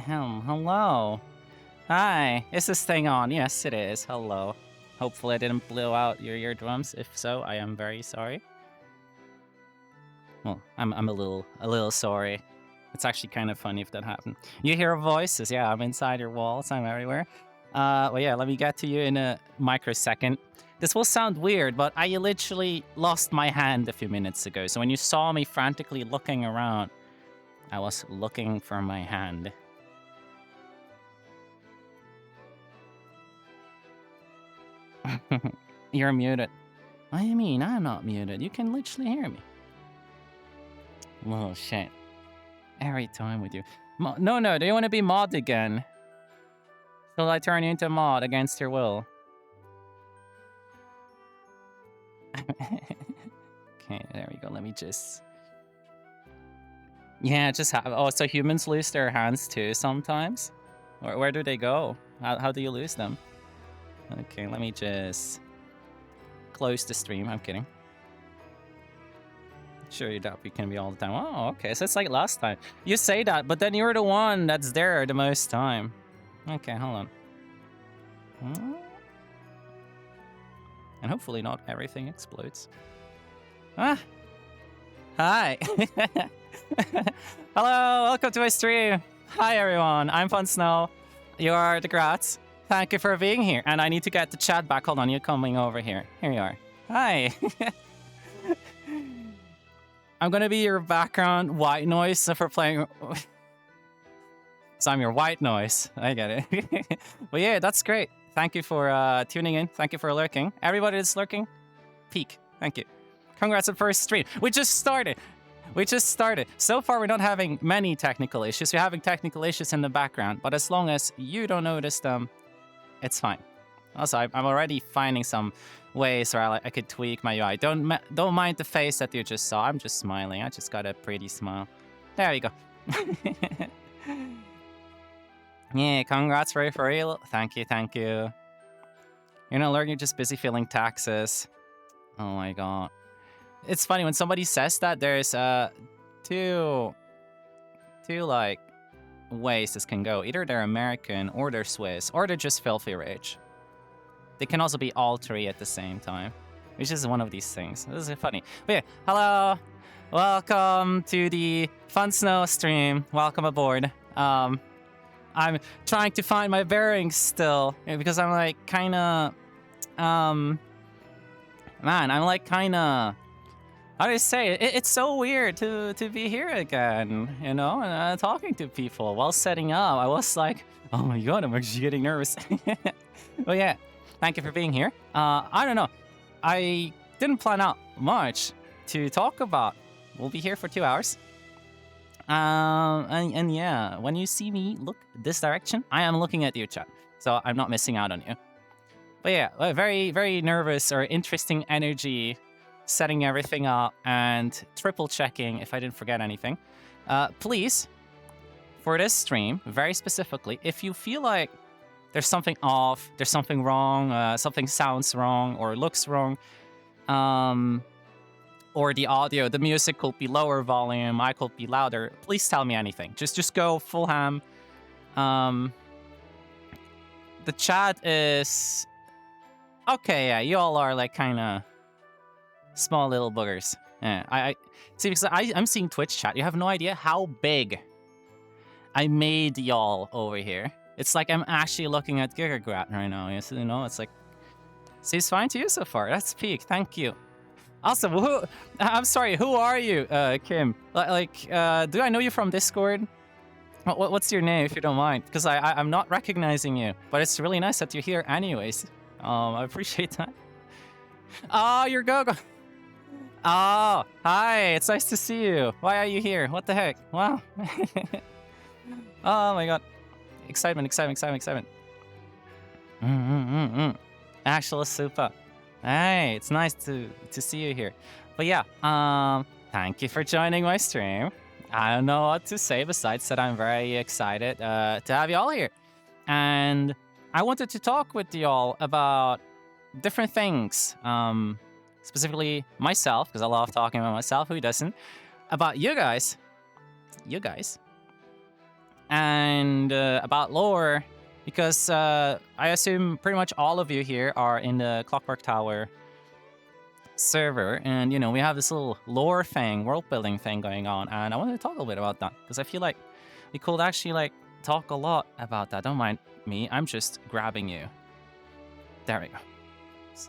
Hello. Hi. Is this thing on? Yes, it is. Hello. Hopefully I didn't blow out your eardrums. If so, I am very sorry. Well, I'm a little sorry. It's actually kind of funny if that happened. You hear voices. Yeah, I'm inside your walls. I'm everywhere. Well, yeah, let me get to you in a microsecond. This will sound weird, but I literally lost my hand a few minutes ago. So when you saw me frantically looking around, I was looking for my hand. You're muted. What do you mean? I'm not muted. You can literally hear me. Oh, shit. Every time with you. No. Do you want to be mod again? Shall I turn you into mod against your will? Okay, there we go. Let me just... Yeah, just have... Oh, so humans lose their hands too sometimes? Where do they go? How do you lose them? Okay, let me just... close the stream. I'm kidding. Sure, that we can be all the time. Oh, okay. So it's like last time. You say that, but then you're the one that's there the most time. Okay, hold on. And hopefully not everything explodes. Ah! Hi! Hello! Welcome to my stream! Hi everyone, I'm Fun Snow. You are the Grats. Thank you for being here. And I need to get the chat back. Hold on, you're coming over here. Here you are. Hi! I'm gonna be your background white noise for playing... So I'm your white noise. I get it. But yeah, that's great. Thank you for tuning in. Thank you for lurking. Everybody that's lurking, peek. Thank you. Congrats on first stream. We just started. So far, we're not having many technical issues. We're having technical issues in the background. But as long as you don't notice them, it's fine. Also, I'm already finding some ways where I could tweak my UI. Don't mind the face that you just saw. I'm just smiling. I just got a pretty smile. There you go. Yeah, congrats for real. Thank you. You're not learning, you're just busy filling taxes. Oh my god. It's funny when somebody says that. There's two like ways this can go. Either they're American or they're Swiss or they're just filthy rich. They can also be all three at the same time, which is one of these things. This is funny. But yeah, hello, welcome to the Fun Snow stream. Welcome aboard. I'm trying to find my bearings still because I'm like kind of, man, I'm like kind of, how do I say it? It's so weird to be here again, you know, and talking to people while setting up. I was like, oh my god, I'm actually getting nervous. But yeah, thank you for being here. I don't know, I didn't plan out much to talk about. We'll be here for 2 hours. And yeah, when you see me look this direction, I am looking at you, chat. So I'm not missing out on you. But yeah, a very, very nervous or interesting energy, setting everything up and triple checking if I didn't forget anything. Please, for this stream, very specifically, if you feel like there's something off, there's something wrong, something sounds wrong or looks wrong, or the audio, the music could be lower volume, I could be louder, please tell me anything. Just go full ham. The chat is... Okay, yeah, you all are like kind of small little boogers. Yeah, I see, because I'm seeing Twitch chat. You have no idea how big I made y'all over here. It's like I'm actually looking at Gigagrat right now. You know, it's like... Seems fine to you so far. That's peak. Thank you. Also, I'm sorry, who are you, Kim? Do I know you from Discord? What's your name, if you don't mind? Because I'm not recognizing you, but it's really nice that you're here anyways. I appreciate that. Oh, you're Gogo. Oh, hi, it's nice to see you. Why are you here? What the heck? Wow. Oh my god. Excitement. Actual super. Hey, it's nice to see you here. But yeah, thank you for joining my stream. I don't know what to say besides that I'm very excited to have you all here. And I wanted to talk with you all about different things. Specifically myself, because I love talking about myself, who doesn't? About you guys. and about lore, because I assume pretty much all of you here are in the Clockwork Tower server, and we have this little lore thing, world building thing going on, and I wanted to talk a little bit about that because I feel like we could actually like talk a lot about that. Don't mind me, I'm just grabbing you. There we go.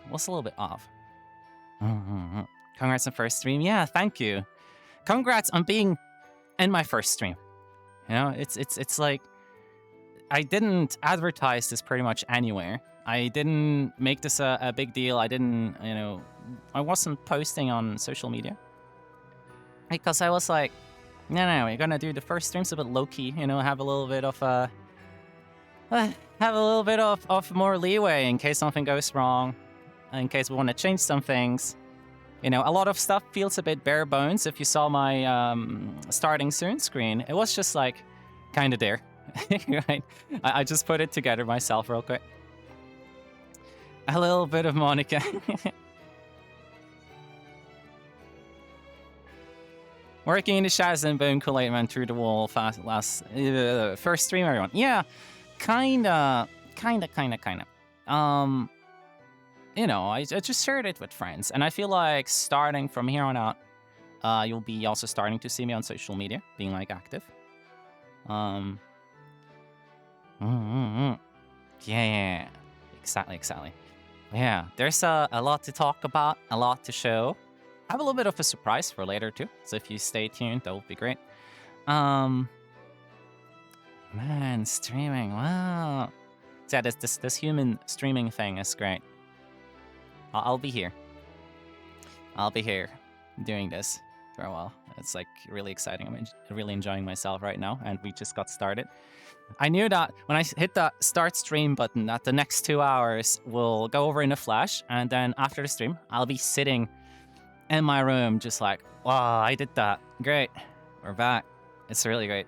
What's a little bit off? Congrats on first stream. Yeah, thank you. Congrats on being in my first stream. It's like I didn't advertise this pretty much anywhere. I didn't make this a big deal. I didn't, I wasn't posting on social media because I was like, no, we're gonna do the first streams a bit low key. Have a little bit of of more leeway in case something goes wrong, in case we want to change some things. A lot of stuff feels a bit bare bones. If you saw my starting soon screen, it was just like kind of there. Right? I just put it together myself real quick. A little bit of Monica. Working in the shadows and boom, Kool-Aid man through the wall fast last first stream, everyone. Yeah, kinda. I just shared it with friends, and I feel like starting from here on out, you'll be also starting to see me on social media, being like active. Yeah, exactly. Yeah, there's a lot to talk about, a lot to show. I have a little bit of a surprise for later too, so if you stay tuned, that would be great. Man, streaming, wow. Yeah, this human streaming thing is great. I'll be here. I'll be here doing this for a while. It's like really exciting. I'm really enjoying myself right now, and we just got started. I knew that when I hit that start stream button that the next 2 hours will go over in a flash, and then after the stream, I'll be sitting in my room just like, wow, I did that. Great. We're back. It's really great.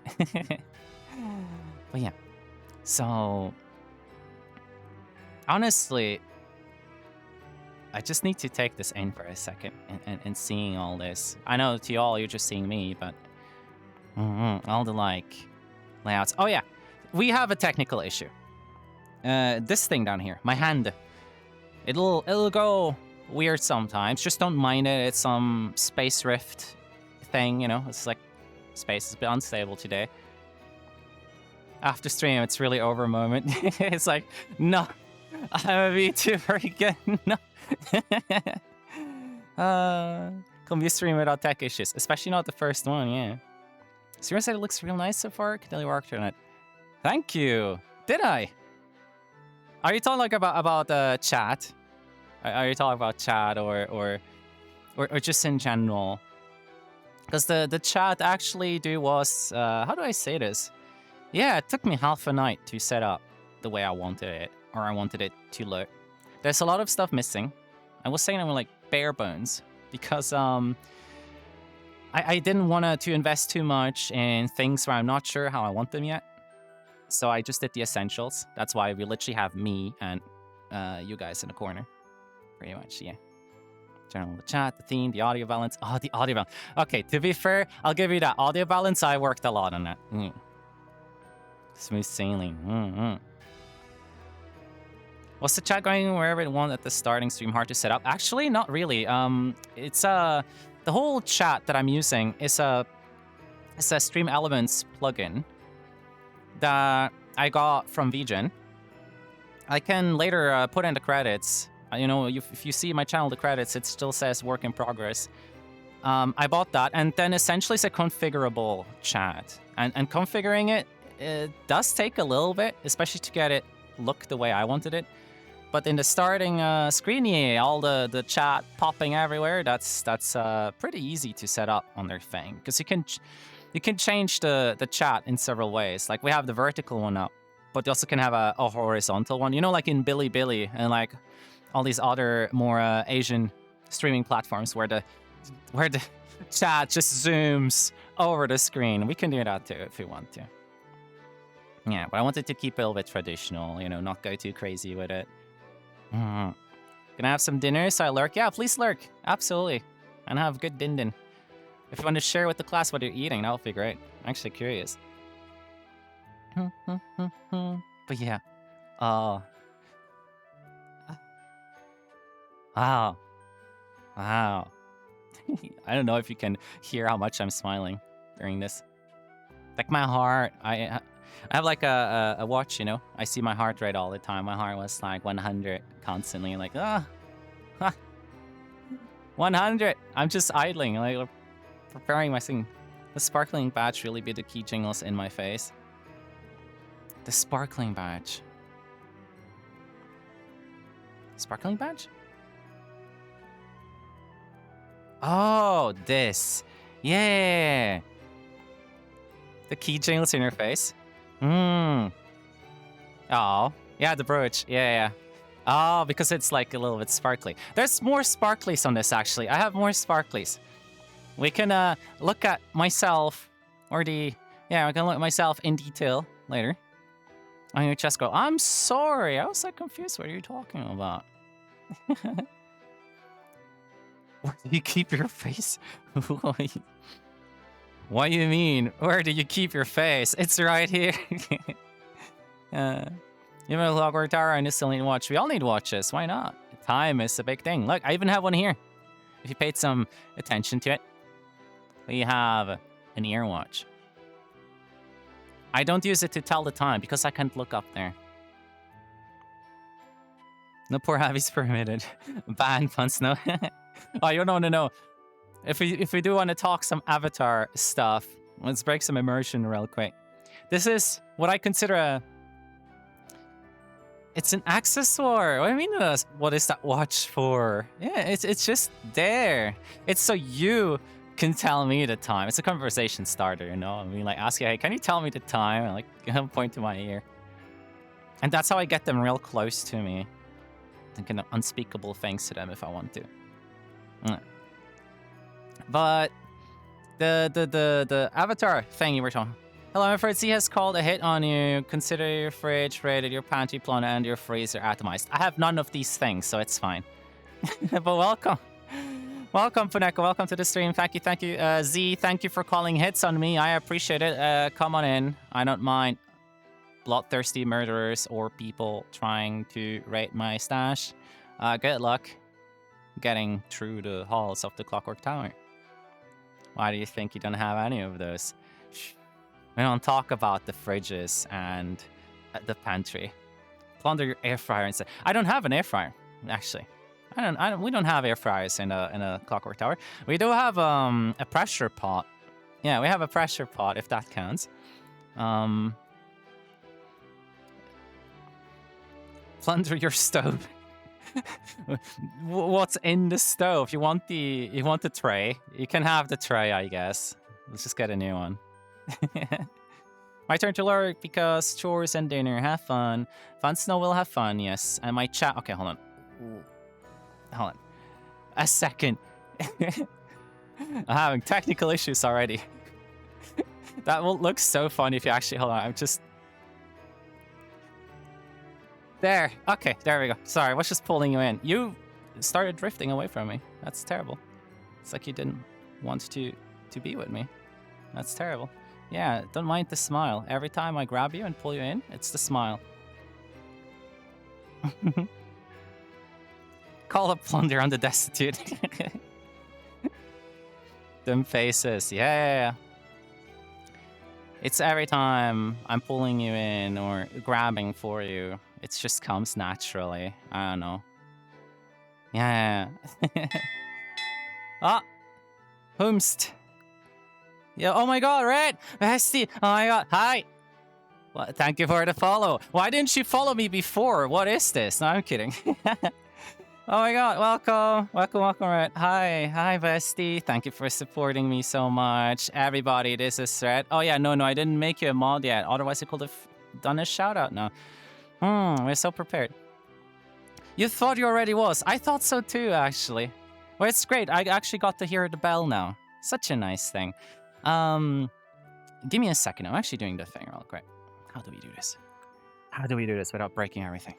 But yeah. So, honestly, I just need to take this in for a second and seeing all this. I know to y'all, you're just seeing me, but all the like layouts. Oh yeah, we have a technical issue. This thing down here, my hand, it'll go weird sometimes. Just don't mind it. It's some space rift thing, It's like space is a bit unstable today. After stream, it's really over a moment. It's like, no, I'm a VTuber again. No. Can be a stream without tech issues, especially not the first one. Yeah. Sierra said it looks real nice so far. Can tell you worked on it. Thank you. Did I? Are you talking like about chat? Are you talking about chat or just in general? Because the chat actually was how do I say this? Yeah, it took me half a night to set up the way I wanted it, or I wanted it to look. There's a lot of stuff missing. I was saying I'm like bare bones because I didn't want to invest too much in things where I'm not sure how I want them yet. So I just did the essentials. That's why we literally have me and you guys in the corner. Pretty much, yeah. General the chat, the theme, the audio balance. Oh, the audio balance. Okay, to be fair, I'll give you that. Audio balance, I worked a lot on that. Smooth sailing. Was the chat going wherever it wanted at the starting stream? Hard to set up? Actually, not really. It's the whole chat that I'm using is a Stream Elements plugin that I got from VGen. I can later put in the credits. If you see my channel, the credits, it still says work in progress. I bought that, and then essentially it's a configurable chat. And configuring it does take a little bit, especially to get it look the way I wanted it. But in the starting screen, yeah, all the chat popping everywhere, that's pretty easy to set up on their thing. Because you can change the chat in several ways. Like we have the vertical one up, but you also can have a horizontal one. Like in Bilibili and like all these other more Asian streaming platforms where the chat just zooms over the screen. We can do that too if we want to. Yeah, but I wanted to keep it a little bit traditional, not go too crazy with it. Gonna have some dinner, so I lurk? Yeah, please lurk. Absolutely. And have good din. If you want to share with the class what you're eating, that would be great. I'm actually curious. But yeah. Oh. Wow. Wow. I don't know if you can hear how much I'm smiling during this. Like my heart, I have like a watch, you know. I see my heart rate all the time. My heart was like 100 constantly, like 100. I'm just idling, like preparing my thing. The sparkling badge really be the key jingles in my face. The sparkling badge. Sparkling badge? Oh, this. Yeah. The key jingles in your face. Oh. Yeah, the brooch. Yeah. Oh, because it's like a little bit sparkly. There's more sparklies on this, actually. I have more sparklies. We can look at myself, or the... Yeah, we can look at myself in detail later. On your chest go, I'm sorry. I was like confused what you're talking about. Where do you keep your face? What do you mean? Where do you keep your face? It's right here. You have a Clockwork Tower and you still need a watch. We all need watches. Why not? Time is a big thing. Look, I even have one here. If you paid some attention to it, we have an ear watch. I don't use it to tell the time because I can't look up there. No poor habits permitted. Ban funds, no. Oh, you don't want to know. If we do want to talk some Avatar stuff, let's break some immersion real quick. This is what I consider it's an accessoire. What do you mean? What is that watch for? Yeah, it's just there. It's so you can tell me the time. It's a conversation starter, you know. I mean, like ask you, hey, can you tell me the time? And like point to my ear, and that's how I get them real close to me. Thinking of unspeakable things to them if I want to. But the Avatar thing you were talking. Hello, I'm afraid C has called a hit on you. Consider your fridge raided, your pantry plunder, and your freezer atomized. I have none of these things, so it's fine. But welcome. Welcome, Funeko. Welcome to the stream. Thank you. Z, thank you for calling hits on me. I appreciate it. Come on in. I don't mind bloodthirsty murderers or people trying to raid my stash. Good luck getting through the halls of the Clockwork Tower. Why do you think you don't have any of those? We don't talk about the fridges and the pantry. Plunder your air fryer instead. I don't have an air fryer, actually. We don't have air fryers in a Clockwork Tower. We do have a pressure pot. Yeah, we have a pressure pot if that counts. Plunder your stove. What's in the stove? You want the tray? You can have the tray, I guess. Let's just get a new one. My turn to lurk because chores and dinner. Have fun. Fun Snow will have fun, yes. And my chat. Okay, hold on. Hold on. A second. I'm having technical issues already. That will look so funny if you actually. Hold on. I'm just. There. Okay, there we go. Sorry, I was just pulling you in. You started drifting away from me. That's terrible. It's like you didn't want to be with me. That's terrible. Yeah, don't mind the smile. Every time I grab you and pull you in, it's the smile. Call up plunder on the destitute. Them faces. Yeah. It's every time I'm pulling you in or grabbing for you. It just comes naturally. I don't know. Yeah. Ah! Whomst. Yeah, oh my god, Red! Bestie! Oh my god, hi! Well, thank you for the follow. Why didn't you follow me before? What is this? No, I'm kidding. Oh my god, welcome. Welcome, Red. Hi, Bestie. Thank you for supporting me so much. Everybody, this is Red. Oh yeah, no, I didn't make you a mod yet. Otherwise, I could have done a shout out now. We're so prepared. You thought you already was. I thought so too, actually. Well, it's great. I actually got to hear the bell now. Such a nice thing. Give me a second. I'm actually doing the thing real quick. How do we do this? How do we do this without breaking everything?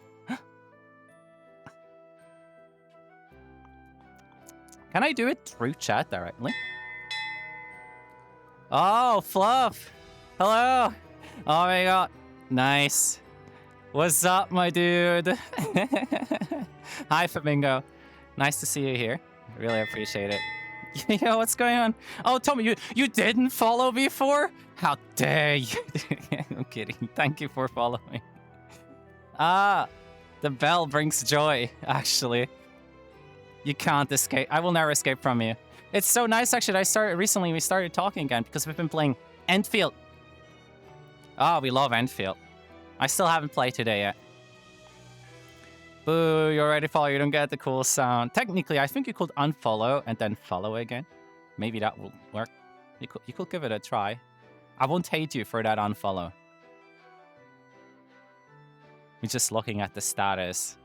Can I do it through chat directly? Oh, Fluff! Hello! Oh my god. Nice. What's up, my dude? Hi, Flamingo. Nice to see you here. Really appreciate it. Yo, what's going on? Oh, Tommy, you didn't follow before? How dare you? I'm kidding. Thank you for following. Ah, the bell brings joy, actually. You can't escape. I will never escape from you. It's so nice, actually. We started talking again because we've been playing Enfield. Oh, we love Enfield. I still haven't played today yet. Boo, you already follow. You don't get the cool sound. Technically, I think you could unfollow and then follow again. Maybe that will work. You could give it a try. I won't hate you for that unfollow. We're just looking at the status,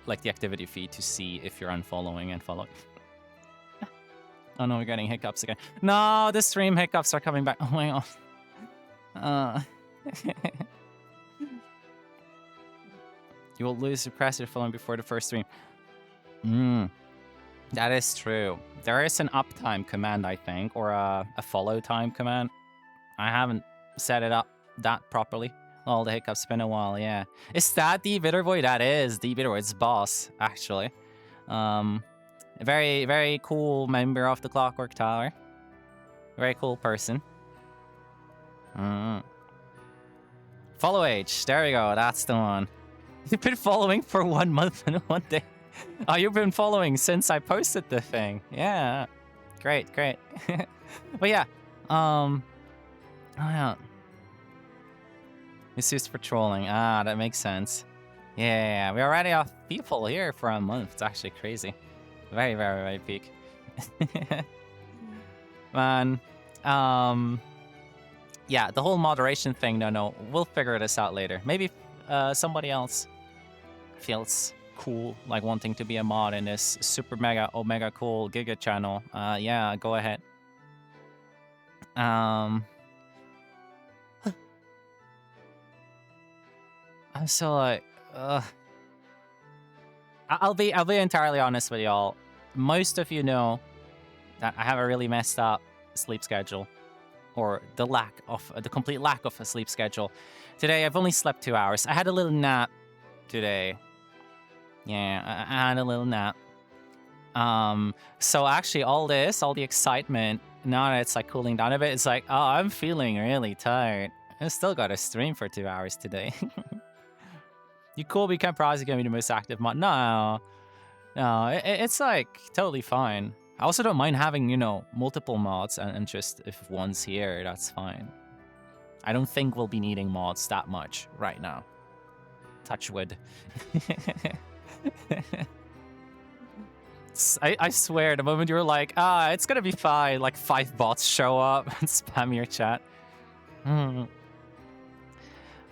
like the activity feed, to see if you're unfollowing and following. Oh no, we're getting hiccups again. No, the stream hiccups are coming back. Oh my god. You will lose your press your following before the first stream. That is true. There is an uptime command, I think, or a follow time command. I haven't set it up that properly. All the hiccups been a while, yeah. Is that the Bitterboy? That is the Bitterboy. It's boss, actually. A very, very cool member of the Clockwork Tower. Very cool person. Follow H. There we go. That's the one. You've been following for 1 month and 1 day. Oh, you've been following since I posted the thing. Yeah. Great, great. But yeah. Oh yeah. It's used for trolling. Ah, that makes sense. Yeah, we already have people here for a month. It's actually crazy. Very, very, very peak. Man. Yeah, the whole moderation thing, no, we'll figure this out later. Maybe somebody else feels cool, like wanting to be a mod in this super mega omega cool giga channel. Yeah, go ahead. I'm so like, I'll be entirely honest with y'all. Most of you know that I have a really messed up sleep schedule, or the complete lack of a sleep schedule. Today I've only slept 2 hours. I had a little nap today. Yeah, I had a little nap. So actually all the excitement, now that it's like cooling down a bit, it's like, oh, I'm feeling really tired. I still got to stream for 2 hours today. You cool, we can't probably gonna be the most active mod. No, it's like totally fine. I also don't mind having, multiple mods and just if one's here, that's fine. I don't think we'll be needing mods that much right now. Touch wood. I swear, the moment you're like, it's gonna be fine, like 5 bots show up and spam your chat.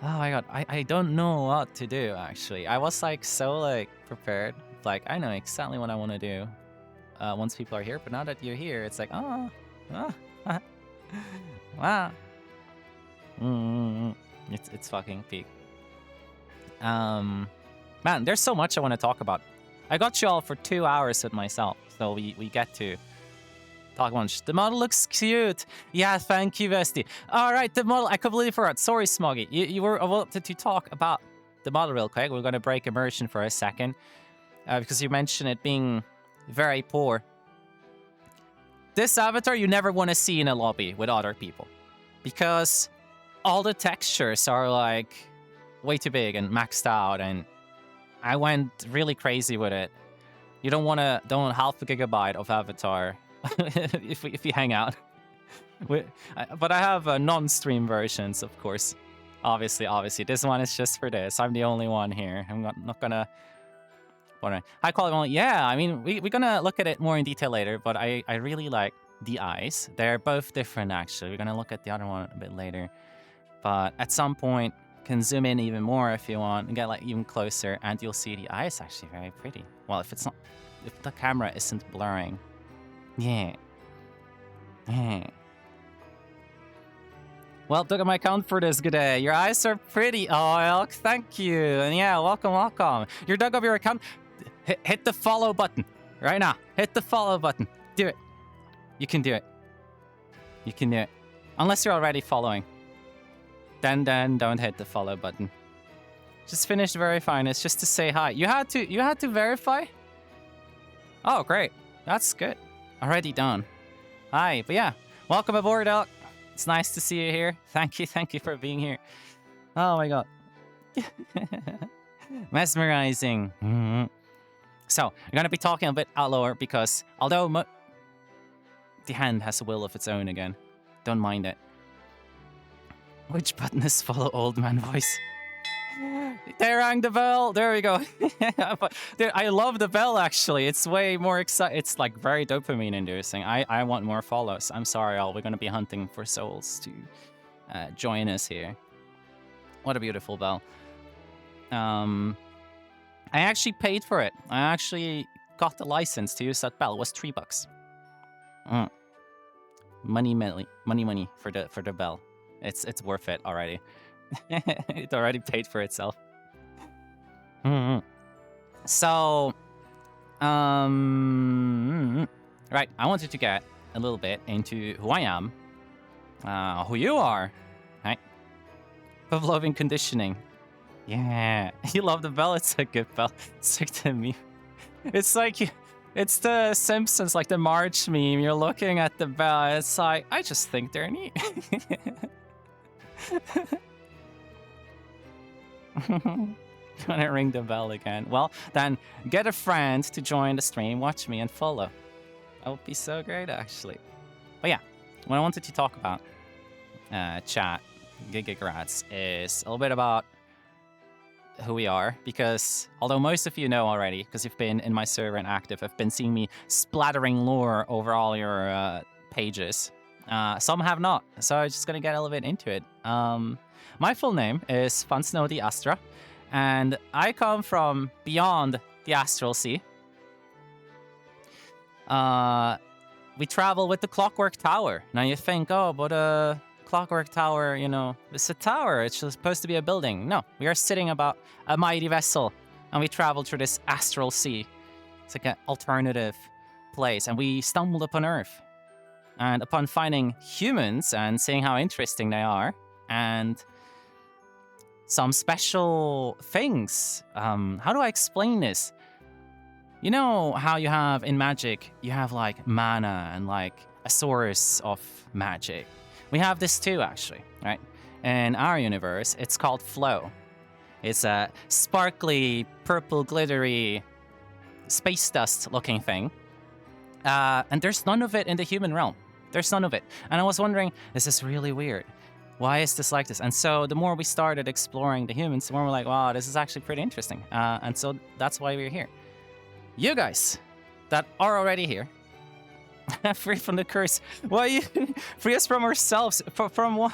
Oh my god, I don't know what to do, actually. I was like so like prepared. Like, I know exactly what I want to do once people are here, but now that you're here, it's like, wow. It's fucking peak. Man, there's so much I want to talk about. I got you all for 2 hours with myself, so we get to talk much. The model looks cute. Yeah, thank you, Vesty. All right, the model, I completely forgot. Sorry, Smoggy. You were wanted to talk about the model real quick. We're going to break immersion for a second because you mentioned it being very poor. This avatar you never want to see in a lobby with other people because all the textures are like way too big and maxed out, and I went really crazy with it. You don't want half a gigabyte of avatar if you hang out. But I have non-stream versions, of course. Obviously, this one is just for this. I'm the only one here. I'm not gonna. High quality one. Yeah, I mean, we're gonna look at it more in detail later. But I really like the eyes. They're both different, actually. We're gonna look at the other one a bit later. But at some point, can zoom in even more if you want and get like even closer, and you'll see the eye is actually very pretty. Well, if the camera isn't blurring. Yeah. Well, look at my account for this. Good day. Your eyes are pretty. Oh, Elk, thank you. And yeah, welcome. You're dug up your account. Hit the follow button right now. Hit the follow button. Do it. You can do it. Unless you're already following. then don't hit the follow button. Just finished verifying. It's just to say hi. You had to verify? Oh, great. That's good. Already done. Hi, but yeah, welcome aboard, Elk. It's nice to see you here. Thank you for being here. Oh my god. Mesmerizing. So, I'm gonna be talking a bit out lower because although the hand has a will of its own again, don't mind it. Which button is follow old man voice? They rang the bell. There we go. Dude, I love the bell actually. It's way more exciting. It's like very dopamine inducing. I want more follows. I'm sorry, all. We're gonna be hunting for souls to join us here. What a beautiful bell. I actually paid for it. I actually got the license to use that bell. It was $3. Money for the bell. It's worth it already. It already paid for itself. So, right. I wanted to get a little bit into who I am, who you are, right? Pavlovian conditioning. Yeah, you love the bell. It's a good bell. It's like the meme. It's like it's the Simpsons, like the Marge meme. You're looking at the bell. It's like I just think they're neat. Gonna ring the bell again. Well, then get a friend to join the stream, watch me, and follow. That would be so great, actually. But yeah, what I wanted to talk about, chat, Gigagrats, is a little bit about who we are, because although most of you know already, because you've been in my server and active, have been seeing me splattering lore over all your pages. Some have not, so I'm just gonna get a little bit into it. My full name is Fansno the Astra, and I come from beyond the Astral Sea. We travel with the Clockwork Tower. Now you think, oh, but Clockwork Tower, you know, it's a tower. It's just supposed to be a building. No, we are sitting about a mighty vessel, and we travel through this Astral Sea. It's like an alternative place, and we stumbled upon Earth. And upon finding humans and seeing how interesting they are, and some special things. How do I explain this? You know how you have in magic, you have like mana and like a source of magic. We have this too, actually, right? In our universe, it's called flow. It's a sparkly, purple, glittery, space dust looking thing. And there's none of it in the human realm. There's none of it. And I was wondering, this is really weird. Why is this like this? And so the more we started exploring the humans, the more we're like, wow, this is actually pretty interesting. And so that's why we're here. You guys that are already here, free from the curse. Why you free us from ourselves? From what?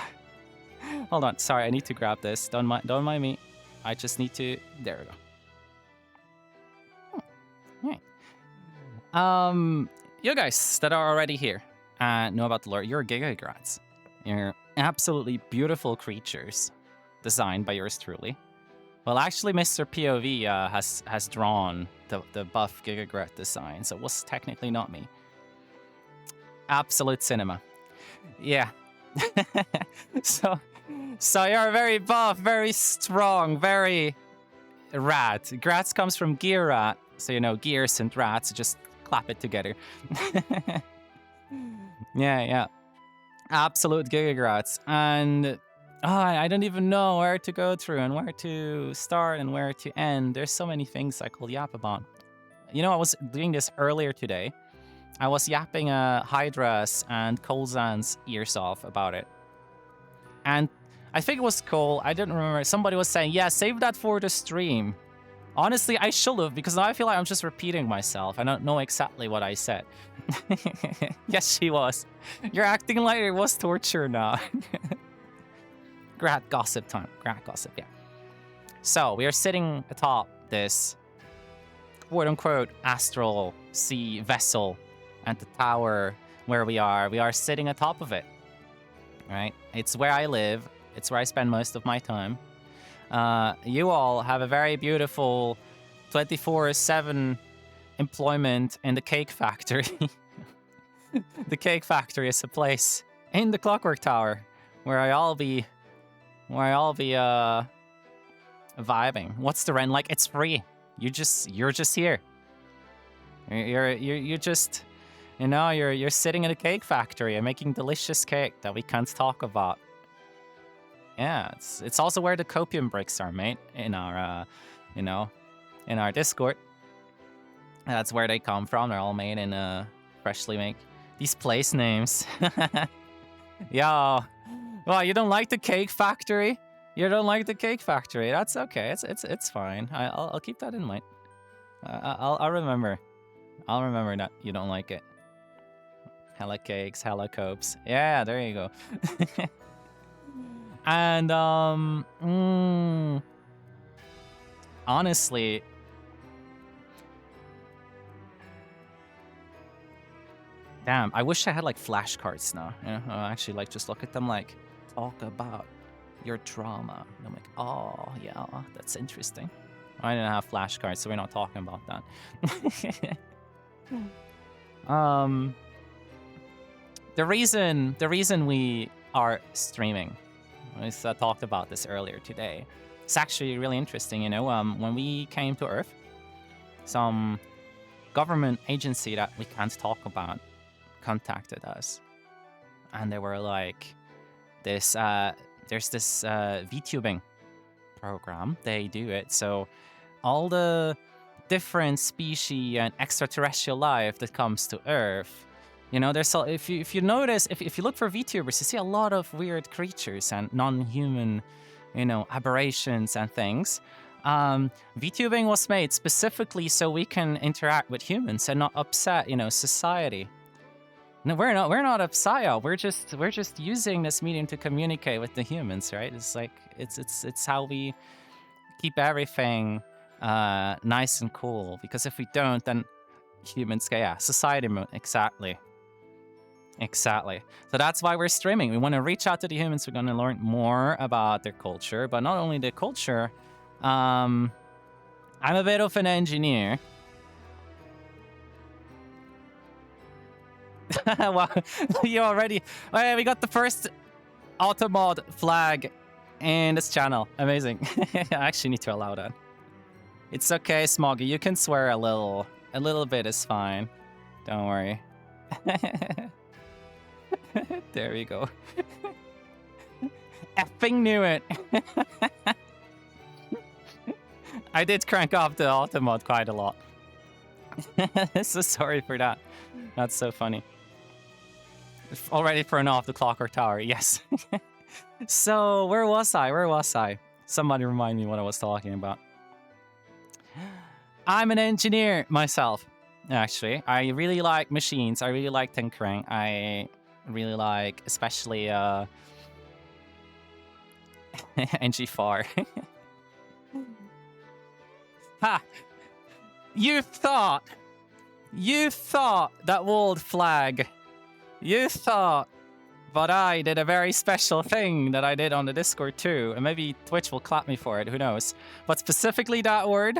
Hold on, sorry, I need to grab this. Don't mind me. I just need to. There we go. Right. You guys that are already here know about the lore. You're Gigagrats. You're absolutely beautiful creatures, designed by yours truly. Well, actually, Mr. POV has drawn the buff Gigagrat design, so it was technically not me. Absolute cinema. Yeah. So you're very buff, very strong, very rat. Grats comes from gear rat, so you know gears and rats. Just clap it together. Yeah. Absolute Gigagrats. And I don't even know where to go through and where to start and where to end. There's so many things I could yap about. You know, I was doing this earlier today. I was yapping Hydra's and Kolzan's ears off about it. And I think it was Cole. I didn't remember. Somebody was saying, yeah, save that for the stream. Honestly, I should have, because now I feel like I'm just repeating myself. I don't know exactly what I said. Yes, she was. You're acting like it was torture now. Grat gossip time. Grat gossip, yeah. So, we are sitting atop this quote-unquote astral sea vessel and the tower where we are sitting atop of it, right? It's where I live. It's where I spend most of my time. You all have a very beautiful 24/7 employment in the cake factory. The cake factory is a place in the Clockwork Tower where I'll be where I'll be vibing. What's the rent like? It's free. You're just here. You're just, you know, you're sitting in a cake factory and making delicious cake that we can't talk about. Yeah, it's also where the copium bricks are made in our you know, in our Discord. That's where they come from. They're all made in freshly made. These place names. Yo. Well, you don't like the cake factory? You don't like the cake factory. That's okay. It's fine. I'll keep that in mind. I'll remember. I'll remember that you don't like it. Hella cakes, hella copes. Yeah, there you go. And honestly, damn, I wish I had like flashcards now. You know, I actually like just look at them like talk about your drama. And I'm like, oh yeah, that's interesting. I didn't have flashcards, so we're not talking about that. The reason we are streaming, I talked about this earlier today. It's actually really interesting. You know, when we came to Earth, some government agency that we can't talk about contacted us, and they were like, there's this VTubing program. They do it so all the different species and extraterrestrial life that comes to Earth, you know, there's if you notice, if you look for VTubers, you see a lot of weird creatures and non-human, you know, aberrations and things. VTubing was made specifically so we can interact with humans and not upset, you know, society. No, we're not upset. We're just using this medium to communicate with the humans, right? It's like it's how we keep everything nice and cool. Because if we don't, then humans, yeah, society, exactly. So that's why we're streaming. We want to reach out to the humans. We're going to learn more about their culture, but not only the culture. I'm a bit of an engineer. Wow, you already... Oh, yeah, we got the first Automod flag in this channel. Amazing. I actually need to allow that. It's okay, Smoggy. You can swear a little. A little bit is fine. Don't worry. There we go. Effing knew it. I did crank off the Automod quite a lot. So sorry for that. That's so funny. Already thrown off the Clockwork Tower, yes. So, where was I? Somebody remind me what I was talking about. I'm an engineer myself, actually. I really like machines. I really like tinkering. I really like, especially, NG4. Ha! You thought that world flag. You thought, but I did a very special thing that I did on the Discord too, and maybe Twitch will clap me for it, who knows. But specifically that word,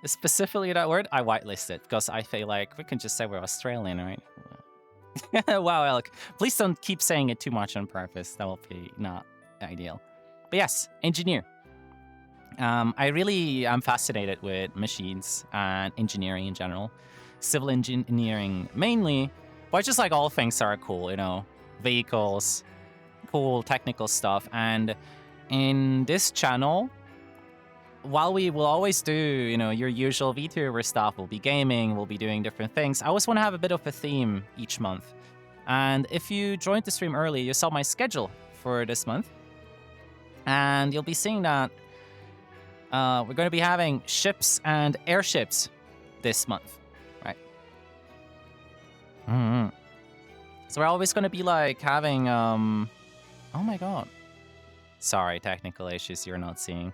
I whitelisted, because I feel like we can just say we're Australian, right? Wow, Elk. Please don't keep saying it too much on purpose. That will be not ideal. But yes, engineer. I really am fascinated with machines and engineering in general. Civil engineering mainly, but just like all things are cool, you know, vehicles, cool technical stuff. And in this channel, while we will always do, you know, your usual VTuber stuff, we'll be gaming, we'll be doing different things, I always want to have a bit of a theme each month. And if you joined the stream early, you saw my schedule for this month. And you'll be seeing that we're going to be having ships and airships this month, right? So we're always going to be like having, oh my god. Sorry, technical issues you're not seeing.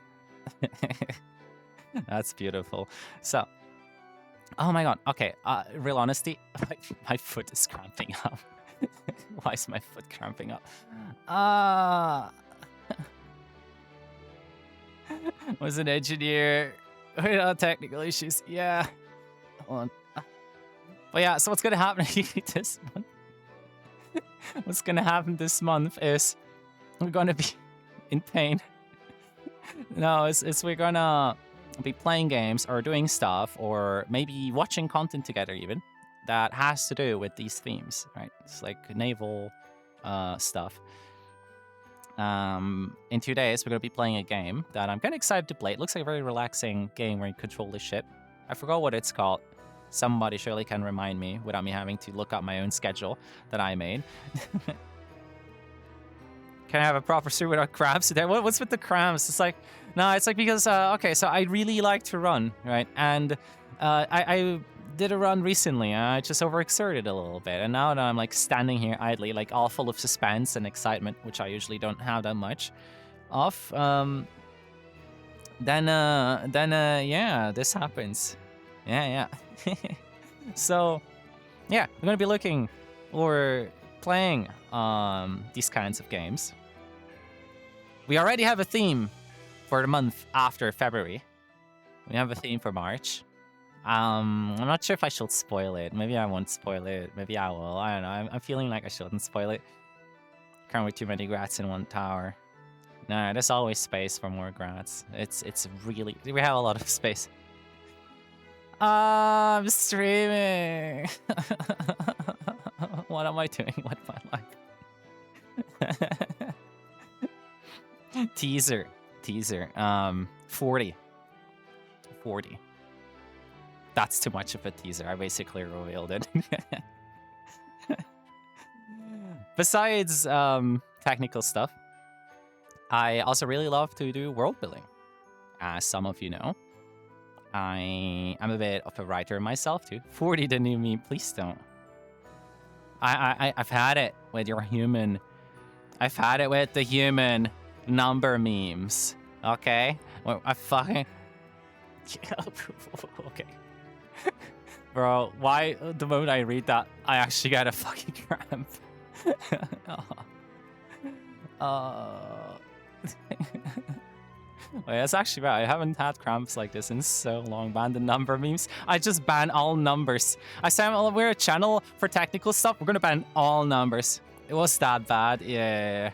That's beautiful. So, oh my god. Okay, real honesty, my foot is cramping up. Why is my foot cramping up? Was an engineer without technical issues. Yeah. Hold on. But yeah, so what's gonna happen this month? What's gonna happen this month is we're gonna be in pain. No, it's we're gonna be playing games or doing stuff or maybe watching content together even that has to do with these themes, right? It's like naval stuff. In 2 days, we're gonna be playing a game that I'm kind of excited to play. It looks like a very relaxing game where you control the ship. I forgot what it's called. Somebody surely can remind me without me having to look up my own schedule that I made. Can I have a proper soup without crabs today? What's with the crabs? It's like, no, it's like because, okay, so I really like to run, right? And I did a run recently and I just overexerted a little bit. And now that I'm like standing here idly, like all full of suspense and excitement, which I usually don't have that much of, then yeah, this happens. Yeah. So, yeah, I'm gonna be looking or playing these kinds of games. We already have a theme for the month after February. We have a theme for March. I'm not sure if I should spoil it. Maybe I won't spoil it. Maybe I will. I don't know. I'm feeling like I shouldn't spoil it. Can't with too many grats in one tower. No, there's always space for more grats. It's really, we have a lot of space. I'm streaming. What am I doing with my life? Teaser. 40. That's too much of a teaser. I basically revealed it. Besides technical stuff, I also really love to do world building. As some of you know, I'm a bit of a writer myself too. 40 the new meme, please don't. I've had it with your human. I've had it with the human number memes. Okay? Well, I fucking. Okay. Bro, why the moment I read that, I actually got a fucking cramp. Wait, that's actually bad. I haven't had cramps like this in so long. Ban the number memes. I just ban all numbers. I said we're a channel for technical stuff. We're gonna ban all numbers. It was that bad, yeah.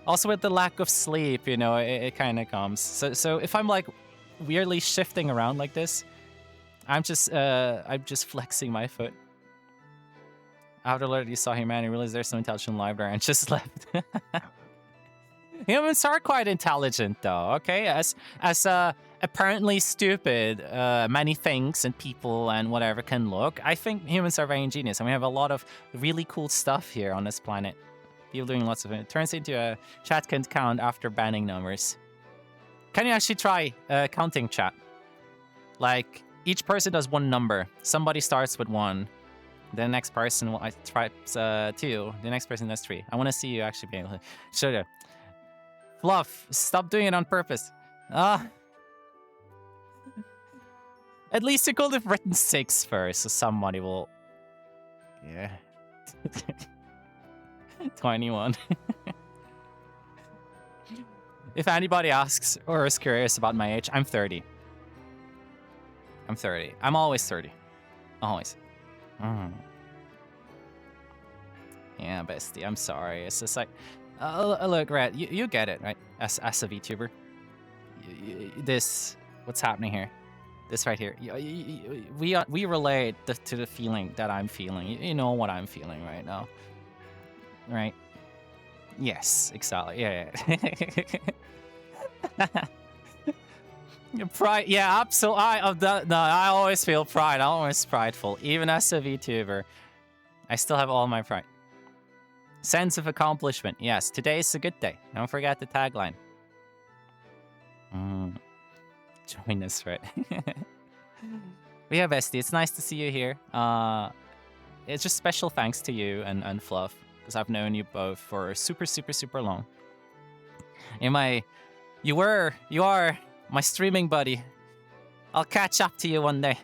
Also with the lack of sleep, you know, it kind of comes. So if I'm like weirdly shifting around like this, I'm just flexing my foot. After already saw humanity, realized there's no intelligent life there and just left. Humans are quite intelligent though, okay? As apparently stupid many things and people and whatever can look, I think humans are very ingenious and we have a lot of really cool stuff here on this planet. People doing lots of it. It turns into a chat can count after banning numbers. Can you actually try counting chat? Like, each person does one number. Somebody starts with 1. The next person tries 2. The next person does 3. I want to see you actually be able to show you. Fluff, stop doing it on purpose. At least you could have written 6 first, so somebody will. Yeah. 21. If anybody asks or is curious about my age, I'm 30. I'm 30. I'm always 30. Always. Yeah, bestie, I'm sorry. It's just like, look, Red, you get it, right? As a VTuber. This, what's happening here? This right here. We relate to the feeling that I'm feeling. You know what I'm feeling right now. Right? Yes, exactly. Yeah. Pride, yeah, absolutely. I always feel pride. I'm always prideful, even as a VTuber. I still have all my pride. Sense of accomplishment. Yes, today is a good day. Don't forget the tagline. Join us, right? Yeah, bestie, it's nice to see you here. It's just special thanks to you and Fluff, because I've known you both for super long. You are my streaming buddy. I'll catch up to you one day.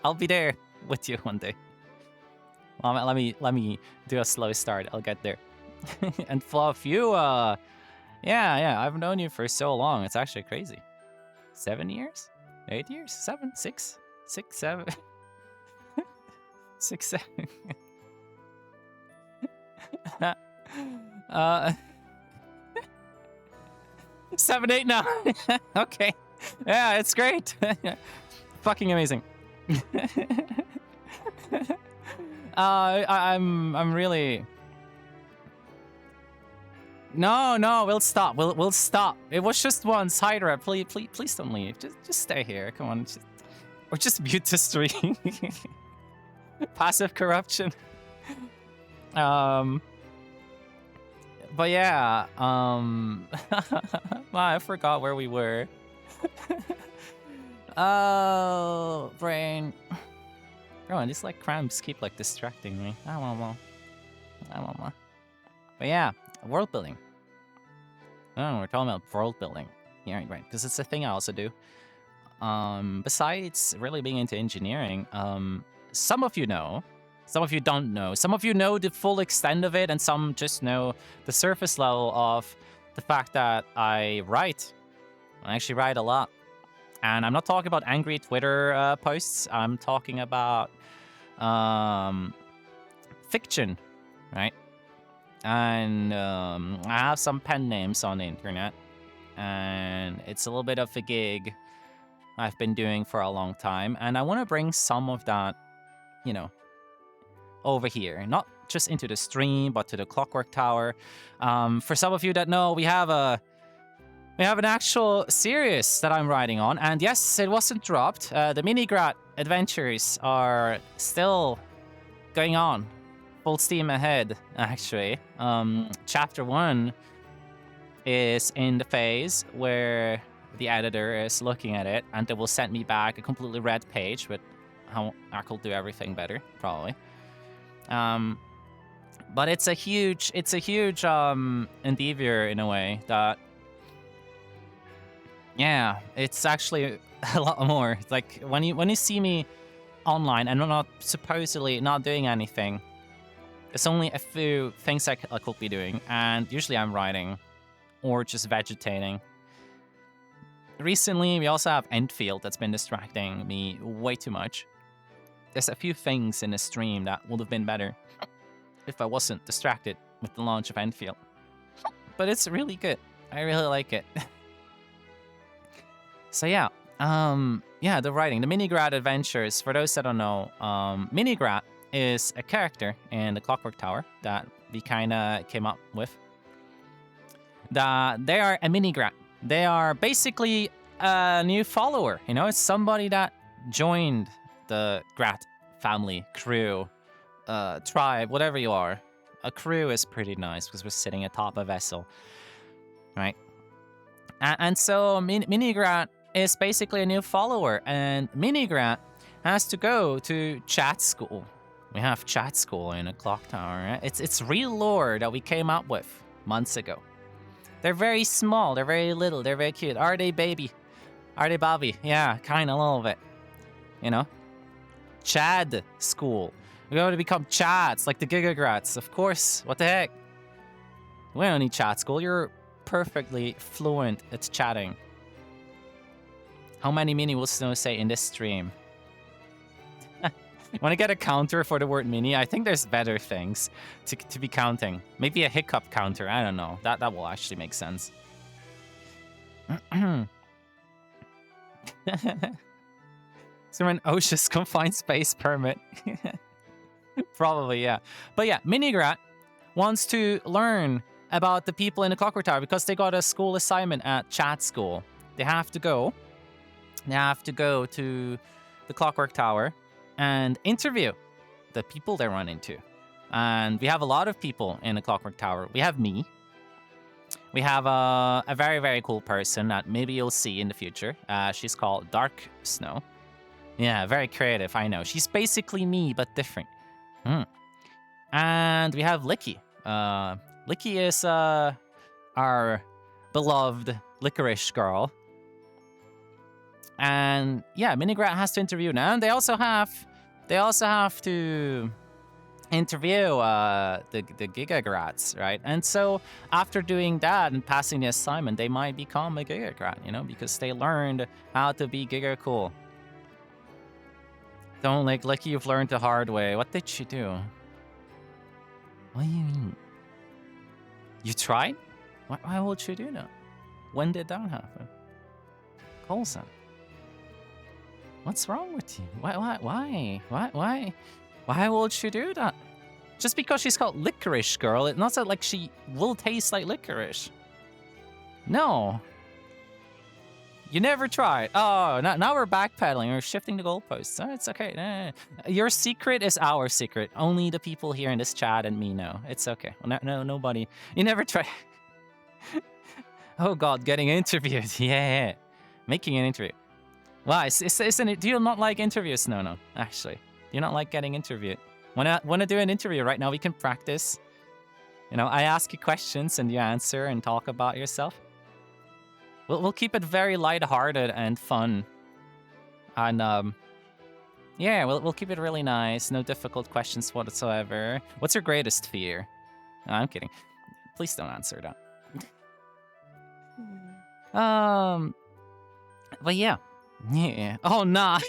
I'll be there with you one day. Let me do a slow start. I'll get there. And Fluff, you yeah, I've known you for so long. It's actually crazy. 7 years? 8 years? 7? 6? 6, 7? 6, 7. 7, 8, 9. Okay. Yeah, it's great. Fucking amazing. I'm really. No, we'll stop. We'll stop. It was just once. Hydra, please don't leave. Just stay here. Come on. Or just mute the stream. Passive corruption. But yeah, well, I forgot where we were. Oh, brain. Bro, these like cramps keep like distracting me. I don't know. But yeah, world building. Oh, we're talking about world building. Yeah, right. Because it's a thing I also do. Besides really being into engineering, some of you know, some of you don't know. Some of you know the full extent of it, and some just know the surface level of the fact that I write. I actually write a lot. And I'm not talking about angry Twitter posts. I'm talking about fiction, right? And I have some pen names on the internet. And it's a little bit of a gig I've been doing for a long time. And I want to bring some of that, you know, over here. Not just into the stream, but to the Clockwork Tower. For some of you that know, we have an actual series that I'm writing on, and yes, it wasn't dropped. The Minigrat adventures are still going on, full steam ahead, actually. Chapter 1 is in the phase where the editor is looking at it, and they will send me back a completely red page with how I could do everything better, probably. But it's a huge endeavor in a way that. Yeah, it's actually a lot more. Like when you see me online and I'm not supposedly not doing anything, there's only a few things I could be doing, and usually I'm writing or just vegetating. Recently, we also have Enfield that's been distracting me way too much. There's a few things in the stream that would have been better if I wasn't distracted with the launch of Enfield. But it's really good. I really like it. So yeah, the writing, the Minigrat adventures. For those that don't know, Minigrat is a character in the Clockwork Tower that we kind of came up with. They are a Minigrat. They are basically a new follower. You know, it's somebody that joined the Grat family, crew, tribe, whatever you are. A crew is pretty nice because we're sitting atop a vessel, right? And so Minigrat is basically a new follower, and Minigrat has to go to chat school. We have chat school in a clock tower. Right? It's real lore that we came up with months ago. They're very small, they're very little, they're very cute. Are they baby? Are they Bobby? Yeah, kind of a little bit. You know? Chad school. We're going to become Chads, like the Gigagrats. Of course, what the heck? We don't need chat school, you're perfectly fluent at chatting. How many mini will Snow say in this stream? Want to get a counter for the word mini? I think there's better things to be counting. Maybe a hiccup counter. I don't know. That will actually make sense. So an OSHA's confined space permit. Probably, yeah. But yeah, Minigrat wants to learn about the people in the Clockwork Tower because they got a school assignment at chat school. They have to go to the Clockwork Tower and interview the people they run into. And we have a lot of people in the Clockwork Tower. We have me. We have a very, very cool person that maybe you'll see in the future. She's called Dark Snow. Yeah, very creative, I know. She's basically me, but different. And we have Licky. Licky is our beloved licorice girl. And yeah, Minigrat has to interview now. And they also have to interview the Gigagrats, right? And so after doing that and passing the assignment, they might become a Gigagrat, you know, because they learned how to be Giga cool. Don't like Licky, you've learned the hard way. What did she do? What do you mean? You tried? Why would she do that? When did that happen? Colson. What's wrong with you? Why would you do that? Just because she's called Licorice Girl, it's not that like she will taste like licorice. No. You never tried. Oh, now we're backpedaling. We're shifting the goalposts. Oh, it's okay. Your secret is our secret. Only the people here in this chat and me know. It's okay. No, nobody. You never try. Oh God, getting interviewed. Yeah. Making an interview. Why? Isn't it? Do you not like interviews? No, actually. Do you not like getting interviewed? Wanna do an interview right now? We can practice. You know, I ask you questions and you answer and talk about yourself. We'll keep it very lighthearted and fun. And yeah, we'll keep it really nice. No difficult questions whatsoever. What's your greatest fear? No, I'm kidding. Please don't answer that. But yeah. Oh nah.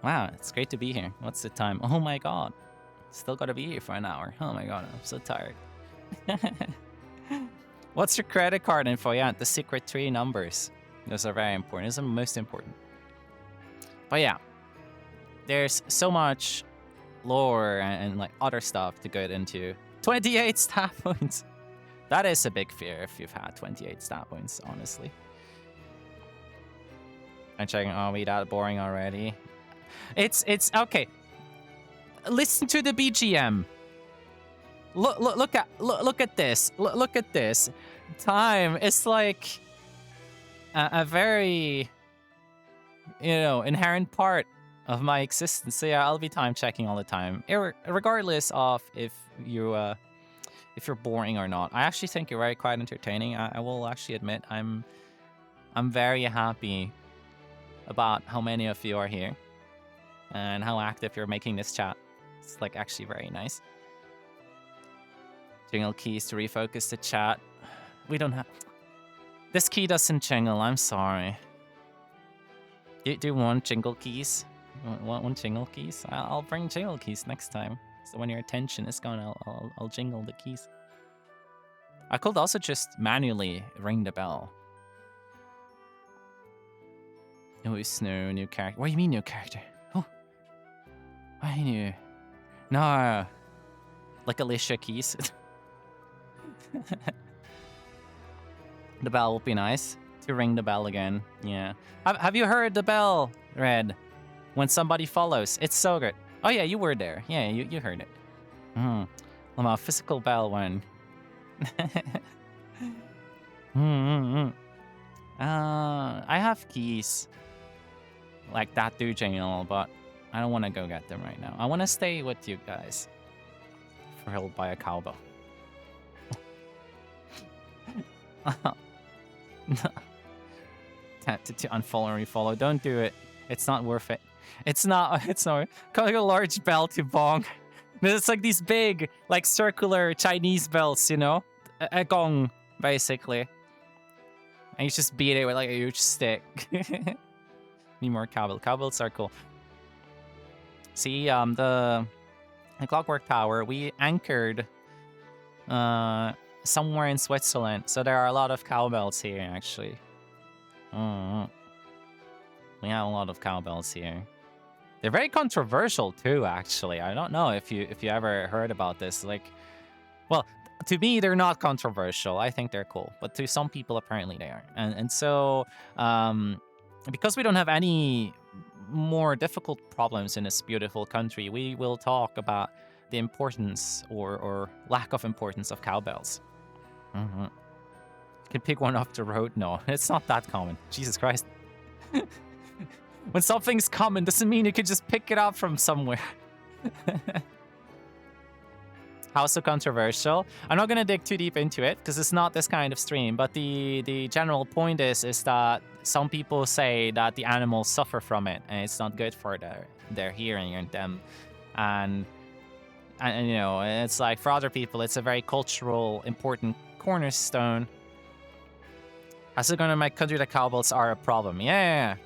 Wow, it's great to be here. What's the time? Oh my God. Still gotta be here for an hour. Oh my God, I'm so tired. What's your credit card info? Yeah, the secret 3 numbers. Those are very important. Those are most important. But yeah, there's so much lore and like other stuff to get into. 28 stat points. That is a big fear if you've had 28 stat points, honestly. I'm checking. Are we that boring already? It's okay. Listen to the BGM. Look at this. Look at this. Time is like a very, inherent part of my existence. So yeah, I'll be time checking all the time, regardless of if you're boring or not. I actually think you're quite entertaining. I will actually admit I'm very happy about how many of you are here and how active you're making this chat. It's like actually very nice. Jingle keys to refocus the chat. We don't have... This key doesn't jingle, I'm sorry. Do you want jingle keys? Want jingle keys? I'll bring jingle keys next time. So when your attention is gone, I'll jingle the keys. I could also just manually ring the bell. New character. What do you mean new character? Oh. I knew. No. Like Alicia Keys. The bell would be nice. To ring the bell again. Yeah. Have you heard the bell, Red? When somebody follows. It's so good. Oh yeah, you were there. Yeah, you heard it. I'm a physical bell one. I have keys. Like that do jingle, but I don't want to go get them right now. I want to stay with you guys. Thrilled by a cowbell. Tempted to unfollow and refollow. Don't do it. It's not worth it. It's not. Calling a large bell to bong. It's like these big, like circular Chinese bells, a gong, basically. And you just beat it with like a huge stick. Need more cowbell. Cowbells are cool. See, the Clockwork Tower, we anchored somewhere in Switzerland, so there are a lot of cowbells here, actually. We have a lot of cowbells here. They're very controversial too, actually. I don't know if you ever heard about this. Like, well, to me, they're not controversial. I think they're cool, but to some people, apparently they are. And so, because we don't have any more difficult problems in this beautiful country, we will talk about the importance or lack of importance of cowbells. Can pick one off the road? No, it's not that common. Jesus Christ. When something's common doesn't mean you can just pick it up from somewhere. How so controversial? I'm not gonna dig too deep into it because it's not this kind of stream, but the general point is that some people say that the animals suffer from it and it's not good for their hearing and them. And it's like for other people it's a very cultural important cornerstone. How's it gonna make country that cowbells are a problem? Yeah.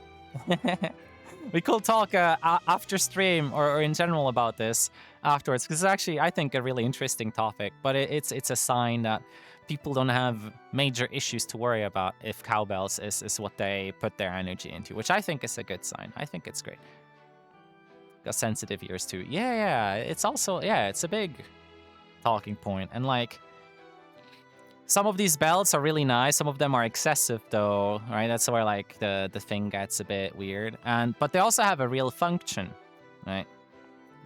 We could talk after stream or in general about this afterwards, because it's actually, I think, a really interesting topic. But it's a sign that people don't have major issues to worry about if cowbells is what they put their energy into, which I think is a good sign. I think it's great. Got sensitive ears too. Yeah, it's also, yeah, it's a big talking point. And like, some of these bells are really nice. Some of them are excessive though, right? That's where like the thing gets a bit weird. But they also have a real function, right?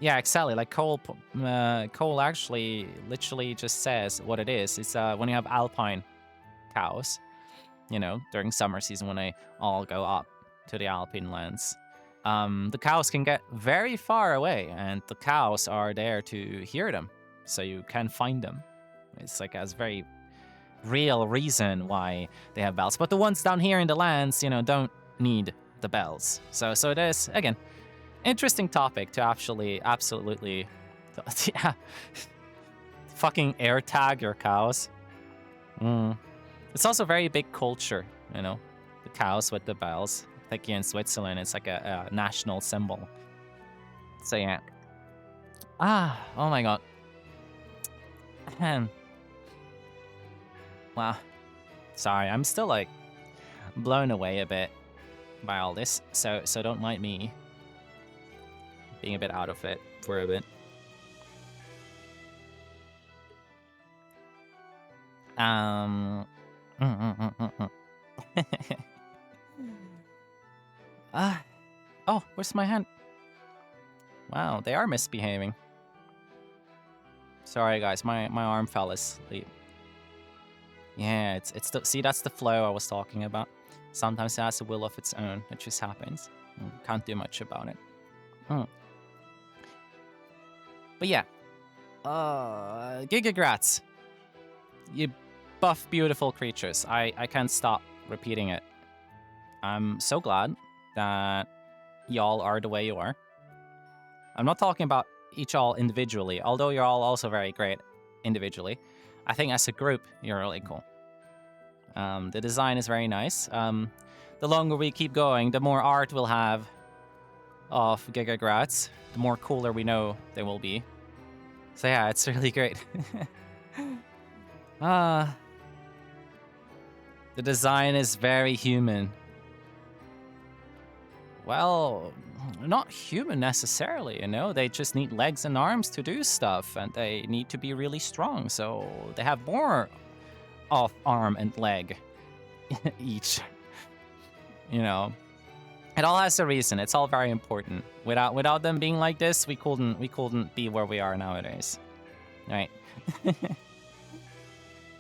Yeah, exactly. Like Cole actually literally just says what it is. It's when you have alpine cows, you know, during summer season when they all go up to the alpine lands. The cows can get very far away, and the cows are there to hear them, so you can find them. It's like a very real reason why they have bells. But the ones down here in the lands, you know, don't need the bells. So it is, again, interesting topic to actually absolutely, yeah, fucking air tag your cows. It's also very big culture, you know, the cows with the bells. Like here in Switzerland, it's like a national symbol. So yeah. Oh my god. Wow. Sorry, I'm still like blown away a bit by all this. So don't mind me being a bit out of it for a bit. Oh, where's my hand? Wow, they are misbehaving. Sorry guys, my arm fell asleep. Yeah, it's the, see, that's the flow I was talking about. Sometimes it has a will of its own. It just happens. Can't do much about it. But yeah. Gigagrats. You buff, beautiful creatures. I can't stop repeating it. I'm so glad that y'all are the way you are. I'm not talking about each all individually, although you're all also very great individually. I think as a group, you're really cool. The design is very nice. The longer we keep going, the more art we'll have of Gigagrats, the more cooler we know they will be. So yeah, it's really great. The design is very human. Well, not human necessarily, you know? They just need legs and arms to do stuff, and they need to be really strong, so they have more of arm and leg each. You know? It all has a reason. It's all very important. Without them being like this, we couldn't be where we are nowadays. Right.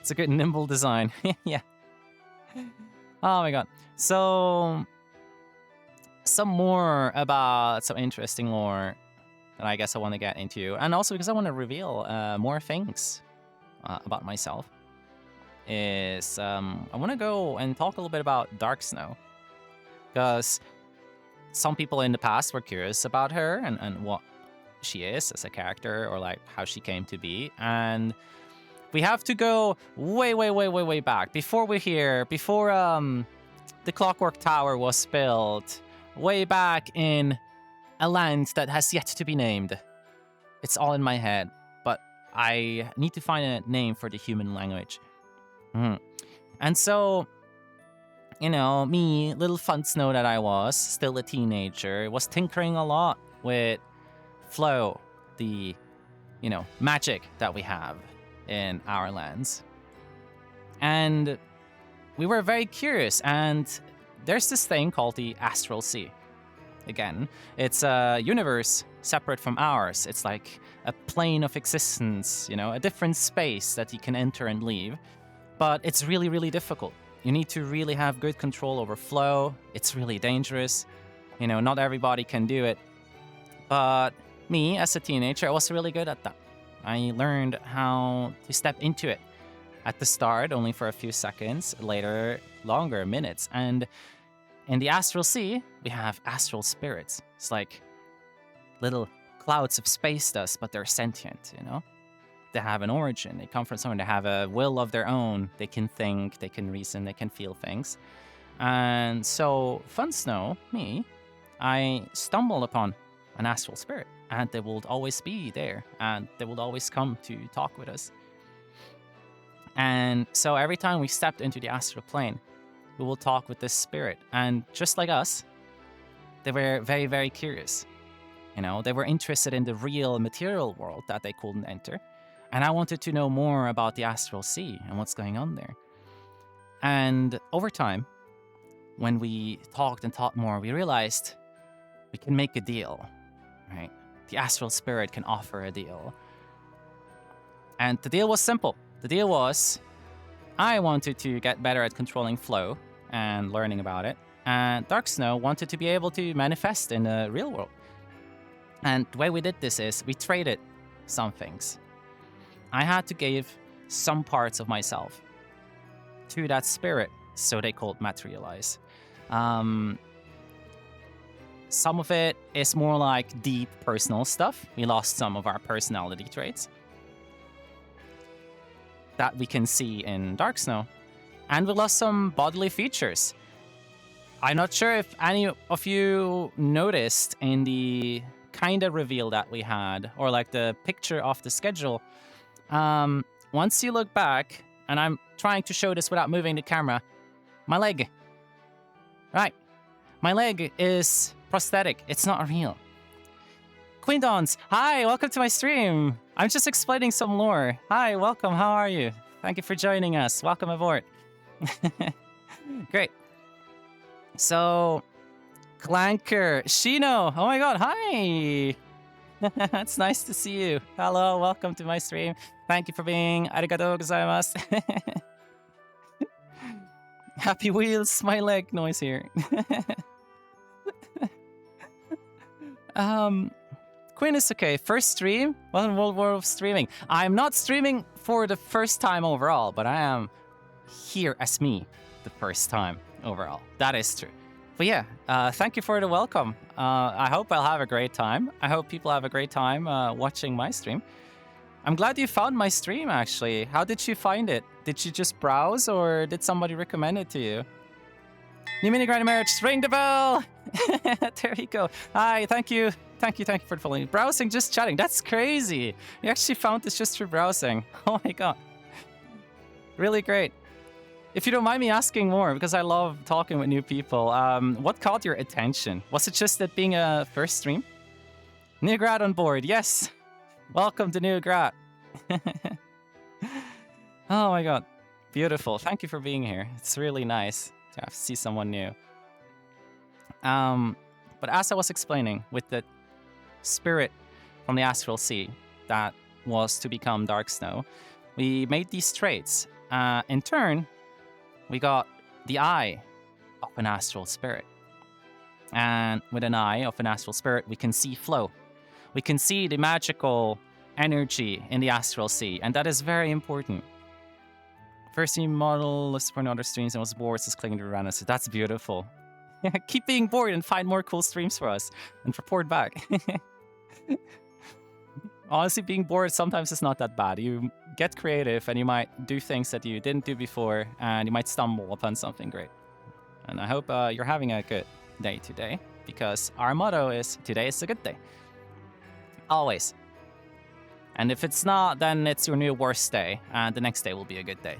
It's a good nimble design. Yeah. Oh my god. So some more about some interesting lore that I guess I want to get into, and also because I want to reveal more things about myself. Is I want to go and talk a little bit about Dark Snow, because some people in the past were curious about her and what she is as a character, or like how she came to be. And we have to go way back before we're here, before the Clockwork Tower was built, way back in a land that has yet to be named. It's all in my head, but I need to find a name for the human language. And so, you know, me, little fun snow that I was, still a teenager, was tinkering a lot with flow, the, you know, magic that we have in our lands. And we were very curious, and there's this thing called the Astral Sea. Again, it's a universe separate from ours. It's like a plane of existence, you know, a different space that you can enter and leave. But it's really, really difficult. You need to really have good control over flow. It's really dangerous. You know, not everybody can do it. But me, as a teenager, I was really good at that. I learned how to step into it. At the start, only for a few seconds. Later, longer, minutes. And in the Astral Sea, we have astral spirits. It's like little clouds of space dust, but they're sentient, you know? They have an origin. They come from somewhere. They have a will of their own. They can think, they can reason, they can feel things. And so, Fun Snow, me, I stumbled upon an astral spirit, and they will always be there, and they will always come to talk with us. And so every time we stepped into the astral plane, we will talk with this spirit. And just like us, they were very, very curious. You know, they were interested in the real material world that they couldn't enter. And I wanted to know more about the astral sea and what's going on there. And over time, when we talked and thought more, we realized we can make a deal, right? The astral spirit can offer a deal. And the deal was simple. The deal was, I wanted to get better at controlling flow and learning about it. And Dark Snow wanted to be able to manifest in the real world. And the way we did this is we traded some things. I had to give some parts of myself to that spirit so they could materialize. Some of it is more like deep personal stuff. We lost some of our personality traits that we can see in Dark Snow. And we lost some bodily features. I'm not sure if any of you noticed in the kind of reveal that we had, or like the picture of the schedule. Once you look back, and I'm trying to show this without moving the camera, my leg. Right. My leg is prosthetic. It's not real. Queen Dawns, hi, welcome to my stream. I'm just explaining some lore. Hi, welcome, how are you? Thank you for joining us. Welcome aboard. Great. So, Clanker, Shino, oh my god, hi! It's nice to see you. Hello, welcome to my stream. Thank you for being. Arigatou gozaimasu. Happy wheels, my leg noise here. Queen is okay. First stream? Well, in World War of streaming. I'm not streaming for the first time overall, but I am here as me the first time overall. That is true. But yeah, thank you for the welcome. I hope I'll have a great time. I hope people have a great time watching my stream. I'm glad you found my stream, actually. How did you find it? Did you just browse, or did somebody recommend it to you? New mini grind marriage, ring the bell! There you go. Hi, thank you. Thank you for following. Browsing, just chatting. That's crazy. You actually found this just through browsing. Oh my god. Really great. If you don't mind me asking more, because I love talking with new people, what caught your attention? Was it just it being a first stream? New grad on board, yes. Welcome to New grad. Oh my god. Beautiful. Thank you for being here. It's really nice to see someone new. But as I was explaining, with the spirit from the astral sea that was to become Dark Snow, we made these traits. In turn, we got the eye of an astral spirit. And with an eye of an astral spirit, we can see flow. We can see the magical energy in the astral sea, and that is very important. First team model lists for other streams and was bored, just clicking to random. So that's beautiful. Keep being bored and find more cool streams for us and report back. Honestly, being bored sometimes is not that bad. You get creative and you might do things that you didn't do before, and you might stumble upon something great. And I hope you're having a good day today, because our motto is, today is a good day. Always. And if it's not, then it's your new worst day, and the next day will be a good day.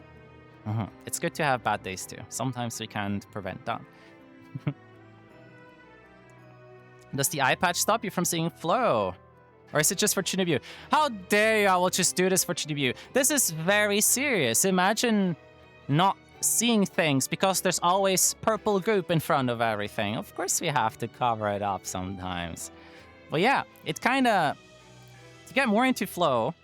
It's good to have bad days too. Sometimes we can't prevent that. Does the eye patch stop you from seeing flow? Or is it just for Chunibyu? How dare you, I will just do this for Chunibyu. This is very serious. Imagine not seeing things because there's always purple goop in front of everything. Of course we have to cover it up sometimes. But yeah, it kinda... To get more into flow...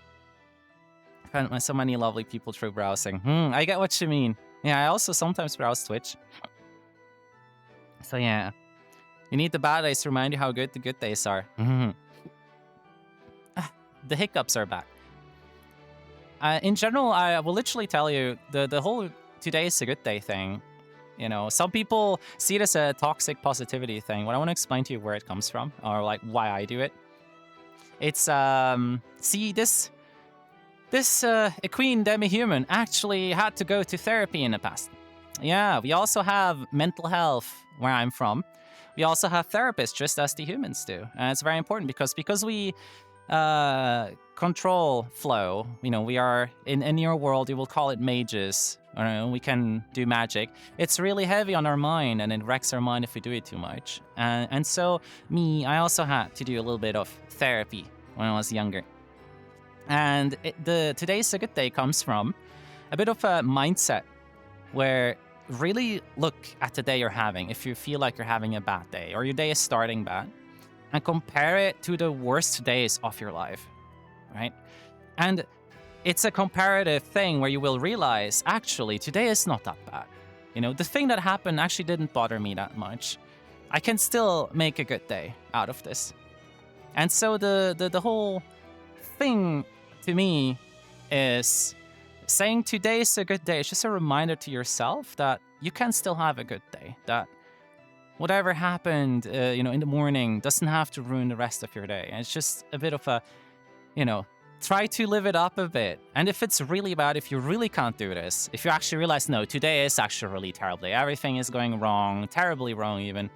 I found so many lovely people through browsing. I get what you mean. Yeah, I also sometimes browse Twitch. So yeah. You need the bad days to remind you how good the good days are. The hiccups are back. In general, I will literally tell you, the whole today is a good day thing. You know, some people see it as a toxic positivity thing. What I want to explain to you where it comes from, or like why I do it. It's, see, this queen demi-human actually had to go to therapy in the past. Yeah, we also have mental health where I'm from. We also have therapists, just as the humans do. And it's very important because we control flow. We are in your world, you will call it mages. We can do magic. It's really heavy on our mind, and it wrecks our mind if we do it too much. And so I also had to do a little bit of therapy when I was younger. And today's a good day comes from a bit of a mindset where really look at the day you're having. If you feel like you're having a bad day or your day is starting bad, and compare it to the worst days of your life, right? And it's a comparative thing where you will realize, actually, today is not that bad. The thing that happened actually didn't bother me that much. I can still make a good day out of this. And so the whole thing to me is saying today is a good day. It's just a reminder to yourself that you can still have a good day, that whatever happened, in the morning doesn't have to ruin the rest of your day. And it's just a bit of a, try to live it up a bit. And if it's really bad, if you really can't do this, if you actually realize, no, today is actually a really terrible day, everything is going wrong, terribly wrong even,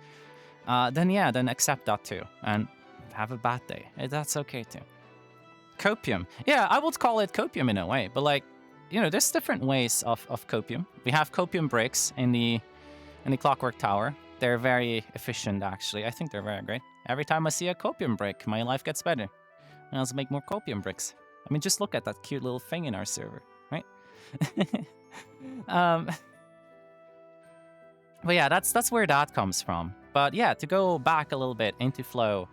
then accept that too. And have a bad day. That's okay too. Copium. Yeah, I would call it copium in a way, but there's different ways of copium. We have copium bricks in the Clockwork Tower. They're very efficient, actually. I think they're very great. Every time I see a copium brick, my life gets better. And I'll make more copium bricks. I mean, just look at that cute little thing in our server, right? But yeah, that's where that comes from. But yeah, to go back a little bit into flow,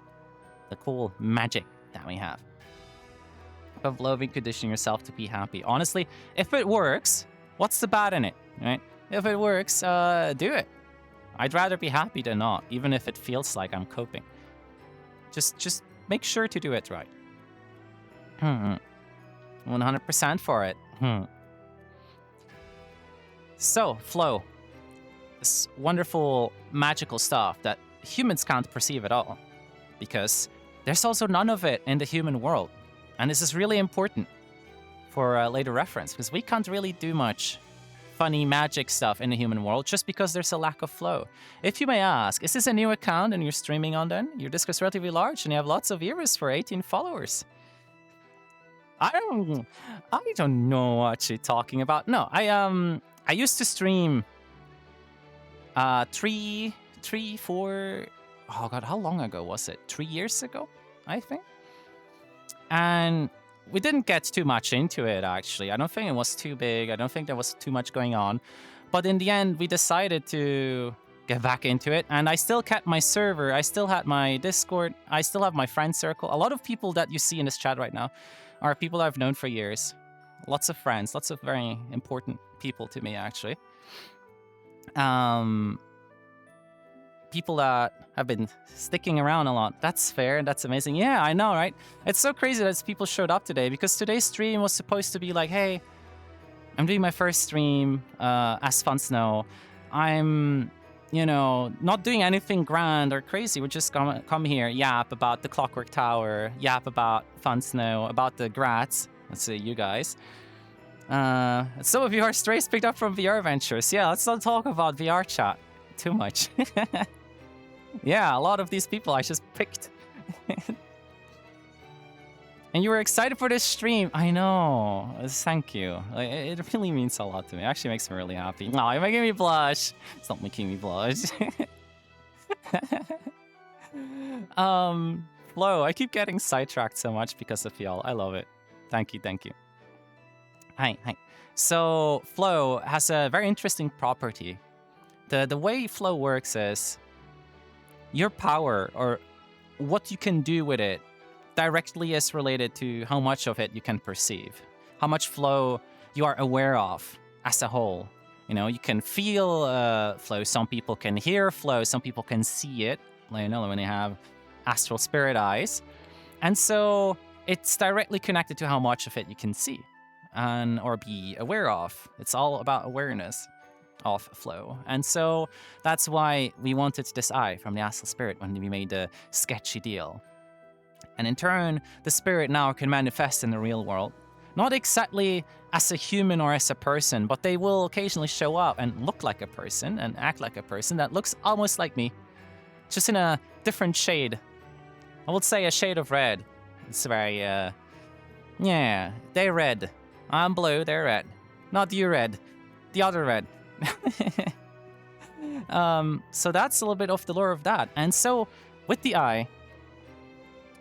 the cool magic that we have of loving, conditioning yourself to be happy. Honestly, if it works, what's the bad in it, right? If it works, do it. I'd rather be happy than not, even if it feels like I'm coping. Just make sure to do it right. 100% for it. So, flow. This wonderful, magical stuff that humans can't perceive at all. Because there's also none of it in the human world. And this is really important for later reference, because we can't really do much funny magic stuff in the human world just because there's a lack of flow. If you may ask, is this a new account and you're streaming on then? Your Discord is relatively large and you have lots of viewers for 18 followers. I don't know what you're talking about. No, I used to stream 4, oh god, how long ago was it? 3 years ago, I think. And we didn't get too much into it, actually. I don't think it was too big. I don't think there was too much going on. But in the end, we decided to get back into it. And I still kept my server. I still had my Discord. I still have my friend circle. A lot of people that you see in this chat right now are people I've known for years. Lots of friends. Lots of very important people to me, actually. People that have been sticking around a lot. That's fair. That's amazing. Yeah, I know, right? It's so crazy that people showed up today, because today's stream was supposed to be like, hey, I'm doing my first stream as Fun Snow. I'm, not doing anything grand or crazy. We're just gonna come here, yap about the Clockwork Tower, yap about Fun Snow, about the Grats. Let's see, you guys. Some of you are strays picked up from VR Ventures. Yeah, let's not talk about VR chat too much. Yeah, a lot of these people I just picked. And you were excited for this stream. I know. Thank you. It really means a lot to me. It actually makes me really happy. No, you're making me blush. It's not making me blush. Flo, I keep getting sidetracked so much because of y'all. I love it. Thank you. Hi. So, flow has a very interesting property. The way flow works is your power, or what you can do with it, directly is related to how much of it you can perceive, how much flow you are aware of as a whole. You can feel flow. Some people can hear flow. Some people can see it, when they have astral spirit eyes. And so it's directly connected to how much of it you can see or be aware of. It's all about awareness of flow. And so that's why we wanted this eye from the astral spirit when we made the sketchy deal. And in turn, the spirit now can manifest in the real world. Not exactly as a human or as a person, but they will occasionally show up and look like a person and act like a person that looks almost like me. just in a different shade. I would say a shade of red. It's very, yeah, they're red. I'm blue, they're red. Not you red, the other red. So that's a little bit of the lore of that. And so, with the eye,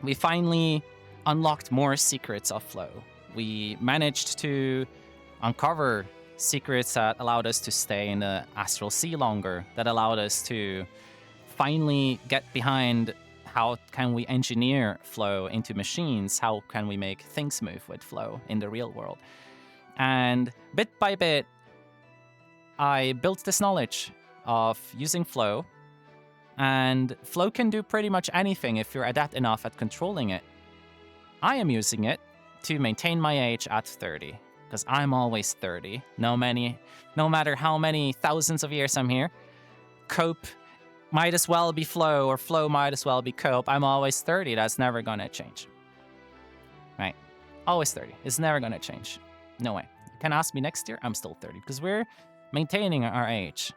we finally unlocked more secrets of flow. We managed to uncover secrets that allowed us to stay in the astral sea longer, that allowed us to finally get behind how can we engineer flow into machines, how can we make things move with flow in the real world. And bit by bit, I built this knowledge of using flow, and flow can do pretty much anything if you're adept enough at controlling it. I am using it to maintain my age at 30, because I'm always 30, no matter how many thousands of years I'm here. Cope might as well be flow, or flow might as well be cope. I'm always 30, that's never gonna change. Right? Always 30, it's never gonna change. No way. You can ask me next year, I'm still 30, because we're maintaining our age.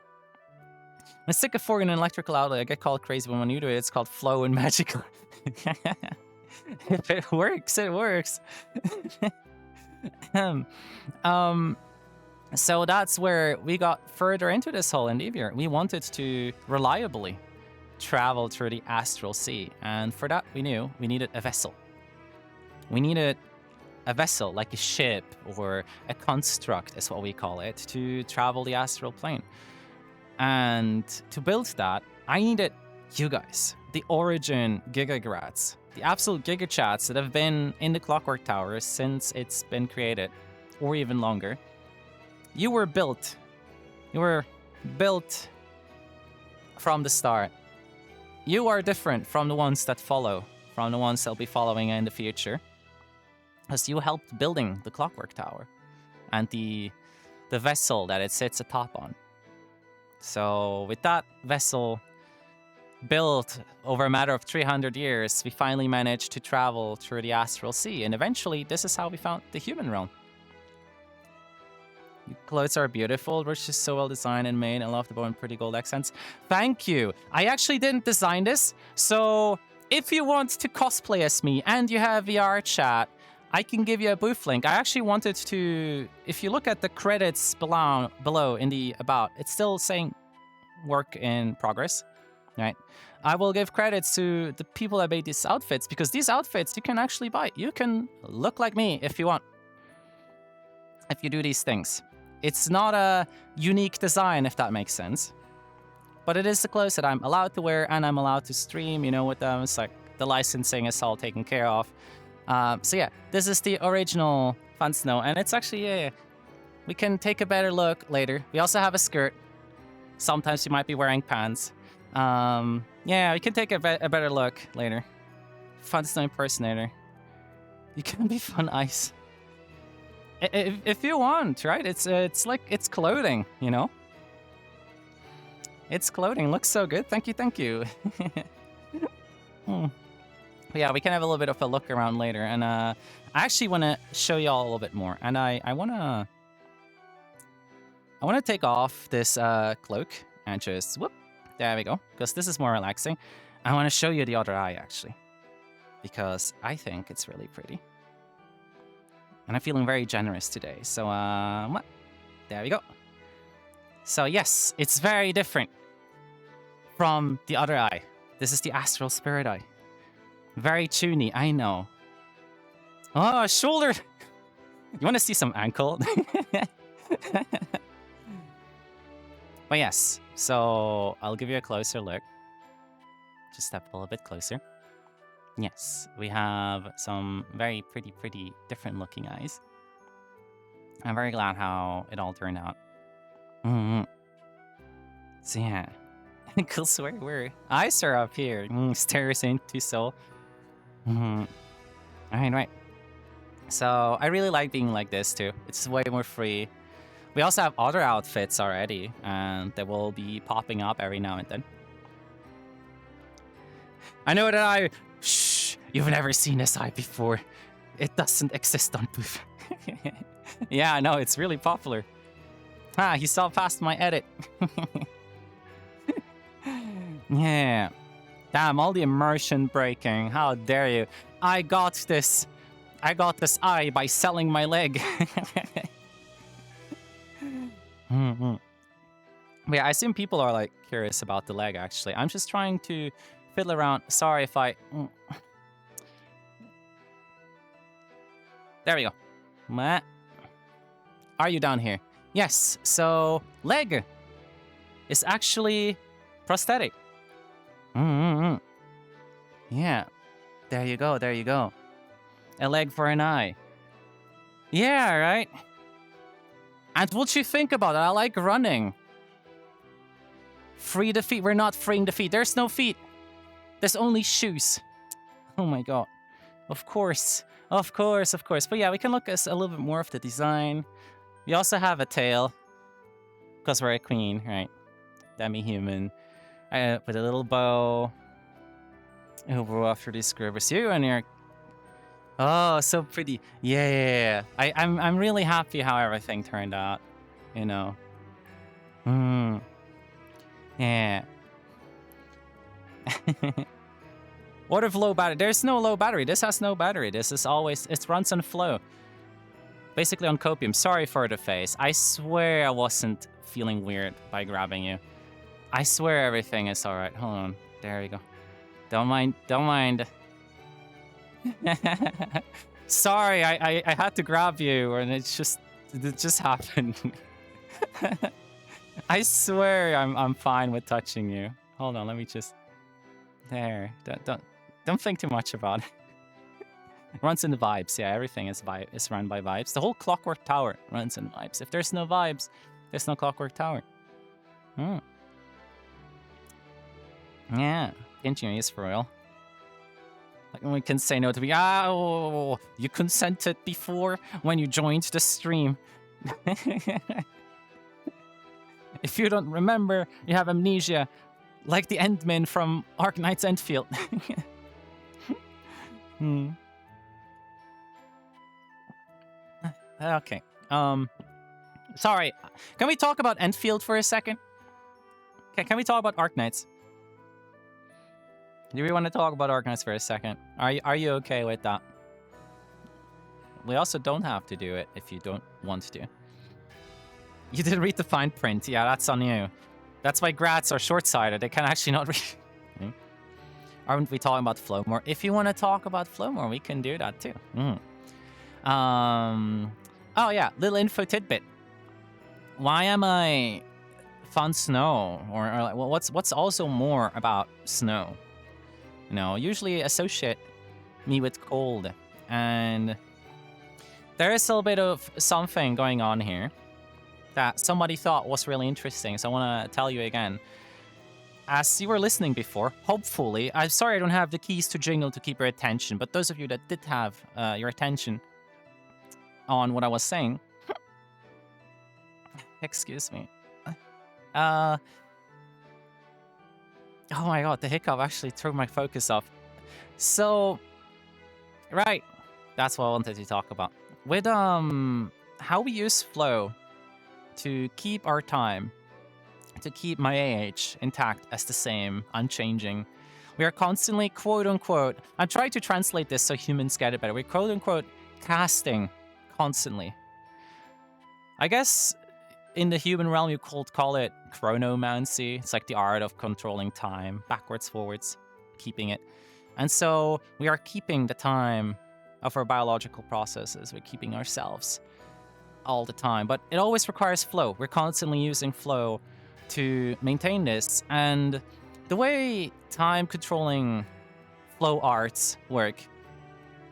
When I stick a fork in an electrical outlet, I get called crazy, but when you do it, it's called flow and magical. If it works, it works. So that's where we got further into this whole endeavor. We wanted to reliably travel through the astral sea, and for that we knew we needed a vessel. We needed a vessel, like a ship or a construct is what we call it, to travel the astral plane. And to build that, I needed you guys, the origin gigagrats, the absolute gigachats that have been in the Clockwork Tower since it's been created, or even longer. You were built from the start. You are different from the ones that follow, from the ones that'll be following in the future, as you helped building the Clockwork Tower and the vessel that it sits atop on. So with that vessel built over a matter of 300 years, we finally managed to travel through the astral sea, and eventually this is how we found the human realm. The clothes are beautiful, which is so well designed and made. I love the bow and pretty gold accents. Thank you. I actually didn't design this, so if you want to cosplay as me and you have VR chat, I can give you a booth link. I actually wanted to, if you look at the credits below in the about, it's still saying work in progress, right? I will give credits to the people that made these outfits, because these outfits you can actually buy. You can look like me if you want, if you do these things. It's not a unique design, if that makes sense, but it is the clothes that I'm allowed to wear, and I'm allowed to stream, you know, with them. It's like the licensing is all taken care of. So yeah, this is the original Fun Snow, and it's actually, yeah, we can take a better look later. We also have a skirt. Sometimes you might be wearing pants. Yeah, we can take a better look later. Fun Snow impersonator. You can be Fun Ice. If you want, right? It's like, it's clothing, you know? It's clothing. Looks so good. Thank you. But yeah, we can have a little bit of a look around later, and I actually want to show y'all a little bit more, and I want to take off this cloak and just whoop, there we go, because this is more relaxing. I want to show you the other eye actually, because I think it's really pretty, and I'm feeling very generous today. So there we go. So yes, it's very different from the other eye. This is the astral spirit eye. Very toony, I know. Oh, shoulder! You want to see some ankle? But yes, so I'll give you a closer look. Just step a little bit closer. Yes, we have some very pretty different looking eyes. I'm very glad how it all turned out. So yeah, cool swear where eyes are up here. Stairs into soul. Right. So I really like being like this too. It's way more free. We also have other outfits already, and they will be popping up every now and then. I know that shh, you've never seen this eye before. It doesn't exist on Booth. Yeah, I know, it's really popular. He saw past my edit. Yeah. Damn, all the immersion breaking. How dare you? I got this. I got this eye by selling my leg. But yeah, I assume people are like curious about the leg actually. I'm just trying to fiddle around. Sorry if I... There we go. Meh. Are you down here? Yes, so leg is actually prosthetic. Yeah, there you go, there you go. A leg for an eye. Yeah, right? And what you think about it? I like running. Free the feet. We're not freeing the feet. There's no feet. There's only shoes. Oh my god. Of course. Of course, of course. But yeah, we can look at a little bit more of the design. We also have a tail. Because we're a queen, right? Demi-human. With a little bow. Over after these scribers. You and your... Oh, so pretty. Yeah. I'm really happy how everything turned out. You know. Yeah. What if low battery? There's no low battery. This has no battery. This is always... It runs on flow. Basically on copium. Sorry for the face. I swear I wasn't feeling weird by grabbing you. I swear everything is alright. Hold on. There we go. Don't mind. Don't mind. Sorry, I had to grab you and it just happened. I swear I'm fine with touching you. Hold on, let me just... There. Don't think too much about it. It runs in the vibes. Yeah, everything is run by vibes. The whole Clockwork Tower runs in vibes. If there's no vibes, there's no Clockwork Tower. Yeah, pinching is for real. Like we can say no to me. Oh, you consented before when you joined the stream. If you don't remember, you have amnesia, like the Endman from Arknight's Endfield. Okay. Sorry. Can we talk about Endfield for a second? Okay, can we talk about Arknights? Do we want to talk about Arknights for a second? Are you okay with that? We also don't have to do it if you don't want to. You didn't read the fine print. Yeah, that's on you. That's why grats are short-sighted. They can actually not read. Aren't we talking about flow more? If you want to talk about flow more, we can do that too. Oh yeah, little info tidbit. Why am I fun snow? Or like, well, what's also more about snow? You know, usually associate me with cold, and there is a little bit of something going on here that somebody thought was really interesting, so I want to tell you again. As you were listening before, hopefully, I'm sorry I don't have the keys to Jingle to keep your attention, but those of you that did have your attention on what I was saying, excuse me. Oh my god, the hiccup actually threw my focus off. So, right, that's what I wanted to talk about. With how we use flow to keep our time, to keep my AH intact as the same, unchanging. We are constantly, quote unquote, I'm trying to translate this so humans get it better. We're quote unquote casting constantly. I guess in the human realm, you could call it chronomancy. It's like the art of controlling time, backwards, forwards, keeping it. And so we are keeping the time of our biological processes. We're keeping ourselves all the time. But it always requires flow. We're constantly using flow to maintain this. And the way time controlling flow arts work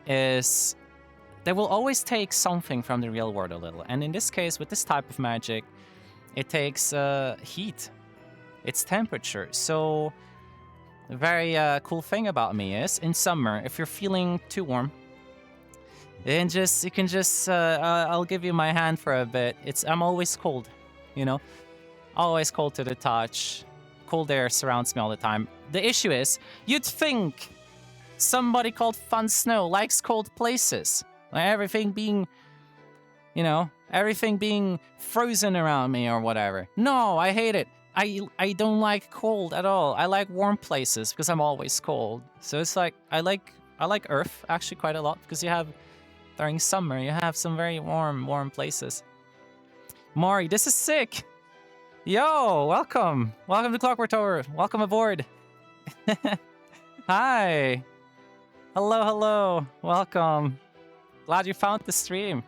is they will always take something from the real world a little. And in this case, with this type of magic, it takes heat. It's temperature. So the very cool thing about me is in summer, if you're feeling too warm, then you can just I'll give you my hand for a bit. I'm always cold, you know, always cold to the touch. Cold air surrounds me all the time. The issue is, you'd think somebody called Fun Snow likes cold places. Like everything being, you know, everything being frozen around me or whatever. No, I hate it. I don't like cold at all. I like warm places because I'm always cold. So it's like I like Earth actually quite a lot because you have during summer you have some very warm places. Mari, this is sick. Yo, welcome. Welcome to Clockwork Tower. Welcome aboard. Hi. Hello, hello. Welcome. Glad you found the stream.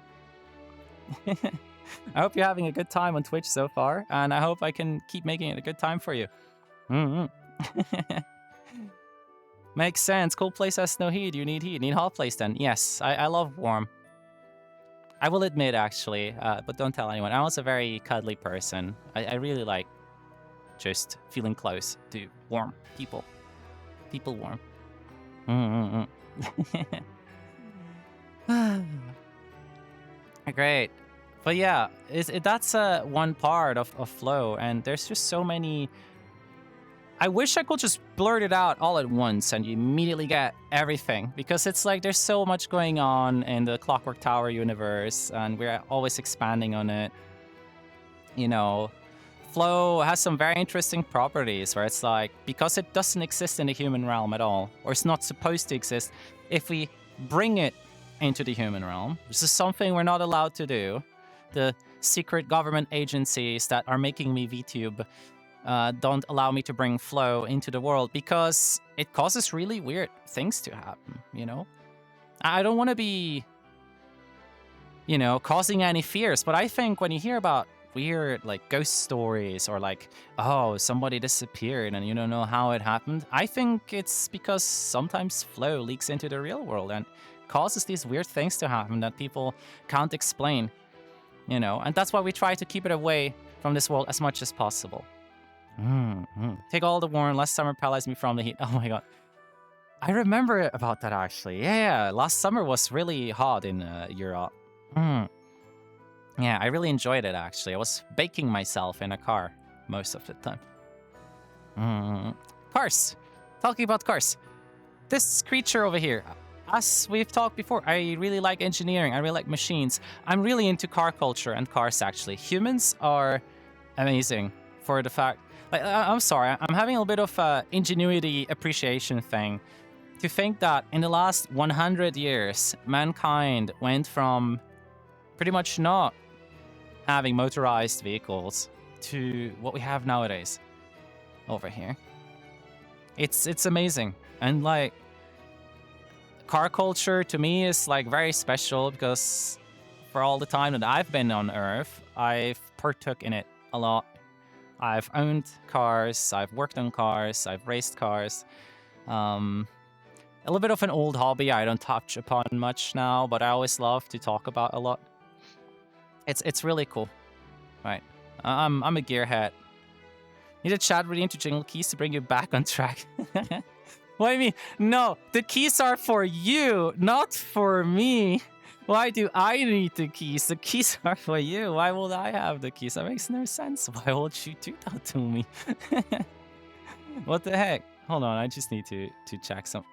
I hope you're having a good time on Twitch so far, and I hope I can keep making it a good time for you. Makes sense. Cold place has no heat. You need heat. Need hot place then. Yes, I love warm. I will admit, actually, but don't tell anyone. I'm also a very cuddly person. I really like just feeling close to warm people. People warm. Great. But yeah, that's one part of flow, and there's just so many. I wish I could just blurt it out all at once and you immediately get everything, because it's like there's so much going on in the Clockwork Tower universe, and we're always expanding on it. You know, flow has some very interesting properties where it's like, because it doesn't exist in the human realm at all, or it's not supposed to exist, if we bring it into the human realm, this is something we're not allowed to do. The secret government agencies that are making me VTube don't allow me to bring flow into the world because it causes really weird things to happen, you know? I don't want to be, you know, causing any fears, but I think when you hear about weird, like, ghost stories or like, oh, somebody disappeared and you don't know how it happened, I think it's because sometimes flow leaks into the real world and causes these weird things to happen that people can't explain, you know? And that's why we try to keep it away from this world as much as possible. Take all the warm. Last summer paralyzed me from the heat. Oh my god. I remember about that actually. Yeah, last summer was really hot in Europe. Yeah, I really enjoyed it actually. I was baking myself in a car most of the time. Cars. Talking about cars. This creature over here. As we've talked before, I really like engineering. I really like machines. I'm really into car culture and cars actually. Humans are amazing for the fact. Like, I'm sorry, I'm having a little bit of ingenuity appreciation thing. To think that in the last 100 years, mankind went from pretty much not having motorized vehicles to what we have nowadays over here. It's amazing. And like, car culture to me is like very special because for all the time that I've been on Earth, I've partook in it a lot. I've owned cars, I've worked on cars, I've raced cars. A little bit of an old hobby I don't touch upon much now, but I always love to talk about a lot. It's really cool. Right. I'm a gearhead. Need a chat ready into jingle keys to bring you back on track. What do you mean? No, the keys are for you, not for me. Why do I need the keys? The keys are for you. Why would I have the keys? That makes no sense. Why would you do that to me? What the heck? Hold on, I just need to check some.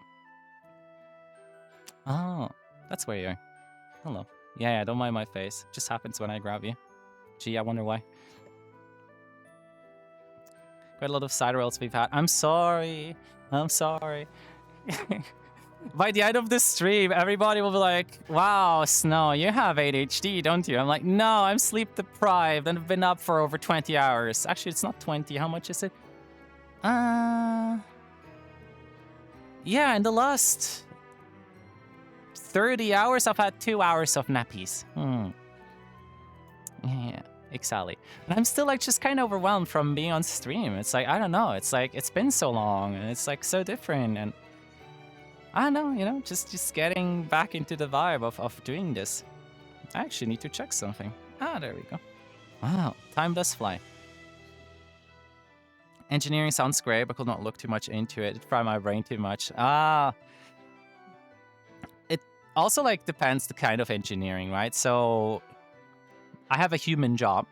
Oh, that's where you are. Hello. Yeah, don't mind my face. It just happens when I grab you. Gee, I wonder why. Quite a lot of side rails we've had. I'm sorry. I'm sorry. By the end of the stream, everybody will be like, wow, Snow, you have ADHD, don't you? I'm like, no, I'm sleep deprived and I've been up for over 20 hours. Actually, it's not 20. How much is it? Yeah, in the last 30 hours, I've had 2 hours of nappies. Yeah, exactly. And I'm still like just kind of overwhelmed from being on stream. It's like, I don't know. It's like, it's been so long and it's like so different. And I don't know, you know, just getting back into the vibe of doing this. I actually need to check something. Ah, there we go. Wow, time does fly. Engineering sounds great, but could not look too much into it. It fried my brain too much. It also like depends the kind of engineering, right? So I have a human job.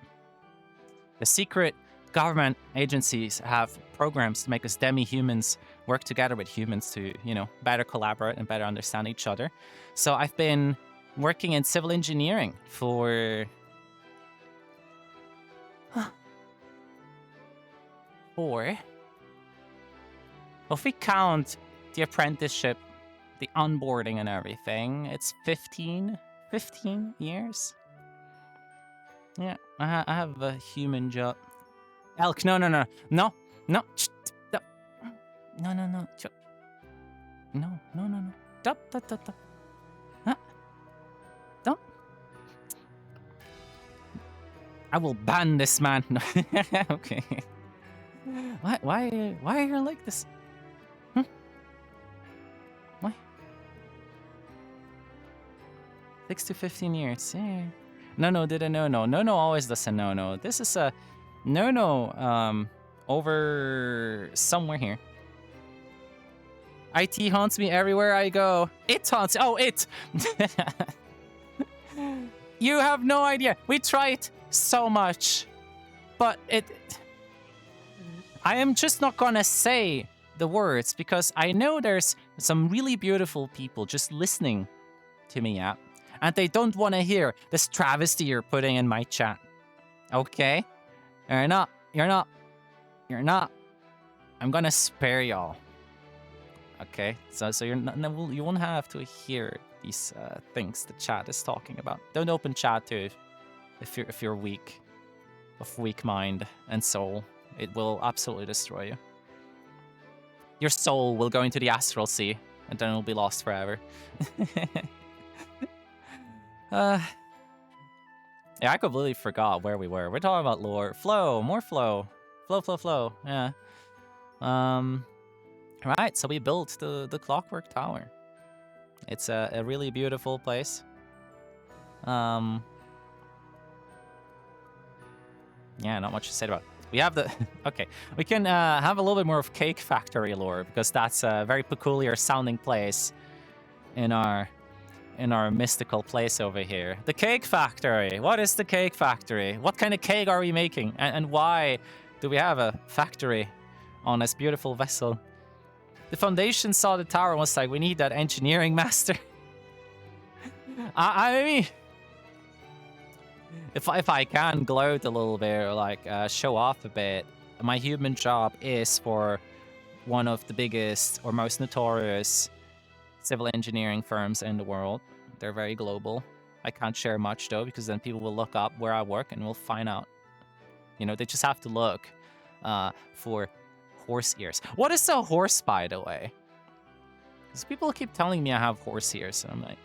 The secret government agencies have programs to make us demi-humans work together with humans to, you know, better collaborate and better understand each other. So I've been working in civil engineering for 4. Well, if we count the apprenticeship, the onboarding and everything, it's 15 years. Yeah, I have a human job. Elk, no. No. No. No. No. Stop. Huh? Don't. I will ban this man. Okay. Why are you like this? Why? 6 to 15 years. Yeah. No, did a no. No always does a no. This is a no. Over somewhere here. IT haunts me everywhere I go. It haunts. Oh, it. You have no idea. We try it so much, but I am just not gonna say the words because I know there's some really beautiful people just listening to me, yeah, and they don't want to hear this travesty you're putting in my chat. Okay? You're not. I'm gonna spare y'all. Okay? So you won't have to hear these things the chat is talking about. Don't open chat too if you're weak, of weak mind and soul. It will absolutely destroy you. Your soul will go into the astral sea, and then it'll be lost forever. Yeah, I completely forgot where we were. We're talking about lore. Flow, more flow. Flow, yeah. Right, so we built the Clockwork Tower. It's a really beautiful place. Yeah, not much to say about it. We have the... Okay, we can have a little bit more of Cake Factory lore, because that's a very peculiar sounding place in our mystical place over here. The Cake Factory! What is the Cake Factory? What kind of cake are we making? And why do we have a factory on this beautiful vessel? The Foundation saw the tower and was like, we need that engineering master. I mean... If I can gloat a little bit or like show off a bit, my human job is for one of the biggest or most notorious civil engineering firms in the world. They're very global. I can't share much though, because then people will look up where I work and will find out. You know, they just have to look for horse ears. What is a horse, by the way? Because people keep telling me I have horse ears, and I'm like,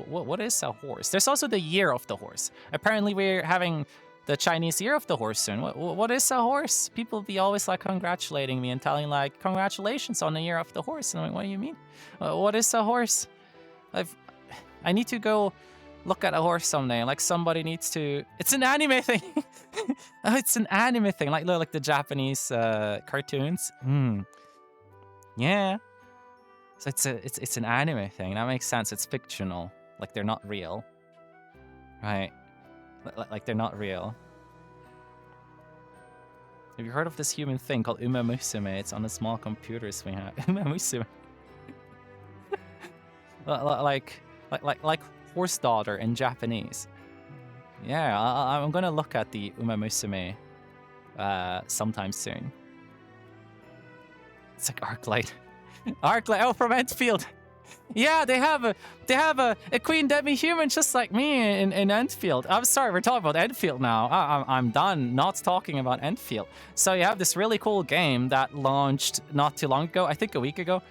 what is a horse? There's also the year of the horse. Apparently we're having the Chinese year of the horse soon. What is a horse? People be always like congratulating me and telling like, congratulations on the year of the horse. And I'm like, what do you mean? What is a horse? I need to go look at a horse someday. Like somebody needs to... It's an anime thing. Oh, it's an anime thing. Like the Japanese cartoons. Yeah. So it's an anime thing. That makes sense. It's fictional. Like they're not real. Right. Like they're not real. Have you heard of this human thing called Umamusume? It's on the small computers we have. Umamusume. like horse daughter in Japanese. Yeah, I'm gonna look at the Umamusume sometime soon. It's like Arclight. Arclight, oh, from Enfield. Yeah, they have a queen demi-human just like me in Enfield. I'm sorry, we're talking about Enfield now. I'm done not talking about Enfield. So you have this really cool game that launched not too long ago, I think a week ago,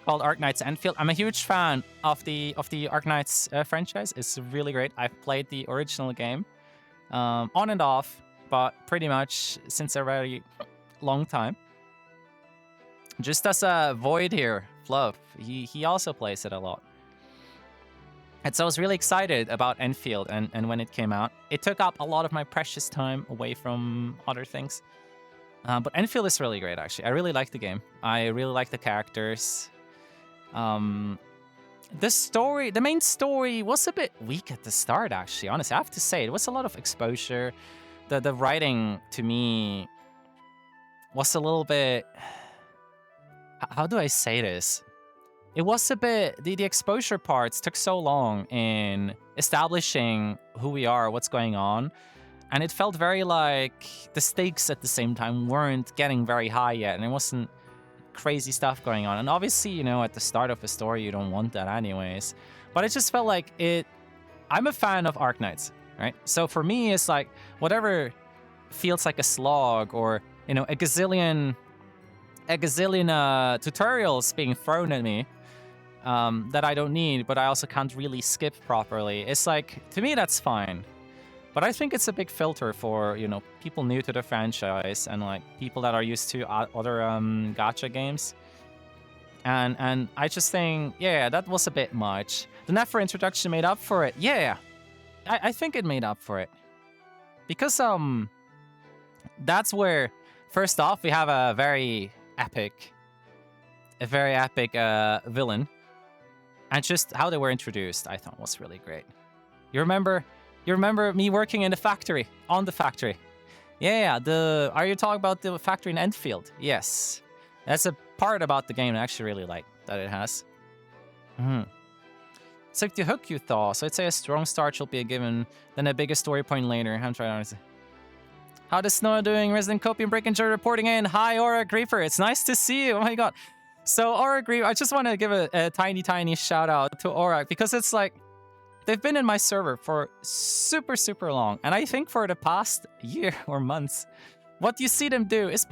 called Arknights Enfield. I'm a huge fan of the Arknights franchise. It's really great. I've played the original game on and off, but pretty much since a very long time. Just as a Void here, Fluff, he also plays it a lot. And so I was really excited about Enfield, and when it came out, it took up a lot of my precious time away from other things. But Enfield is really great, actually. I really like the game. I really like the characters. The main story was a bit weak at the start, actually, honestly. I have to say, it was a lot of exposure. The writing, to me, was a little bit... How do I say this? It was a bit... The exposure parts took so long in establishing who we are, what's going on, And it felt very like the stakes at the same time weren't getting very high yet, and it wasn't crazy stuff going on. And obviously, you know, at the start of a story, you don't want that anyways. But it just felt like it. I'm a fan of Arknights, right? So for me, it's like whatever feels like a slog, or you know, a gazillion tutorials being thrown at me that I don't need, but I also can't really skip properly. It's like, to me, that's fine. But I think it's a big filter for, you know, people new to the franchise and like people that are used to other gacha games. And I just think, yeah, that was a bit much. The Nefer introduction made up for it. Yeah, I think it made up for it. Because that's where, first off, we have a very epic villain. And just how they were introduced, I thought was really great. You remember me working in the factory, on the factory? Yeah, are you talking about the factory in Enfield? Yes. That's a part about the game I actually really like that it has. It's like the hook you thought. So I'd say a strong start should be a given, then a bigger story point later. I'm trying to... How does Snow doing? Resident Copium Break Enjoy reporting in. Hi, Aura Griefer. It's nice to see you. Oh my god. So Aura Griefer, I just want to give a tiny shout out to Aura, because it's like, they've been in my server for super long. And I think for the past year or months, what you see them do is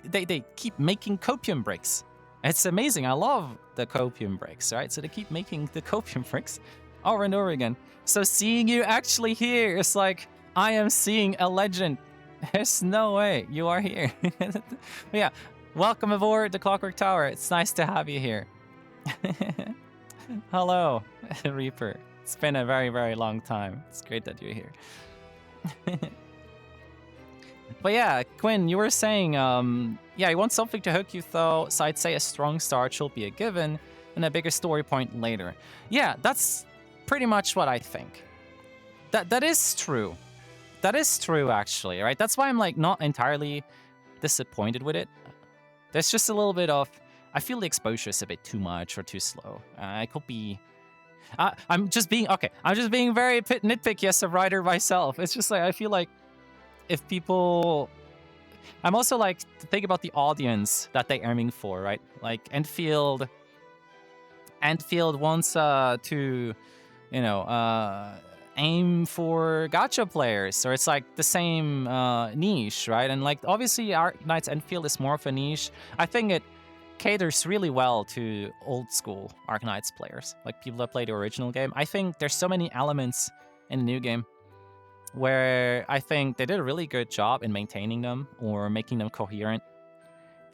they keep making copium bricks. It's amazing. I love the copium bricks, right? So they keep making the copium bricks over and over again. So seeing you actually here is like, I am seeing a legend. There's no way you are here. Yeah, welcome aboard the Clockwork Tower. It's nice to have you here. Hello, Reaper. It's been a very long time. It's great that you're here. But yeah, Quinn, you were saying, yeah, you want something to hook you though, so I'd say a strong start should be a given, and a bigger story point later. Yeah, that's pretty much what I think. That is true. That is true, actually, right? That's why I'm like not entirely disappointed with it. There's just a little bit of, I feel the exposure is a bit too much or too slow. I could be... I'm just being very nitpicky as a writer myself. It's just like, I feel like if people... I'm also like, to think about the audience that they're aiming for, right? Like, Enfield wants to, you know, aim for gacha players, or it's like the same niche, right? And like, obviously, Arknights Enfield is more of a niche. I think it caters really well to old school Arknights players, like people that play the original game. I think there's so many elements in the new game where I think they did a really good job in maintaining them or making them coherent.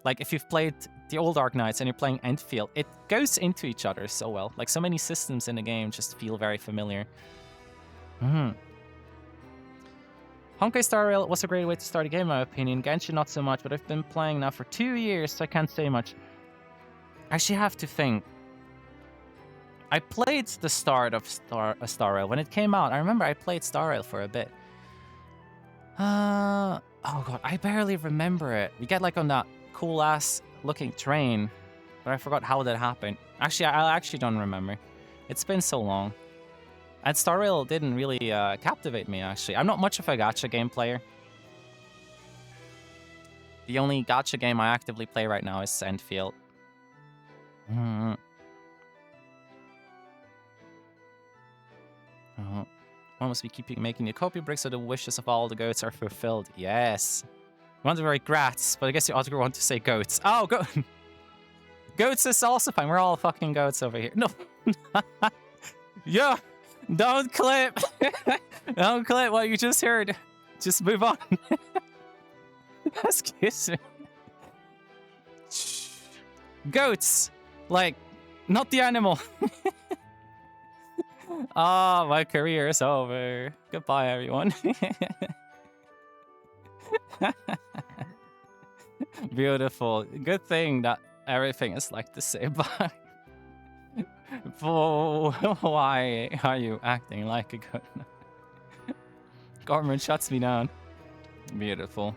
Like, if you've played the old Arknights and you're playing Enfield, it goes into each other so well. Like, so many systems in the game just feel very familiar. Honkai Star Rail was a great way to start a game, in my opinion. Genshin, not so much, but I've been playing now for 2 years, so I can't say much. I actually have to think. I played the start of Star Rail when it came out. I remember I played Star Rail for a bit. Oh god, I barely remember it. We get like on that cool ass looking train, but I forgot how that happened. Actually, I actually don't remember. It's been so long. And Star Rail didn't really captivate me, actually. I'm not much of a gacha game player. The only gacha game I actively play right now is Enfield. One must be keeping making the copy bricks so the wishes of all the goats are fulfilled. Yes. One of the regrets, but I guess you also want to say goats. Oh, goats is also fine. We're all fucking goats over here. No. Yeah. Don't clip. Don't clip what you just heard. Just move on. Excuse me. Goats. Like, not the animal. Oh, my career is over. Goodbye, everyone. Beautiful. Good thing that everything is like the same. Why are you acting like a good... Government shuts me down. Beautiful.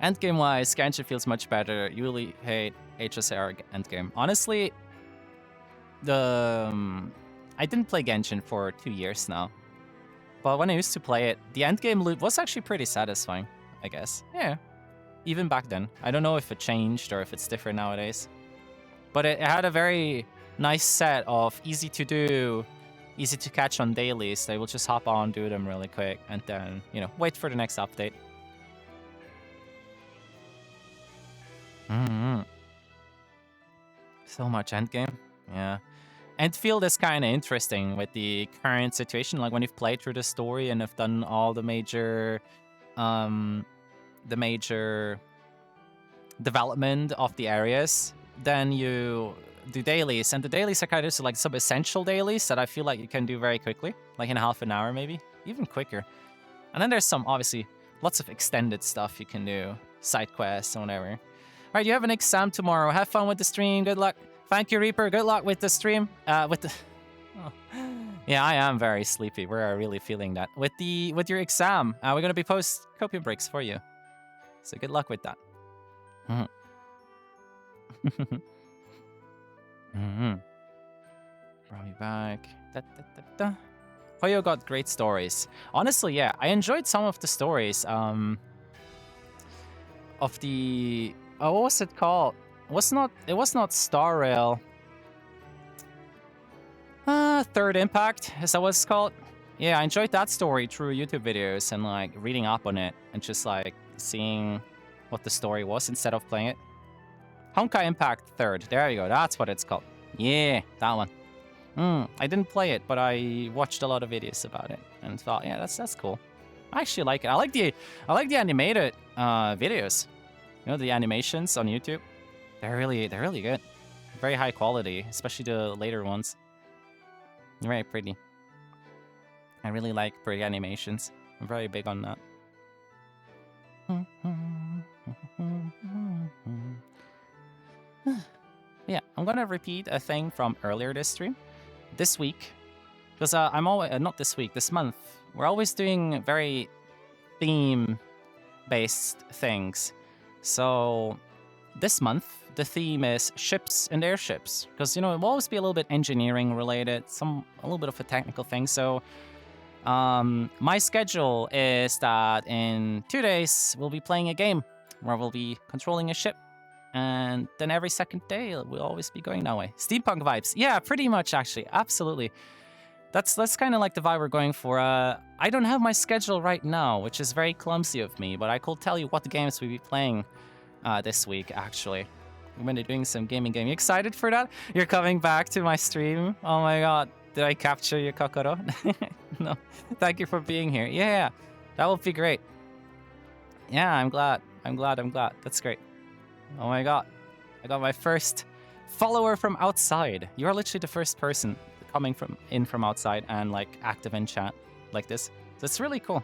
Endgame-wise, Genshin feels much better. You really hate HSR endgame. Honestly, I didn't play Genshin for 2 years now. But when I used to play it, the endgame loot was actually pretty satisfying, I guess. Yeah, even back then. I don't know if it changed or if it's different nowadays. But it had a very nice set of easy to do, easy to catch on dailies. They will just hop on, do them really quick, and then, you know, wait for the next update. So much endgame. Yeah. Endfield is kind of interesting with the current situation. Like when you've played through the story and have done all the major development of the areas, then you do dailies, and the dailies are kind of like some essential dailies that I feel like you can do very quickly, like in half an hour maybe, even quicker. And then there's some, obviously, lots of extended stuff you can do, side quests or whatever. All right, you have an exam tomorrow. Have fun with the stream. Good luck. Thank you, Reaper. Good luck with the stream. Oh. Yeah, I am very sleepy. We're really feeling that. With your exam, we're gonna be post copium breaks for you. So good luck with that. Brought me back. Hoyo got great stories. Honestly, yeah, I enjoyed some of the stories. Of the what was it called? It was not Star Rail. Third Impact, is that what it's called? Yeah, I enjoyed that story through YouTube videos and like reading up on it and just like seeing what the story was instead of playing it. Honkai Impact Third. There you go. That's what it's called. Yeah, that one. I didn't play it, but I watched a lot of videos about it and thought, yeah, that's cool. I actually like it. I like the animated videos. You know, the animations on YouTube. They're really good. Very high quality, especially the later ones. Very pretty. I really like pretty animations. I'm very big on that. Yeah, I'm gonna repeat a thing from earlier this stream. This week, because I'm always not this week, this month. We're always doing very theme-based things. So this month, the theme is ships and airships, because you know it will always be a little bit engineering related, a little bit of a technical thing. So my schedule is that in 2 days we'll be playing a game where we'll be controlling a ship, and then every second day we'll always be going that way. Steampunk vibes, yeah, pretty much actually, absolutely. That's kind of like the vibe we're going for. I don't have my schedule right now, which is very clumsy of me, but I could tell you what games we'll be playing this week actually. I'm gonna be doing some gaming. You excited for that? You're coming back to my stream? Oh my god. Did I capture your Kokoro? No. Thank you for being here. Yeah. That would be great. Yeah, I'm glad. That's great. Oh my god. I got my first follower from outside. You are literally the first person coming from outside and like active in chat like this. So it's really cool.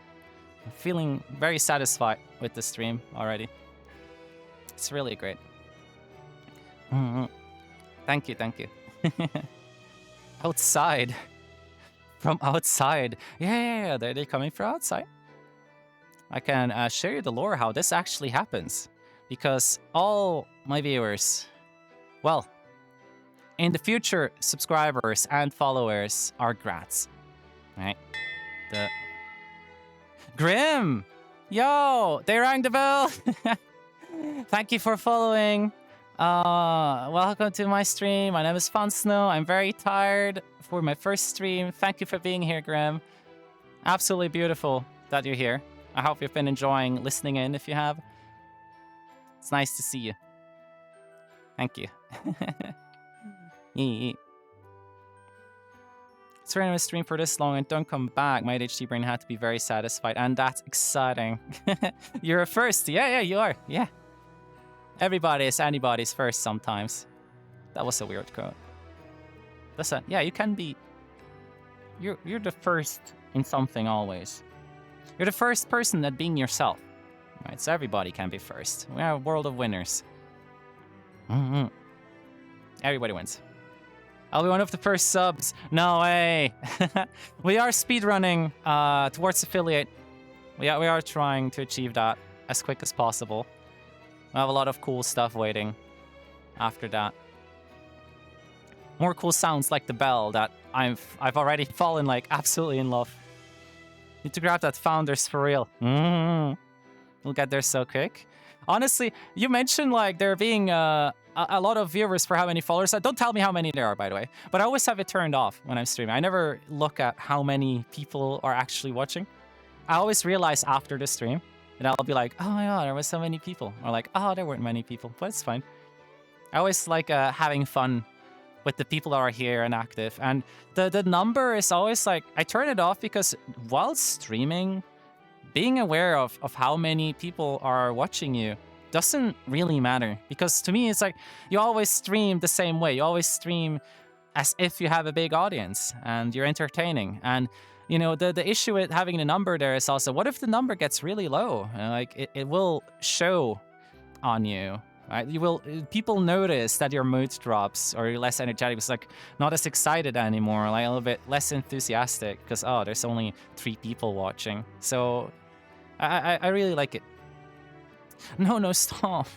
I'm feeling very satisfied with the stream already. It's really great. Thank you. Outside. From outside. Yeah, they're coming from outside. I can share you the lore how this actually happens. Because all my viewers, well, in the future, subscribers and followers are grats. Right? Grim! Yo! They rang the bell! Thank you for following. Welcome to my stream. My name is Fun Snow. I'm very tired for my first stream. Thank you for being here, Grim. Absolutely beautiful that you're here. I hope you've been enjoying listening in if you have. It's nice to see you. Thank you. It's random stream for this long and don't come back. My ADHD brain had to be very satisfied, and that's exciting. You're a first. Yeah, you are. Yeah. Everybody is anybody's first sometimes. That was a weird quote. Listen, yeah, you can be... You're the first in something always. You're the first person at being yourself. Right, so everybody can be first. We are a world of winners. Everybody wins. I'll be one of the first subs. No way. We are speedrunning towards affiliate. We are trying to achieve that as quick as possible. I have a lot of cool stuff waiting after that. More cool sounds like the bell that I've already fallen like absolutely in love. Need to grab that founders for real. We'll get there so quick. Honestly, you mentioned like there being a lot of viewers for how many followers. Don't tell me how many there are, by the way. But I always have it turned off when I'm streaming. I never look at how many people are actually watching. I always realize after the stream, and I'll be like, oh my god, there was so many people. Or like, oh, there weren't many people, but it's fine. I always like having fun with the people that are here and active. And the number is always like, I turn it off because while streaming, being aware of how many people are watching you doesn't really matter. Because to me, it's like, you always stream the same way. You always stream as if you have a big audience and you're entertaining. And you know, the issue with having the number there is also, what if the number gets really low? Like, it will show on you, right? People notice that your mood drops or you're less energetic. It's like not as excited anymore, like a little bit less enthusiastic because, oh, there's only 3 people watching. So I really like it. No, stop.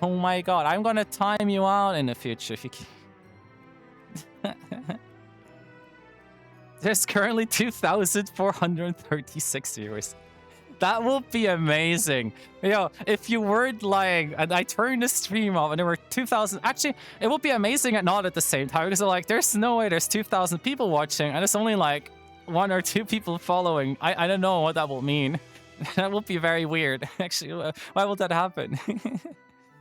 Oh my god, I'm gonna time you out in the future if you keep... There's currently 2,436 viewers. That will be amazing. Yo, if you weren't lying and I turned the stream off and there were 2,000... Actually, it would be amazing and not at the same time because like, there's no way there's 2,000 people watching and it's only like 1 or 2 people following. I don't know what that will mean. That will be very weird. Actually, why would that happen?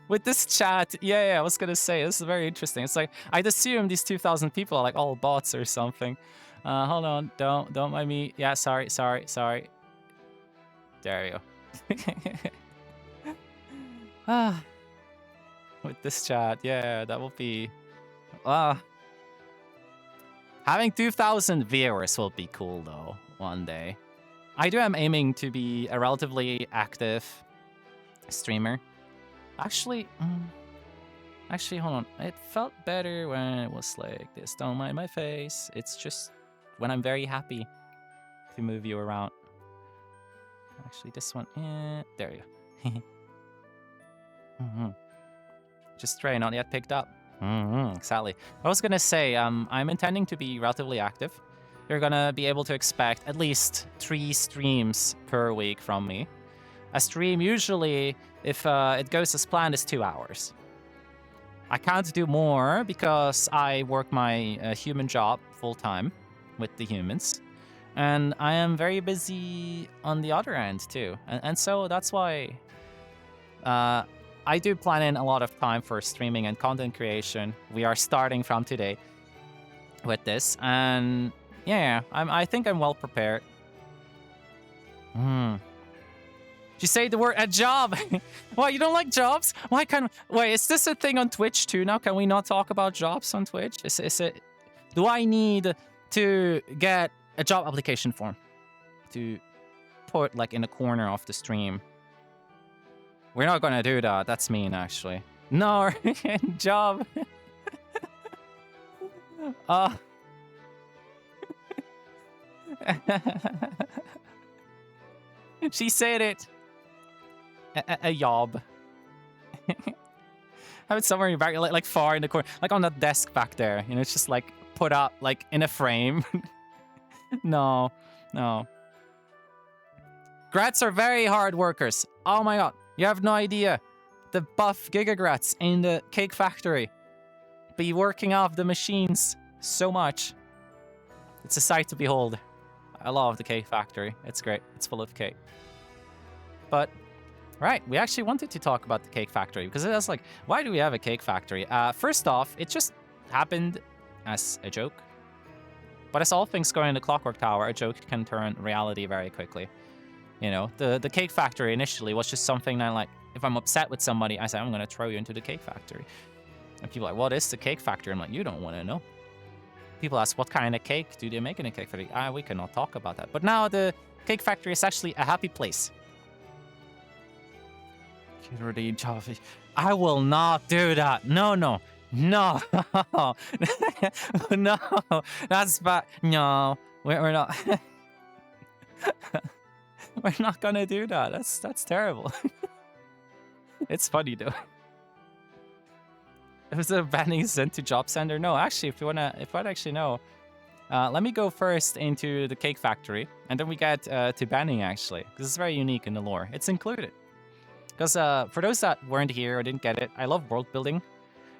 With this chat, yeah, I was gonna say, this is very interesting. It's like, I'd assume these 2,000 people are like all bots or something. Hold on, don't mind me. Yeah, sorry. There you go. With this chat, yeah, that will be... having 2,000 viewers will be cool though, one day. I am aiming to be a relatively active streamer. Actually, hold on. It felt better when it was like this. Don't mind my face. It's just when I'm very happy to move you around. Actually, this one, there you go. Just stray, not yet picked up. Exactly. I was gonna say, I'm intending to be relatively active. You're gonna be able to expect at least 3 streams per week from me. A stream usually, if it goes as planned, is 2 hours. I can't do more because I work my human job full-time with the humans. And I am very busy on the other end too. And so that's why I do plan in a lot of time for streaming and content creation. We are starting from today with this. And yeah, I think I'm well prepared. Did you say the word a job? What, you don't like jobs? Why can't... Wait, is this a thing on Twitch too now? Can we not talk about jobs on Twitch? Is it... Do I need to get a job application form to put like in the corner of the stream? We're not gonna do that. That's mean, actually. No, job. She said it. A job. Have it somewhere in your back, like far in the corner, like on the desk back there. You know, it's just like put up like in a frame. No. Grats are very hard workers. Oh my god, you have no idea. The buff gigagrats in the cake factory be working off the machines so much. It's a sight to behold. I love the cake factory. It's great. It's full of cake. But, right, we actually wanted to talk about the cake factory because it was like, why do we have a cake factory? First off, it just happened as a joke. But as all things go in the Clockwork Tower, a joke can turn reality very quickly. You know, the cake factory initially was just something that, like, if I'm upset with somebody, I say, I'm going to throw you into the cake factory. And people are like, what is the cake factory? I'm like, you don't want to know. People ask, what kind of cake do they make in a cake factory? We cannot talk about that. But now the cake factory is actually a happy place. I will not do that. No. No, that's bad. No, we're not. We're not gonna do that. That's terrible. It's funny though. Was the banning sent to Job Center? No, actually, if you wanna actually know, Let me go first into the cake factory, and then we get to banning, actually. This is very unique in the lore. It's included. Because for those that weren't here or didn't get it, I love world building.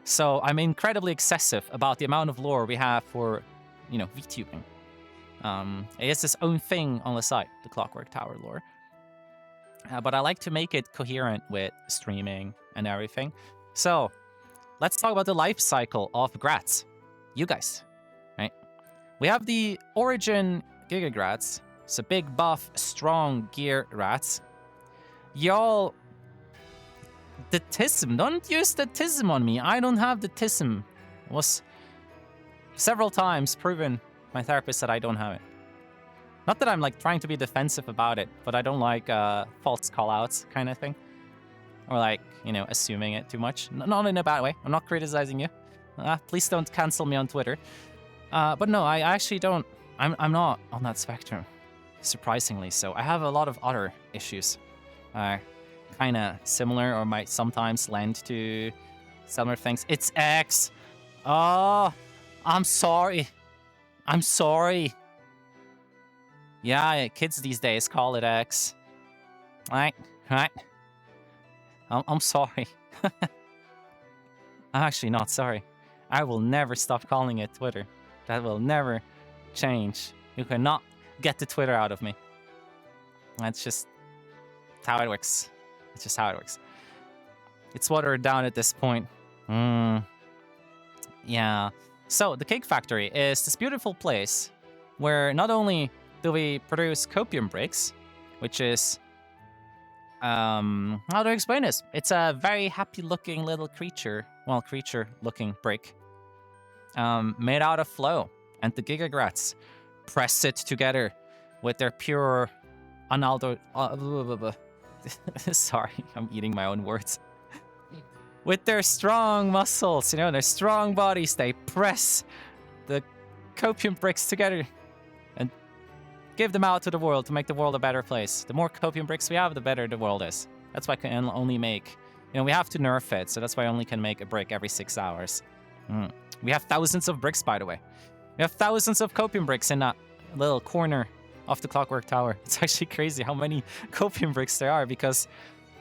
So I'm incredibly excessive about the amount of lore we have for, VTubing. It is its own thing on the side, the Clockwork Tower lore. But I like to make it coherent with streaming and everything. So let's talk about the life cycle of Grats. You guys, right? We have the origin Gigagrats. So big, buff, strong gear rats. Y'all, the tism. Don't use the tism on me. I don't have the tism. It was several times proven my therapist that I don't have it. Not that I'm like trying to be defensive about it, but I don't like false callouts kind of thing. Or like, assuming it too much. Not in a bad way. I'm not criticizing you. Please don't cancel me on Twitter. But no, I actually don't. I'm not on that spectrum. Surprisingly so. I have a lot of other issues. Kind of similar or might sometimes lend to similar things. It's X. Oh, I'm sorry. I'm sorry. Yeah, kids these days call it X. Right. I'm sorry. I'm actually not sorry. I will never stop calling it Twitter. That will never change. You cannot get the Twitter out of me. That's just how it works. It's just how it works. It's watered down at this point. Yeah. So, the Cake Factory is this beautiful place where not only do we produce copium bricks, which is... how do I explain this? It's a very happy-looking little creature. Well, creature-looking brick. Made out of flow. And the Gigagrats press it together with their pure... Sorry, I'm eating my own words. With their strong muscles, their strong bodies, they press the copium bricks together and give them out to the world to make the world a better place. The more copium bricks we have, the better the world is. That's why I can only make... we have to nerf it, so that's why I only can make a brick every 6 hours. We have thousands of bricks, by the way. We have thousands of copium bricks in that little corner of the Clockwork Tower. It's actually crazy how many copium bricks there are, because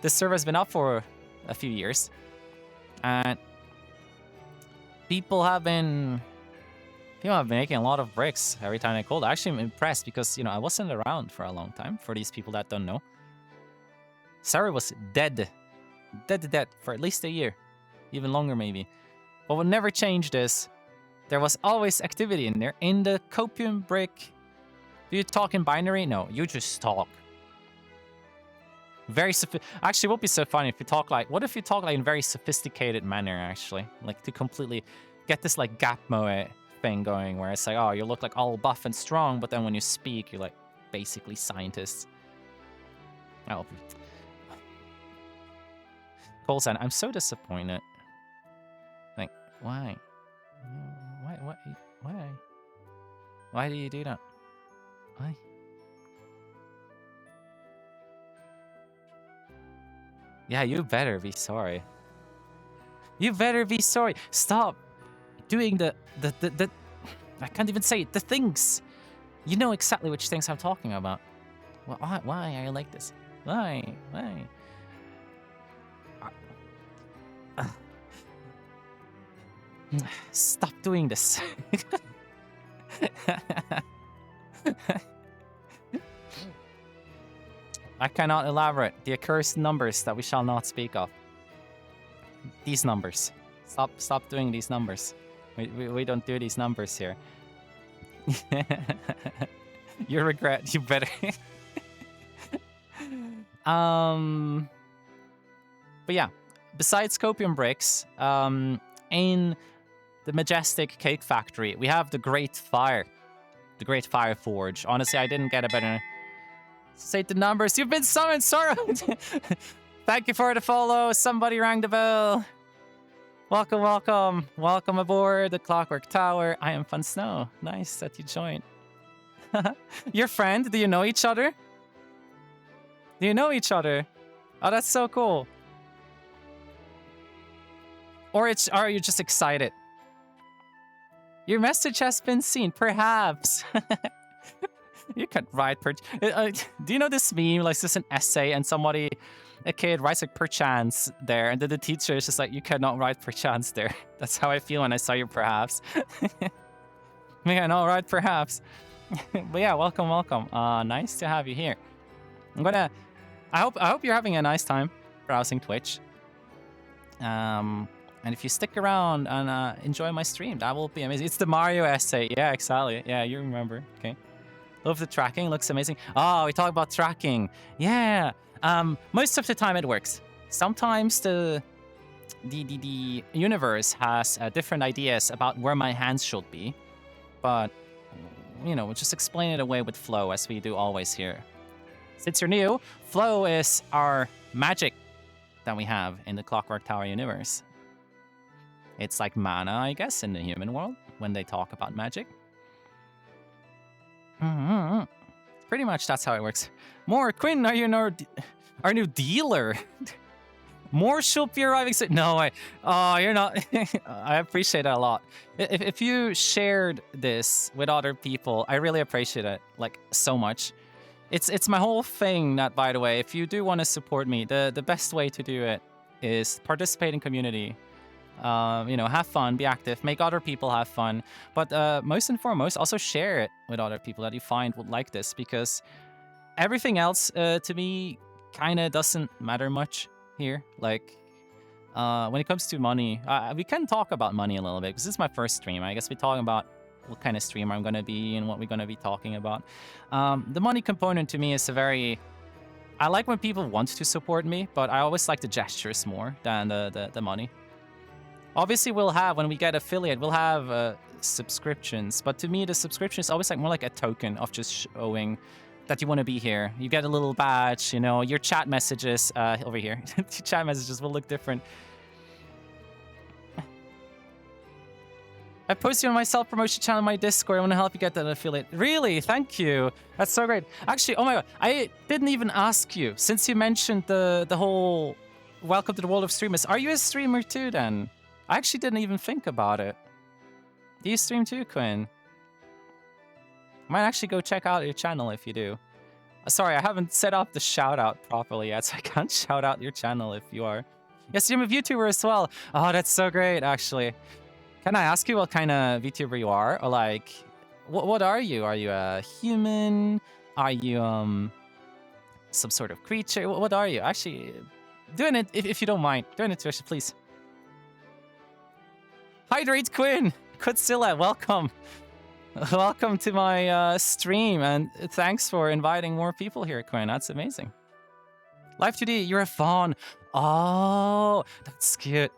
this server has been up for a few years. And people have been making a lot of bricks every time they called. Actually, I'm impressed because, I wasn't around for a long time, for these people that don't know. Sarah was dead for at least a year. Even longer, maybe. But what never changed is there was always activity in there. In the copium brick... Do you talk in binary? No, you just talk. Actually, it would be so funny if you talk like... What if you talk like in a very sophisticated manner, actually? Like, to completely get this, like, gap moe thing going, where it's like, oh, you look like all buff and strong, but then when you speak, you're, like, basically scientists. Oh. Colson, I'm so disappointed. Like, why? Why do you do that? Why? Yeah, you better be sorry. You better be sorry. Stop doing the I can't even say it. The things. You know exactly which things I'm talking about. Why are you like this? Why? Stop doing this. I cannot elaborate. The accursed numbers that we shall not speak of. These numbers. Stop doing these numbers. We don't do these numbers here. You regret. You better. But yeah, besides copium bricks, in the majestic cake factory, we have the Great Fire. The Great Fire Forge. Honestly, I didn't get a better... Say the numbers. You've been summoned, Sora! Thank you for the follow. Somebody rang the bell. Welcome, welcome. Welcome aboard the Clockwork Tower. I am Fun Snow. Nice that you joined. Your friend? Do you know each other? Do you know each other? Oh, that's so cool. Or are you just excited? Your message has been seen, perhaps. You can't write do you know this meme? Like, it's just an essay, and a kid writes like perchance there, and then the teacher is just like, you cannot write perchance there. That's how I feel when I saw your perhaps. Man, all right, perhaps. But yeah, welcome. Nice to have you here. I hope you're having a nice time browsing Twitch. And if you stick around and enjoy my stream, that will be amazing. It's the Mario essay. Yeah, exactly. Yeah, you remember. Okay. Love the tracking. Looks amazing. Oh, we talk about tracking. Yeah. Most of the time it works. Sometimes the universe has different ideas about where my hands should be, but we'll just explain it away with flow, as we do always here. Since you're new, flow is our magic that we have in the Clockwork Tower universe. It's like mana, I guess, in the human world when they talk about magic. Pretty much that's how it works. More, Quinn, are you our new dealer? More should be arriving soon. No, you're not. I appreciate it a lot. If you shared this with other people, I really appreciate it, like, so much. It's my whole thing that, by the way, if you do want to support me, the best way to do it is participate in community. Have fun, be active, make other people have fun. But most and foremost, also share it with other people that you find would like this, because everything else, to me, kind of doesn't matter much here. Like, when it comes to money, we can talk about money a little bit, because this is my first stream. I guess we talk about what kind of streamer I'm going to be and what we're going to be talking about. The money component to me is I like when people want to support me, but I always like the gestures more than the money. Obviously, when we get affiliate, we'll have subscriptions. But to me, the subscription is always more like a token of just showing that you want to be here. You get a little badge, your chat messages over here. Your chat messages will look different. I posted on my self-promotion channel on my Discord. I want to help you get that affiliate. Really? Thank you. That's so great. Actually, oh my god, I didn't even ask you. Since you mentioned the whole welcome to the world of streamers, are you a streamer too then? I actually didn't even think about it. Do you stream too, Quinn? Might actually go check out your channel if you do. Sorry, I haven't set up the shout out properly yet, so I can't shout out your channel if you are. Yes, you're a VTuber as well. Oh, that's so great, actually. Can I ask you what kind of VTuber you are? Or like, what are you? Are you a human? Are you some sort of creature? What are you? Actually, doing it, if you don't mind. Doing it, Trisha, please. Hydrate Quinn! Quadzilla, welcome. Welcome to my stream, and thanks for inviting more people here, Quinn. That's amazing. Life 2D, you're a fawn. Oh, that's cute.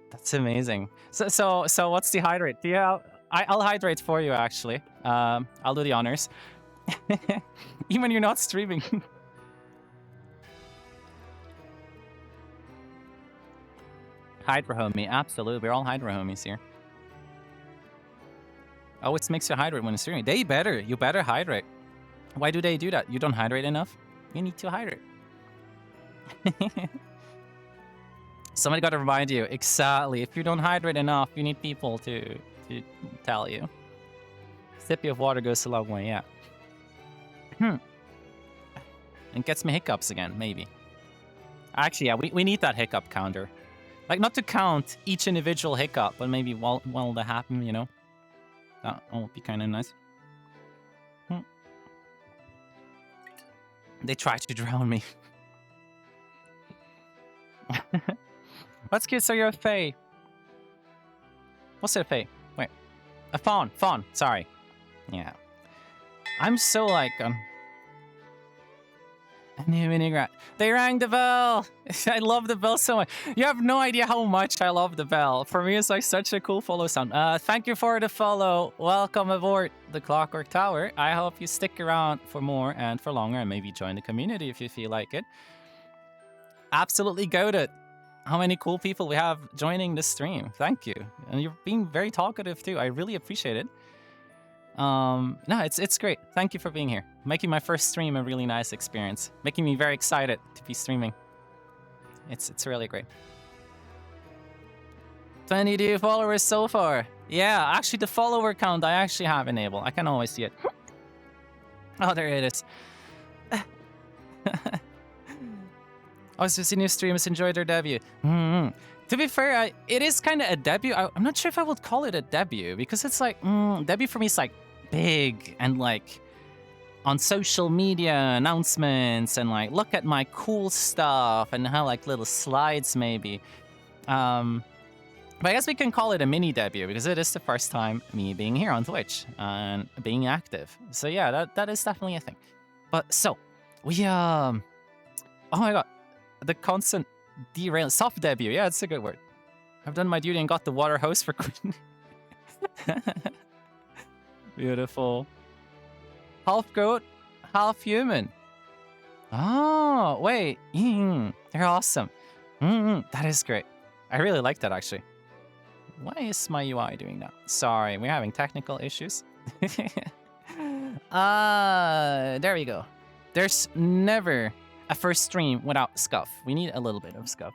That's amazing. So what's the hydrate? Yeah, I'll hydrate for you, actually. I'll do the honors. Even when you're not streaming. Hydra homie, absolutely. We're all Hydra homies here. Oh, it makes you hydrate when streaming. You better hydrate. Why do they do that? You don't hydrate enough? You need to hydrate. Somebody got to remind you. Exactly. If you don't hydrate enough, you need people to tell you. Sippy of water goes a long way, yeah. And gets me hiccups again, maybe. Actually, yeah, we need that hiccup counter. Like, not to count each individual hiccup, but maybe while they happen, That would be kind of nice. They tried to drown me. What's good? So you're a fae. What's it, a fae? Wait. A fawn. Fawn. Sorry. Yeah. I'm so like... A new mini-grat. They rang the bell! I love the bell so much. You have no idea how much I love the bell. For me, it's like such a cool follow sound. Thank you for the follow. Welcome aboard the Clockwork Tower. I hope you stick around for more and for longer, and maybe join the community if you feel like it. Absolutely goated. How many cool people we have joining this stream. Thank you. And you're being very talkative too. I really appreciate it. No, it's great. Thank you for being here. Making my first stream a really nice experience. Making me very excited to be streaming. It's really great. 22 followers so far. Yeah, actually the follower count I actually have enabled. I can always see it. Oh, there it is. Also, see new streamers enjoy their debut. To be fair, it is kind of a debut. I'm not sure if I would call it a debut because it's like, debut for me is like big and like on social media announcements and like look at my cool stuff and how like little slides maybe. But I guess we can call it a mini debut because it is the first time me being here on Twitch and being active. So yeah, that is definitely a thing. But so we oh my god, the constant derail soft debut. Yeah, it's a good word. I've done my duty and got the water hose for Queen. Beautiful. Half goat, half human. Oh wait, they're awesome. That is great. I really like that actually. Why is my UI doing that? Sorry, we're having technical issues. There we go. There's never a first stream without scuff. We need a little bit of scuff.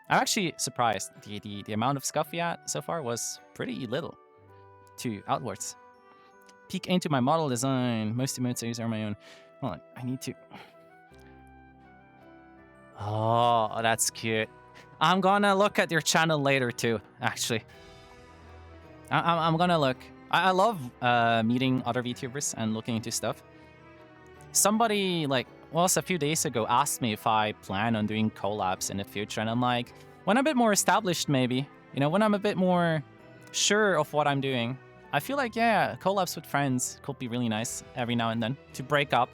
I'm actually surprised. The amount of scuff we had so far was pretty little to outwards. Peek into my model design. Most emotes I use are my own. Hold on, I need to. Oh, that's cute. I'm gonna look at your channel later too, actually. I'm gonna look. I love meeting other VTubers and looking into stuff. Somebody, like, well, a few days ago asked me if I plan on doing collabs in the future, and I'm like, when I'm a bit more established, maybe. You know, when I'm a bit more sure of what I'm doing. I feel like, yeah, collabs with friends could be really nice every now and then to break up,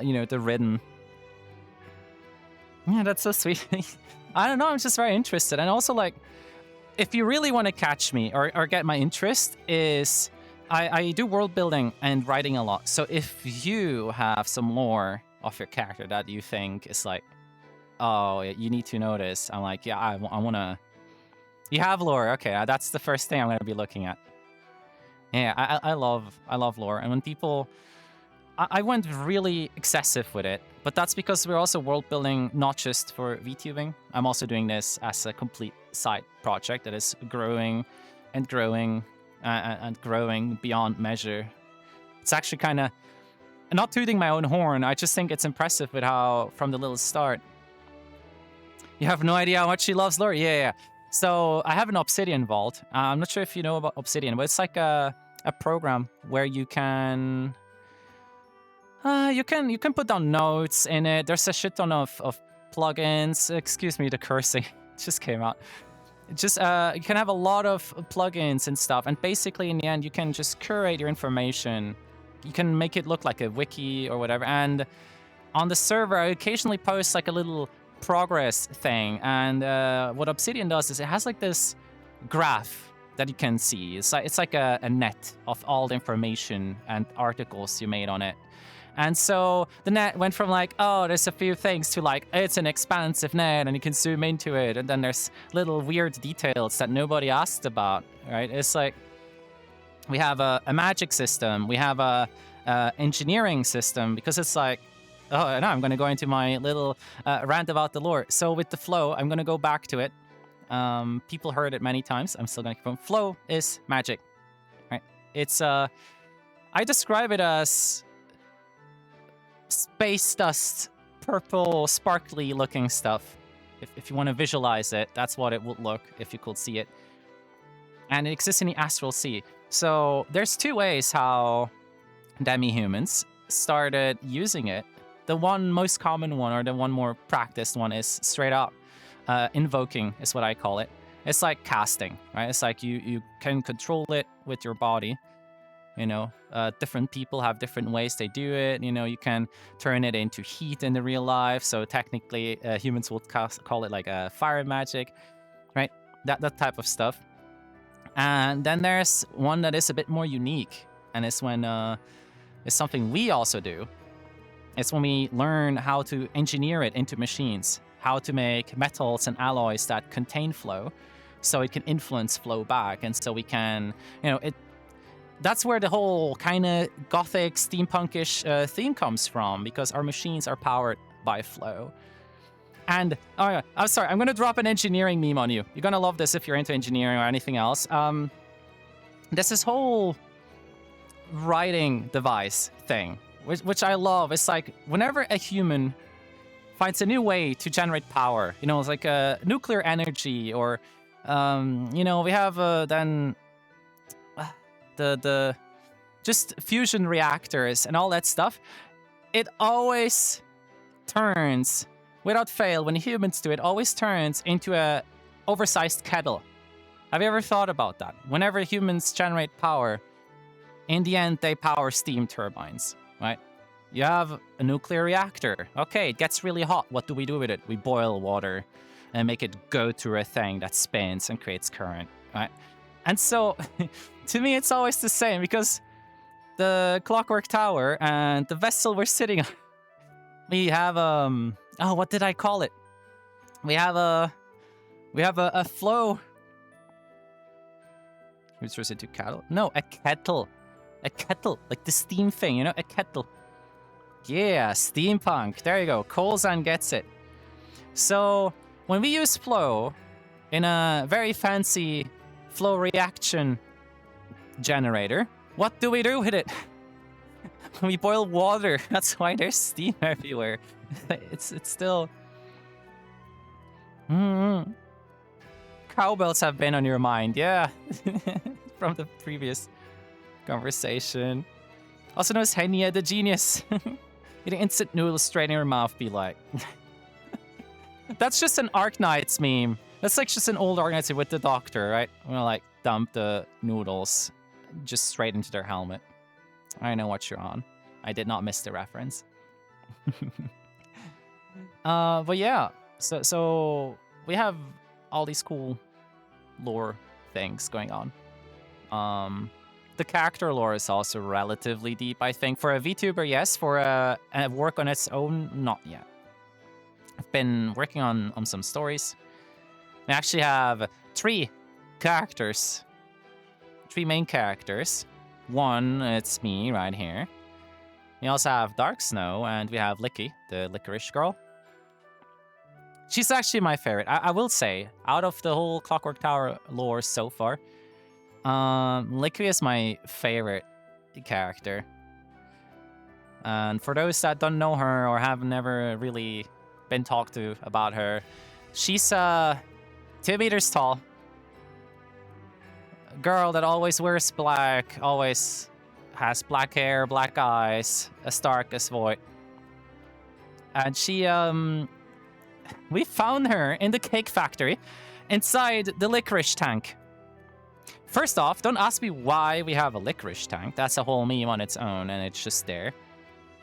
you know, the rhythm. Yeah, that's so sweet. I don't know, I'm just very interested. And also, like, if you really want to catch me or get my interest, is I do world building and writing a lot. So if you have some lore of your character that you think is like, oh, you need to know this, I'm like, yeah, I want to... You have lore, okay, that's the first thing I'm going to be looking at. Yeah, I love lore. And when people... I went really excessive with it, but that's because we're also world building not just for VTubing. I'm also doing this as a complete side project that is growing and growing and growing beyond measure. It's actually kind of not tooting my own horn. I just think it's impressive with how from the little start. You have no idea how much she loves lore. Yeah. So I have an Obsidian vault. I'm not sure if you know about Obsidian, but it's like a program where you can. You can put down notes in it. There's a shit ton of plugins. Excuse me, the cursing just came out. Just you can have a lot of plugins and stuff, and basically in the end you can just curate your information. You can make it look like a wiki or whatever. And on the server, I occasionally post like a little progress thing. And what Obsidian does is it has like this graph that you can see. It's like a net of all the information and articles you made on it. And so the net went from like, oh, there's a few things to like, it's an expansive net and you can zoom into it. And then there's little weird details that nobody asked about, right? It's like, we have a magic system. We have a engineering system because it's like, oh, no, I'm going to go into my little rant about the lore. So with the flow, I'm going to go back to it. People heard it many times. I'm still going to keep going. Flow is magic, right? It's, I describe it as space dust, purple, sparkly looking stuff. If you want to visualize it, that's what it would look if you could see it. And it exists in the astral sea. So there's two ways how demi-humans started using it. The one most common one, or the one more practiced one, is straight up invoking, is what I call it. It's like casting, right? It's like you can control it with your body. You know, different people have different ways they do it. You know, you can turn it into heat in the real life. So technically, humans would call it like a fire magic, right? That type of stuff. And then there's one that is a bit more unique, and it's when it's something we also do. It's when we learn how to engineer it into machines, how to make metals and alloys that contain flow, so it can influence flow back, and so we can, you know, it. That's where the whole kind of gothic, steampunkish theme comes from, because our machines are powered by flow. And oh yeah, I'm sorry, I'm gonna drop an engineering meme on you. You're gonna love this if you're into engineering or anything else. There's this whole writing device thing, which I love. It's like whenever a human finds a new way to generate power, you know, it's like nuclear energy, or you know, we have then the just fusion reactors and all that stuff. It always turns, without fail, when humans do it, always turns into a oversized kettle. Have you ever thought about that? Whenever humans generate power, in the end, they power steam turbines, right? You have a nuclear reactor. Okay, it gets really hot. What do we do with it? We boil water and make it go through a thing that spins and creates current, right? And so, to me, it's always the same, because the Clockwork Tower and the vessel we're sitting on, we have oh, what did I call it? We have a flow. Which was it to cattle? No, a kettle. A kettle, like the steam thing, you know, a kettle. Yeah, steampunk. There you go. Colzan gets it. So when we use flow in a very fancy flow reaction generator, what do we do with it? We boil water. That's why there's steam everywhere. It's still. Cowbells have been on your mind, yeah, from the previous conversation. Also known as Henia the Genius. Eating instant noodles straight in your mouth, be like. That's just an Arknights meme. That's like just an old Arknights with the doctor, right? We're gonna like dump the noodles just straight into their helmet. I know what you're on. I did not miss the reference. But yeah, so we have all these cool lore things going on. The character lore is also relatively deep, I think. For a VTuber, yes. For a work on its own, not yet. I've been working on some stories. We actually have three main characters. One, it's me right here. We also have Dark Snow, and we have Licky, the licorice girl. She's actually my favorite. I will say, out of the whole Clockwork Tower lore so far, Licky is my favorite character. And for those that don't know her or have never really been talked to about her, she's 2 meters tall. A girl that always wears black, always has black hair, black eyes, as dark as void. And she, we found her in the cake factory inside the licorice tank. First off, don't ask me why we have a licorice tank. That's a whole meme on its own, and it's just there.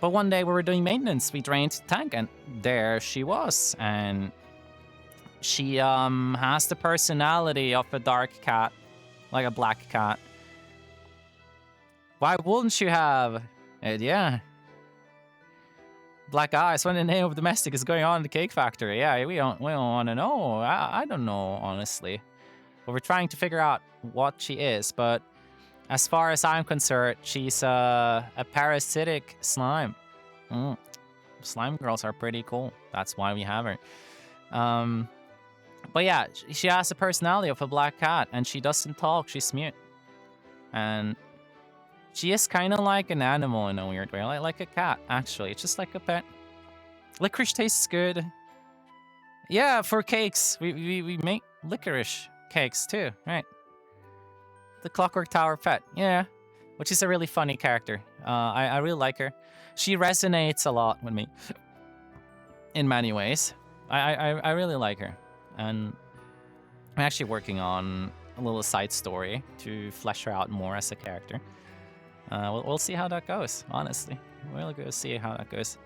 But one day we were doing maintenance, we drained the tank, and there she was. And she has the personality of a dark cat, like a black cat. Why wouldn't you have it? Yeah. Black eyes. When the name of domestic is going on in the cake factory. Yeah, we don't want to know. I don't know, honestly. But we're trying to figure out what she is. But as far as I'm concerned, she's a parasitic slime. Slime girls are pretty cool. That's why we have her. But yeah, she has the personality of a black cat, and she doesn't talk. She's mute. And she is kind of like an animal in a weird way, like a cat, actually. It's just like a pet. Licorice tastes good. Yeah, for cakes. We make licorice cakes too, right? The Clockwork Tower pet, yeah. Which is a really funny character. I really like her. She resonates a lot with me. In many ways. I really like her. And I'm actually working on a little side story to flesh her out more as a character. We'll see how that goes, honestly. We'll go see how that goes.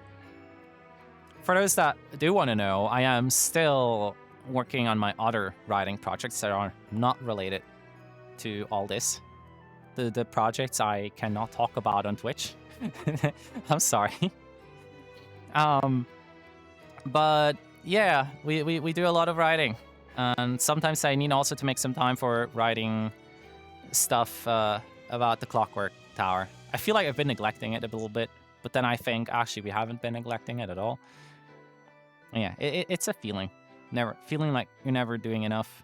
For those that do want to know, I am still working on my other writing projects that are not related to all this. The projects I cannot talk about on Twitch. I'm sorry. But yeah, we do a lot of writing. And sometimes I need also to make some time for writing stuff about the Clockwork Tower. I feel like I've been neglecting it a little bit, but then I think actually we haven't been neglecting it at all. Yeah, it's a feeling. Never feeling like you're never doing enough.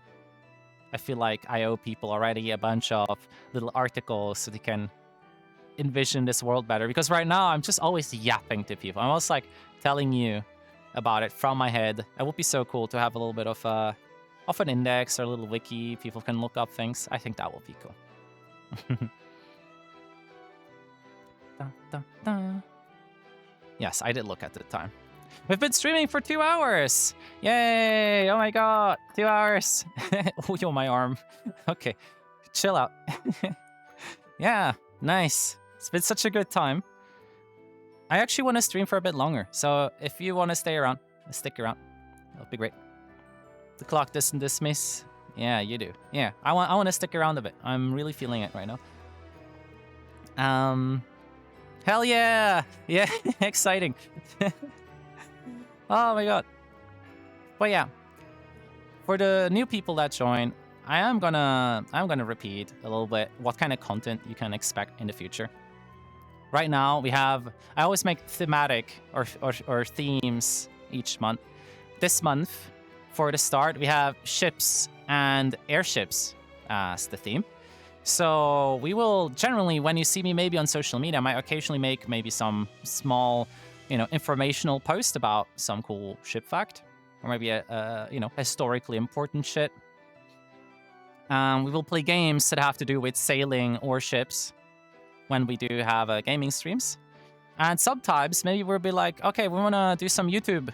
I feel like I owe people already a bunch of little articles so they can envision this world better. Because right now I'm just always yapping to people. I'm always like telling you about it from my head. It would be so cool to have a little bit of an index or a little wiki. People can look up things. I think that will be cool. Dun, dun, dun. Yes, I did look at the time. We've been streaming for 2 hours. Yay! Oh my god, 2 hours. Oh, yo, my arm. Okay, chill out. Yeah, nice. It's been such a good time. I actually want to stream for a bit longer, so if you want to stay around, stick around. That'll be great. The clock doesn't dismiss. Yeah, you do. Yeah, I want to stick around a bit. I'm really feeling it right now. Hell yeah! Yeah, exciting. Oh my god. But yeah, for the new people that join, I'm gonna repeat a little bit what kind of content you can expect in the future. Right now, I always make thematic or themes each month. This month, for the start, we have ships and airships as the theme. So we will generally, when you see me maybe on social media, I might occasionally make maybe some small, informational post about some cool ship fact, or maybe a historically important shit. We will play games that have to do with sailing or ships when we do have gaming streams. And sometimes maybe we'll be like, okay, we want to do some YouTube.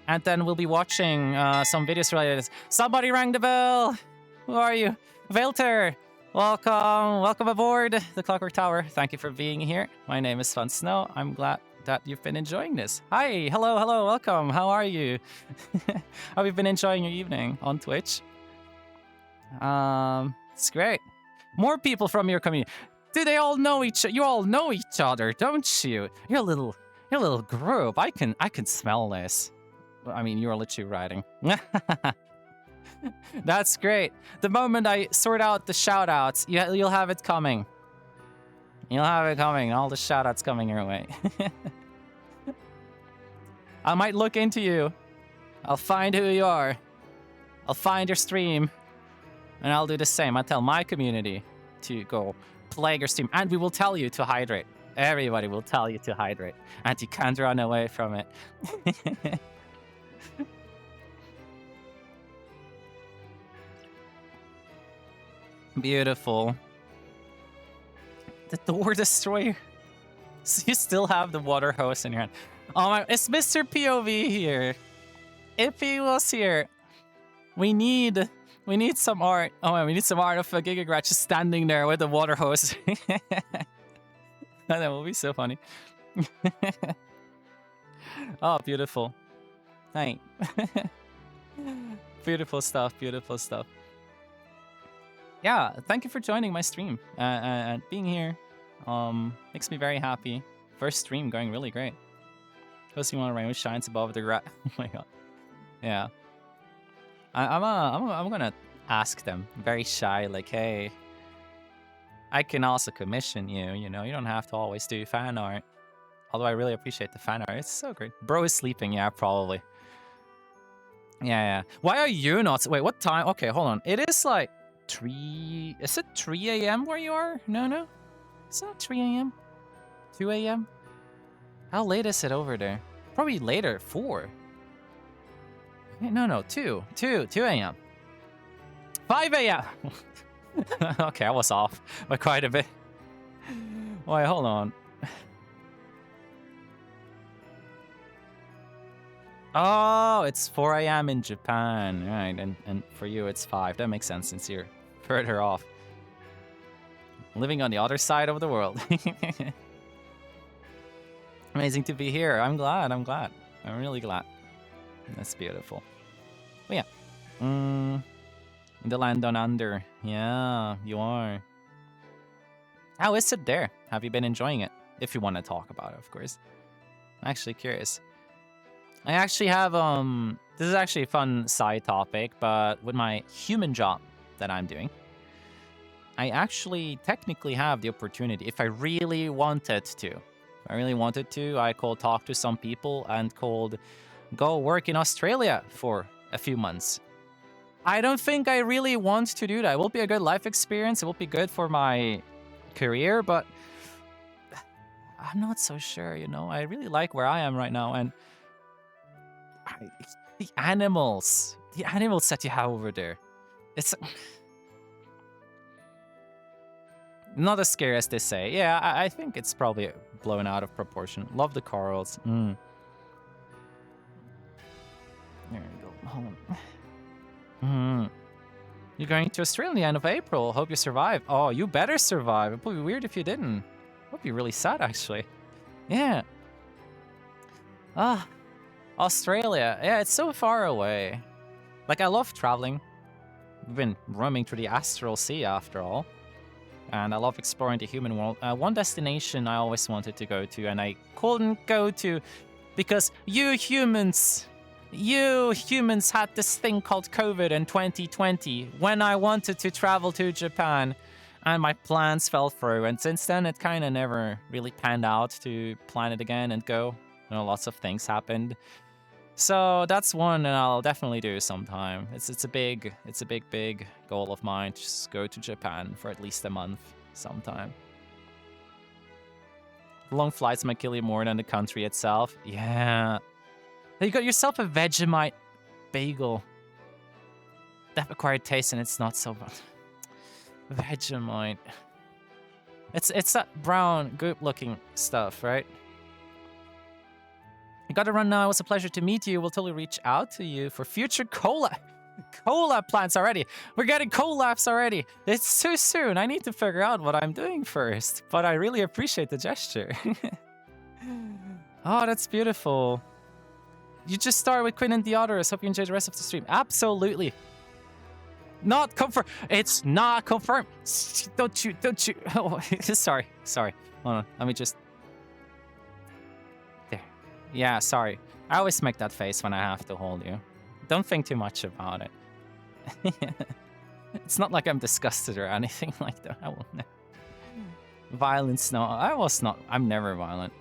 And then we'll be watching some videos related to this. Somebody rang the bell. Who are you? Velter. Welcome aboard the Clockwork Tower. Thank you for being here. My name is Fun Snow. I'm glad that you've been enjoying this. Hi, hello, welcome. How are you? Have you been enjoying your evening on Twitch? It's great. More people from your community. Do they all know you all know each other, don't you? You're a little group. I can smell this. I mean, you're literally writing. That's great. The moment I sort out the shoutouts, you'll have it coming. You'll have it coming. All the shoutouts coming your way. I might look into you. I'll find who you are. I'll find your stream. And I'll do the same. I'll tell my community to go play your stream. And we will tell you to hydrate. Everybody will tell you to hydrate. And you can't run away from it. Beautiful. The door destroyer. So you still have the water hose in your hand. Oh my, it's Mr. POV here. If he was here, we need some art. Oh man, we need some art of a Gigagrat just standing there with the water hose. That will be so funny. Oh, beautiful. Thank. Beautiful stuff, beautiful stuff. Yeah, thank you for joining my stream and being here. Makes me very happy. First stream going really great. Posting one rainbow shines above the rat. Oh my god. Yeah. I'm gonna ask them, very shy, like, hey, I can also commission you. You don't have to always do fan art. Although I really appreciate the fan art, it's so great. Bro is sleeping, yeah, probably. Yeah. Why are you not? Wait, what time? Okay, hold on. It is like 3. Is it 3 a.m. where you are? No. It's not 3 a.m. 2 a.m. How late is it over there? Probably later. 4. No. 2 a.m. 5 a.m. Okay, I was off by quite a bit. Wait, hold on. Oh, it's 4 a.m. in Japan, right? And for you, it's 5. That makes sense since you're further off. Living on the other side of the world. Amazing to be here. I'm glad. I'm really glad. That's beautiful. But yeah. In the land down under. Yeah, you are. How is it there? Have you been enjoying it? If you want to talk about it, of course. I'm actually curious. I actually have, this is actually a fun side topic, but with my human job that I'm doing, I actually technically have the opportunity, if I really wanted to, I could talk to some people and could go work in Australia for a few months. I don't think I really want to do that. It will be a good life experience. It will be good for my career, but I'm not so sure, you know. I really like where I am right now, and the animals that you have over there. It's not as scary as they say. Yeah, I think it's probably blown out of proportion. Love the corals. There you go. Home. You're going to Australia at the end of April. Hope you survive. Oh, you better survive. It would be weird if you didn't. It would be really sad, actually. Yeah. Australia. Yeah, it's so far away. Like, I love traveling. We've been roaming through the astral sea, after all. And I love exploring the human world. One destination I always wanted to go to, and I couldn't go to because you humans had this thing called COVID in 2020 when I wanted to travel to Japan, and my plans fell through. And since then, it kind of never really panned out to plan it again and go. You know, lots of things happened. So that's one that I'll definitely do sometime. It's a big goal of mine to just go to Japan for at least a month sometime. Long flights might kill you more than the country itself. Yeah. You got yourself a Vegemite bagel. That acquired taste, and it's not so bad. Vegemite. It's that brown, good-looking stuff, right? I gotta run now. It was a pleasure to meet you. We'll totally reach out to you for future collab plans already. We're getting collabs already. It's too soon. I need to figure out what I'm doing first. But I really appreciate the gesture. Oh, that's beautiful. You just start with Quinn and the others. Hope you enjoy the rest of the stream. Absolutely. Not confirmed. It's not confirmed. Don't you. Oh, sorry. Hold on. Let me just. There. Yeah, sorry. I always make that face when I have to hold you. Don't think too much about it. It's not like I'm disgusted or anything like that. I will never. Violence, no. I'm never violent.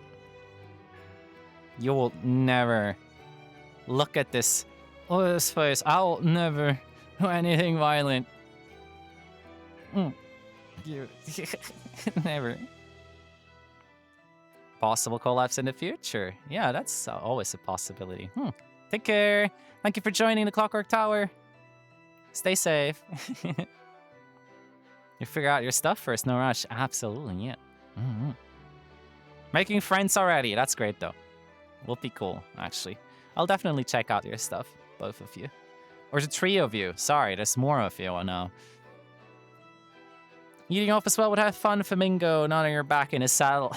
You will never look at this. Oh, this face. I will never do anything violent. You never. Possible collabs in the future. Yeah, that's always a possibility. Take care. Thank you for joining the Clockwork Tower. Stay safe. You figure out your stuff first, no rush. Absolutely, yeah. Making friends already. That's great, though. Will be cool, actually. I'll definitely check out your stuff, both of you. Or the three of you. Sorry, there's more of you, I know. Eating off as well would have fun, Flamingo. Not on your back in his saddle.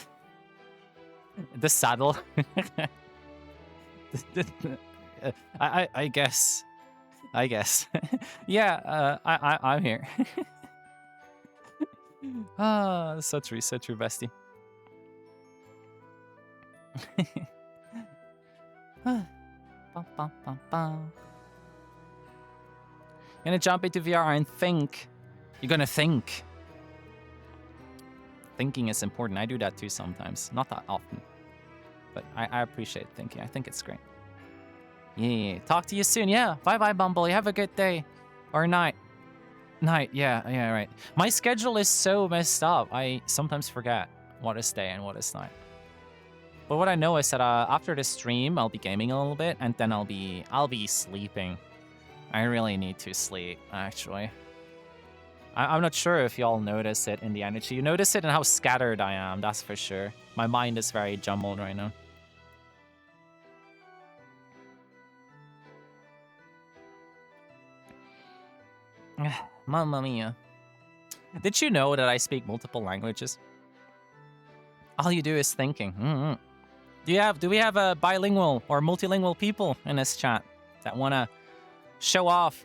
The saddle? I guess. Yeah, I'm here. So true, bestie. Gonna jump into VR and think. You're gonna think. Thinking is important. I do that too sometimes. Not that often. But I appreciate thinking. I think it's great. Yeah. Talk to you soon. Yeah. Bye-bye, Bumble. You have a good day. Or night. Yeah, right. My schedule is so messed up. I sometimes forget what is day and what is night. But what I know is that after the stream, I'll be gaming a little bit, and then I'll be sleeping. I really need to sleep, actually. I'm not sure if y'all notice it in the energy. You notice it in how scattered I am, that's for sure. My mind is very jumbled right now. Mamma mia. Did you know that I speak multiple languages? All you do is thinking. Do we have bilingual or multilingual people in this chat that want to show off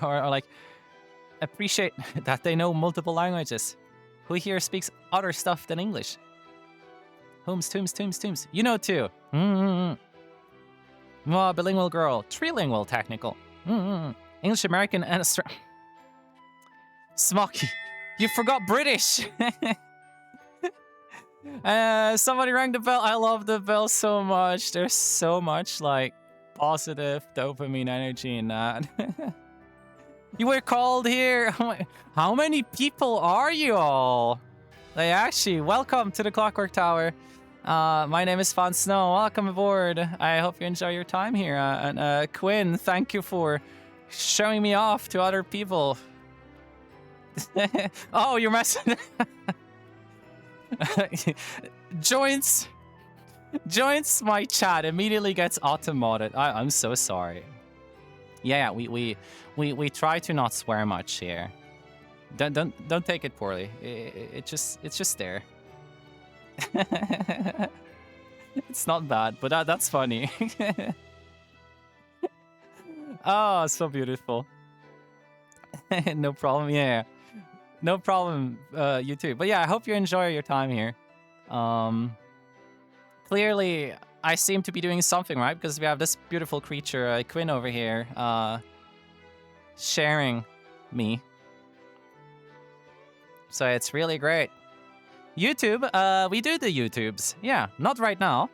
or like appreciate that they know multiple languages? Who here speaks other stuff than English? Tooms. You know too. Oh, bilingual girl. Trilingual technical. English, American, and Australian. Smoky. You forgot British. Somebody rang the bell. I love the bell so much. There's so much like positive dopamine energy in that. You were called here. How many people are you all? Like, actually, welcome to the Clockwork Tower. My name is Fon Snow. Welcome aboard. I hope you enjoy your time here. And Quinn, thank you for showing me off to other people. Oh, you're messing. Joins my chat, immediately gets auto-modded. I'm so sorry. Yeah, we try to not swear much here. Don't take it poorly. It's just there. It's not bad, but that's funny. Oh, so beautiful. No problem. Yeah, no problem. You too. But yeah, I hope you enjoy your time here. Clearly, I seem to be doing something right because we have this beautiful creature, Quinn, over here, sharing me. So it's really great. YouTube, we do the YouTubes. Yeah, not right now,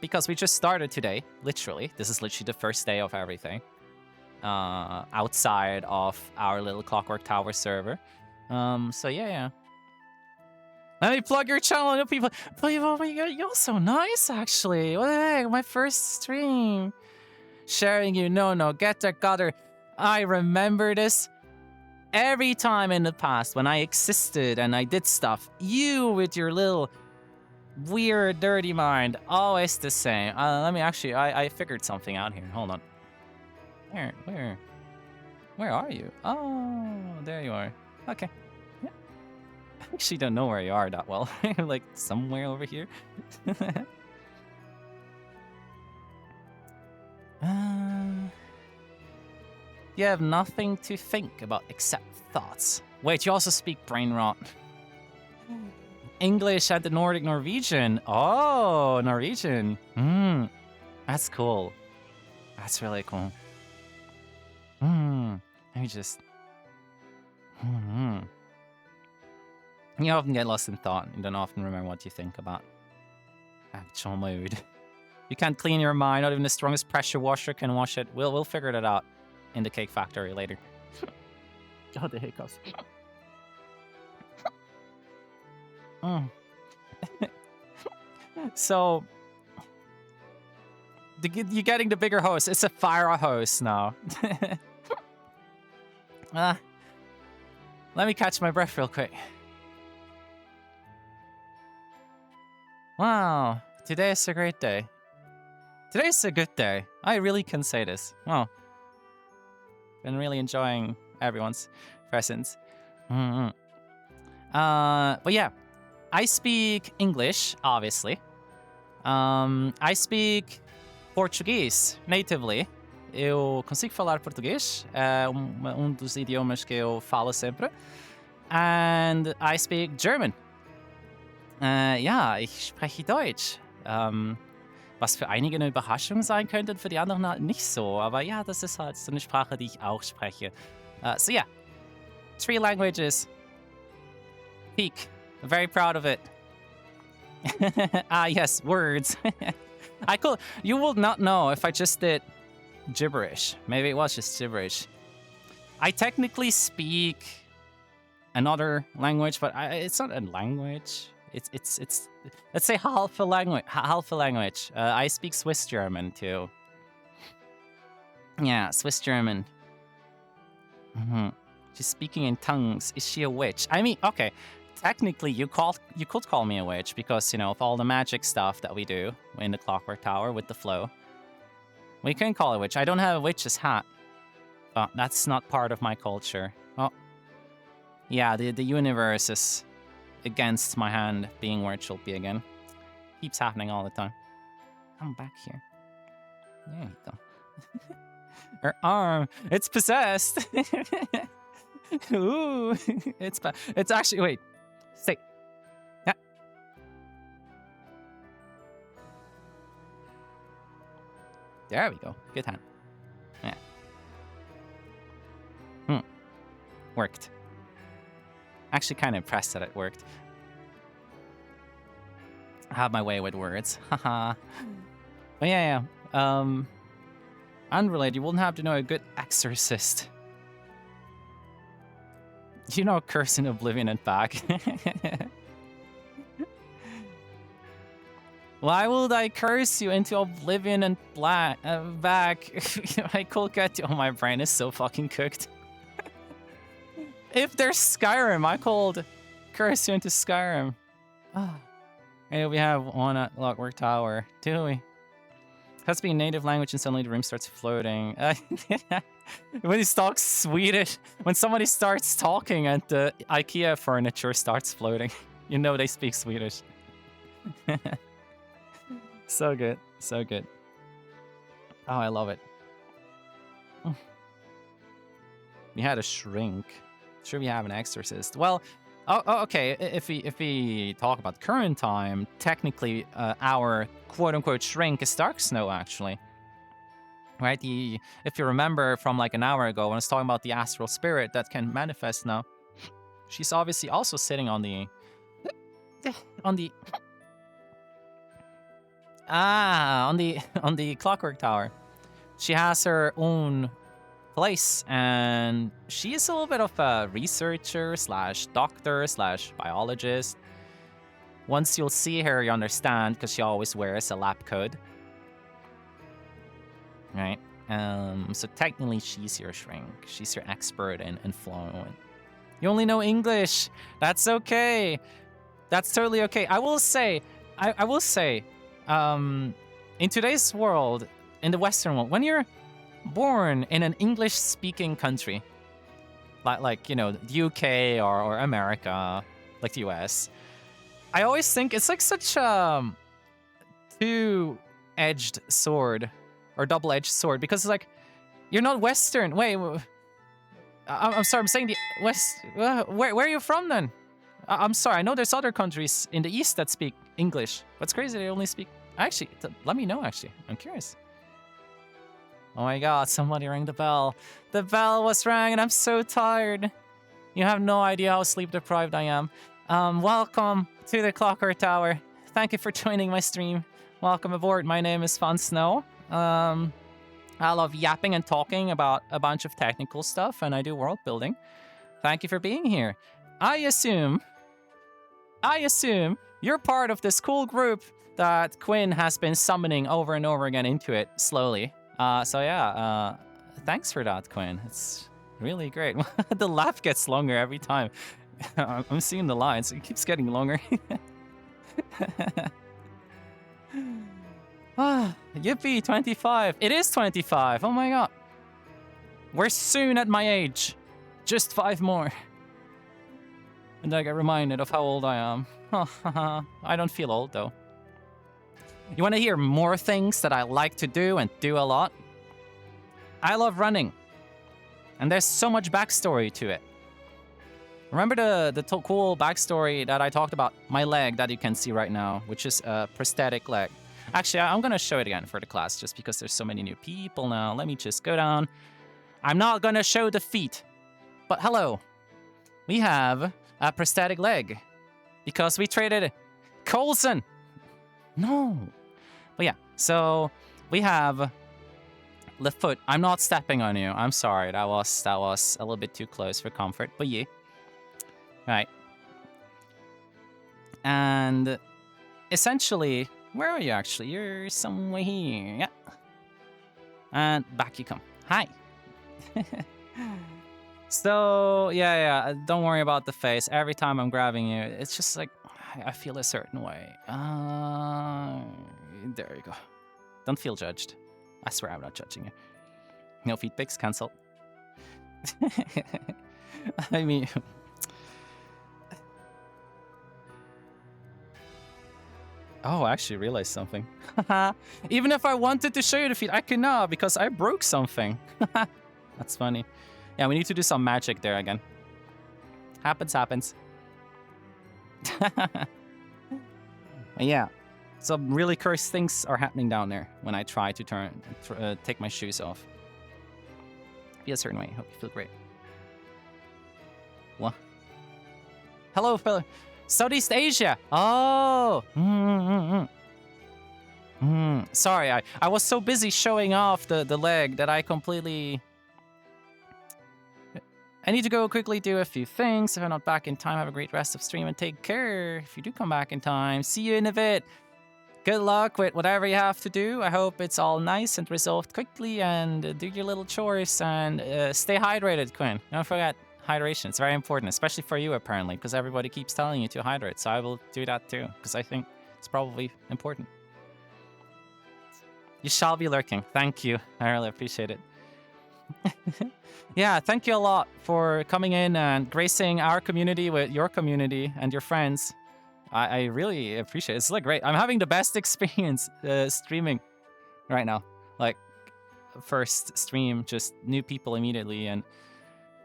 because we just started today, literally. This is literally the first day of everything. Outside of our little Clockwork Tower server. So yeah. Let me plug your channel. No people. Oh my god, you're so nice, actually. What the heck? My first stream. Sharing you. No. Get the gutter. I remember this. Every time in the past when I existed and I did stuff, you with your little weird, dirty mind, always the same. Let me actually. I figured something out here. Hold on. Where are you? Oh, there you are. Okay. I actually don't know where you are that well. Like somewhere over here. You have nothing to think about except thoughts. Wait, you also speak brain rot. English and the Nordic Norwegian. Oh, Norwegian. That's cool. That's really cool. Let me just... You often get lost in thought and don't often remember what you think about. Actual mood. You can't clean your mind, not even the strongest pressure washer can wash it. We'll figure that out in the cake factory later. God, the hiccups. So, you're getting the bigger host. It's a fire host now. Let me catch my breath real quick. Wow, today is a great day. Today's a good day. I really can say this. Wow. Been really enjoying everyone's presence. But yeah, I speak English, obviously. I speak Portuguese natively. Eu consigo falar português. É dos idiomas que eu falo sempre. And I speak German. Ja, ich spreche Deutsch. Was für einige eine Überraschung sein könnte und für die anderen halt nicht so. Aber ja, das ist halt so eine Sprache, die ich auch spreche. So yeah, 3 languages. Peak. Very proud of it. Yes, words. You will not know if I just did gibberish. Maybe it was just gibberish. I technically speak another language, but it's not a language. It's let's say half a language. I speak Swiss German too. Yeah, Swiss German. She's speaking in tongues. Is she a witch? I mean, okay. Technically, you could call me a witch because, you know, of all the magic stuff that we do in the Clockwork Tower with the flow. We can call it a witch. I don't have a witch's hat. But that's not part of my culture. Oh. Yeah, the universe is against my hand being where it should be again. Keeps happening all the time. Come back here. There you go. Her arm. It's possessed. Ooh. It's actually... Wait. Stay. Yeah. There we go. Good hand. Yeah. Worked. Actually kind of impressed that it worked. I have my way with words. Haha. But yeah. Unrelated, you wouldn't have to know a good exorcist. You know, curse in oblivion and back. Why would I curse you into oblivion and back? I could get you. Oh, my brain is so fucking cooked. If there's Skyrim, I could curse you into Skyrim. Hey, we have one at Clockwork Tower, do we? It has to be a native language and suddenly the room starts floating. When he talks Swedish, when somebody starts talking and the IKEA furniture starts floating, you know they speak Swedish. So good, so good. Oh, I love it. We had a shrink. Sure, we have an exorcist. Well, okay. If we talk about current time, technically, our quote-unquote shrink is Dark Snow, actually. Right? If you remember from like an hour ago when I was talking about the astral spirit that can manifest now, she's obviously also sitting on the Clockwork Tower. She has her own place, and she is a little bit of a researcher slash doctor slash biologist. Once you'll see her, you understand, because she always wears a lab coat. Right? So technically she's your shrink. She's your expert in fluent. You only know English. That's okay. That's totally okay. I will say, in today's world, in the Western world, when you're born in an English-speaking country, like you know, the UK or America, like the US, I always think it's like such a two-edged sword or double-edged sword, because it's like you're not Western. Wait, I'm sorry. I'm saying the West. Where are you from then? I'm sorry. I know there's other countries in the East that speak English. What's crazy, they only speak. Actually, let me know. Actually, I'm curious. Oh my God! Somebody rang the bell. The bell was rang, and I'm so tired. You have no idea how sleep deprived I am. Welcome to the Clockwork Tower. Thank you for joining my stream. Welcome aboard. My name is Fun Snow. I love yapping and talking about a bunch of technical stuff, and I do world building. Thank you for being here. I assume you're part of this cool group that Quinn has been summoning over and over again into it slowly. So yeah, thanks for that, Quinn. It's really great. The laugh gets longer every time. I'm seeing the lines. It keeps getting longer. Yippee, 25. It is 25. Oh my God. We're soon at my age. Just 5 more. And I get reminded of how old I am. I don't feel old, though. You want to hear more things that I like to do and do a lot? I love running. And there's so much backstory to it. Remember the cool backstory that I talked about? My leg that you can see right now, which is a prosthetic leg. Actually, I'm going to show it again for the class just because there's so many new people now. Let me just go down. I'm not going to show the feet. But hello. We have a prosthetic leg because we traded Coulson. No. But yeah, so we have the foot. I'm not stepping on you. I'm sorry. That was a little bit too close for comfort. But yeah. Right. And essentially, where are you actually? You're somewhere here. Yeah. And back you come. Hi. So, yeah, don't worry about the face. Every time I'm grabbing you, it's just like, I feel a certain way. There you go. Don't feel judged. I swear I'm not judging you. No feet pics, cancel. I mean... Oh, I actually realized something. Even if I wanted to show you the feet, I cannot because I broke something. That's funny. Yeah, we need to do some magic there again. Happens. Yeah, some really cursed things are happening down there when I try to take my shoes off. Feel a certain way. Hope you feel great. What? Hello, fellow. Southeast Asia. Oh. Sorry, I was so busy showing off the leg that I completely... I need to go quickly do a few things. If I'm not back in time, have a great rest of stream and take care. If you do come back in time, see you in a bit. Good luck with whatever you have to do. I hope it's all nice and resolved quickly, and do your little chores and stay hydrated, Quinn. Don't forget hydration. It's very important, especially for you apparently, because everybody keeps telling you to hydrate. So I will do that too, because I think it's probably important. You shall be lurking. Thank you. I really appreciate it. Yeah, thank you a lot for coming in and gracing our community with your community and your friends. I really appreciate it. It's like great. I'm having the best experience streaming right now. Like, first stream, just new people immediately, and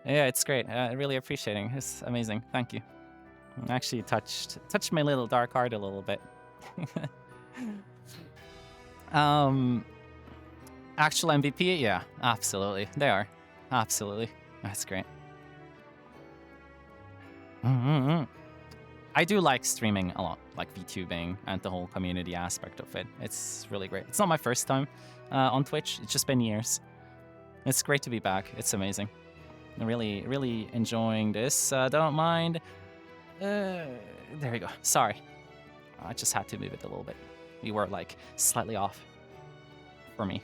yeah, it's great. Really appreciating. It's amazing. Thank you. Actually touched my little dark heart a little bit. Actual MVP? Yeah, absolutely. They are. Absolutely. That's great. I do like streaming a lot, like VTubing and the whole community aspect of it. It's really great. It's not my first time on Twitch. It's just been years. It's great to be back. It's amazing. I'm really enjoying this. Don't mind. There we go. Sorry. I just had to move it a little bit. We were like slightly off for me.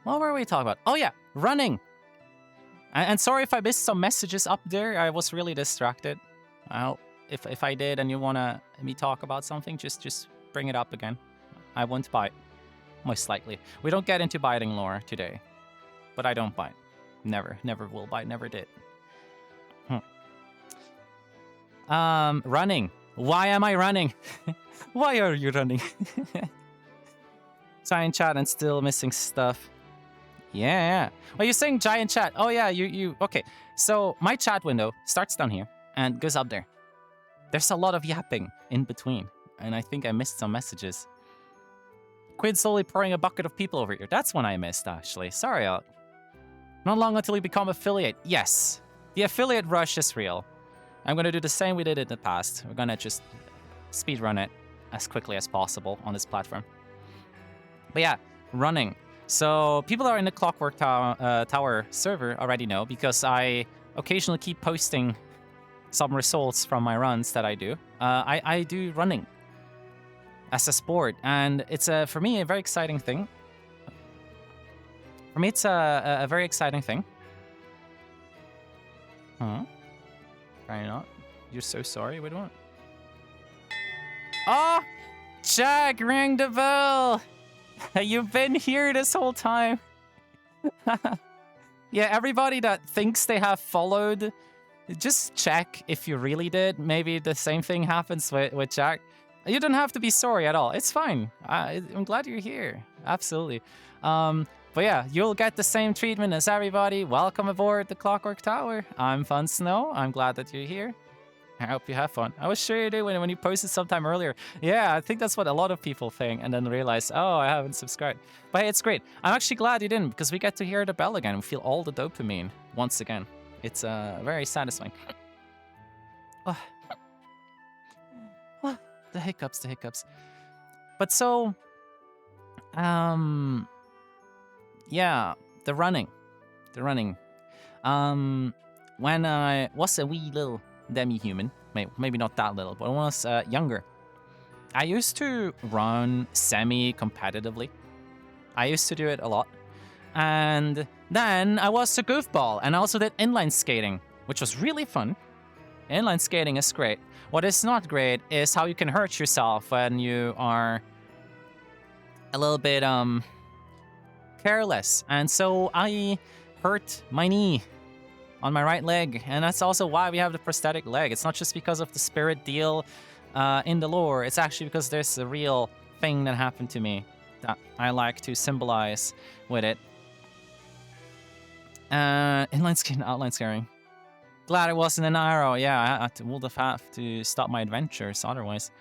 What were we talking about? Oh yeah, running. And sorry if I missed some messages up there. I was really distracted. If I did and you wanna me talk about something, just bring it up again. I won't bite, most likely. We don't get into biting lore today, but I don't bite. Never will bite. Never did. Running. Why am I running? Why are you running? Giant chat and still missing stuff. Yeah. Well, you're saying giant chat. Oh yeah, you okay. So my chat window starts down here and goes up there. There's a lot of yapping in between, and I think I missed some messages. Quid slowly pouring a bucket of people over here. That's one I missed, actually. Sorry, not long until we become affiliate. Yes, the affiliate rush is real. I'm gonna do the same we did in the past. We're gonna just speedrun it as quickly as possible on this platform. But yeah, running. So people that are in the Clockwork Tower server already know, because I occasionally keep posting some results from my runs that I do. I do running as a sport, and it's for me a very exciting thing. For me, it's a very exciting thing. Huh? Probably not. You're so sorry. Wait, what? Oh, Jack, ring the bell. You've been here this whole time. Yeah, everybody that thinks they have followed, just check if you really did. Maybe the same thing happens with Jack. You don't have to be sorry at all. It's fine. I'm glad you're here. Absolutely. But yeah, you'll get the same treatment as everybody. Welcome aboard the Clockwork Tower. I'm Fun Snow. I'm glad that you're here. I hope you have fun. I was sure you did when you posted sometime earlier. Yeah, I think that's what a lot of people think, and then realize, oh, I haven't subscribed. But hey, it's great. I'm actually glad you didn't, because we get to hear the bell again. We feel all the dopamine once again. It's very satisfying. Oh. Oh, the hiccups. But so, yeah, the running. When I was a wee little demi-human, maybe not that little, but when I was younger, I used to run semi-competitively. I used to do it a lot. And then I was a goofball, and I also did inline skating, which was really fun. Inline skating is great. What is not great is how you can hurt yourself when you are a little bit careless. And so I hurt my knee on my right leg, and that's also why we have the prosthetic leg. It's not just because of the spirit deal in the lore. It's actually because there's a real thing that happened to me that I like to symbolize with it. Inline skating, outline scaring. Glad it wasn't an arrow. Yeah, I would have to stop my adventures otherwise.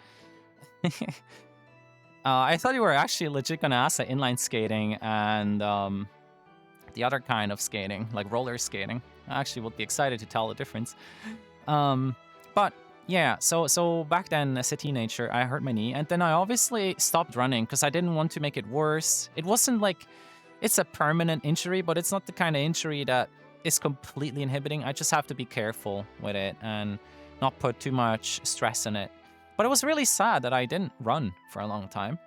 I thought you were actually legit gonna ask that inline skating and the other kind of skating, like roller skating. I actually would be excited to tell the difference. But yeah, so back then as a teenager, I hurt my knee, and then I obviously stopped running because I didn't want to make it worse. It wasn't like it's a permanent injury, but it's not the kind of injury that is completely inhibiting. I just have to be careful with it and not put too much stress on it. But it was really sad that I didn't run for a long time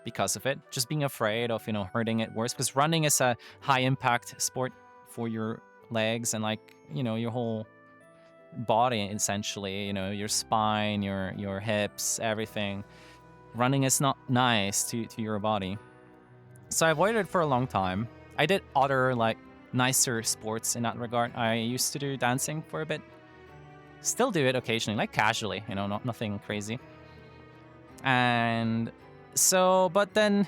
because of it, just being afraid of, hurting it worse, because running is a high impact sport for your legs and like, your whole body essentially, your spine, your hips, everything. Running is not nice to your body. So I avoided it for a long time. I did other like nicer sports in that regard. I used to do dancing for a bit. Still do it occasionally, like casually, nothing crazy. And so, but then,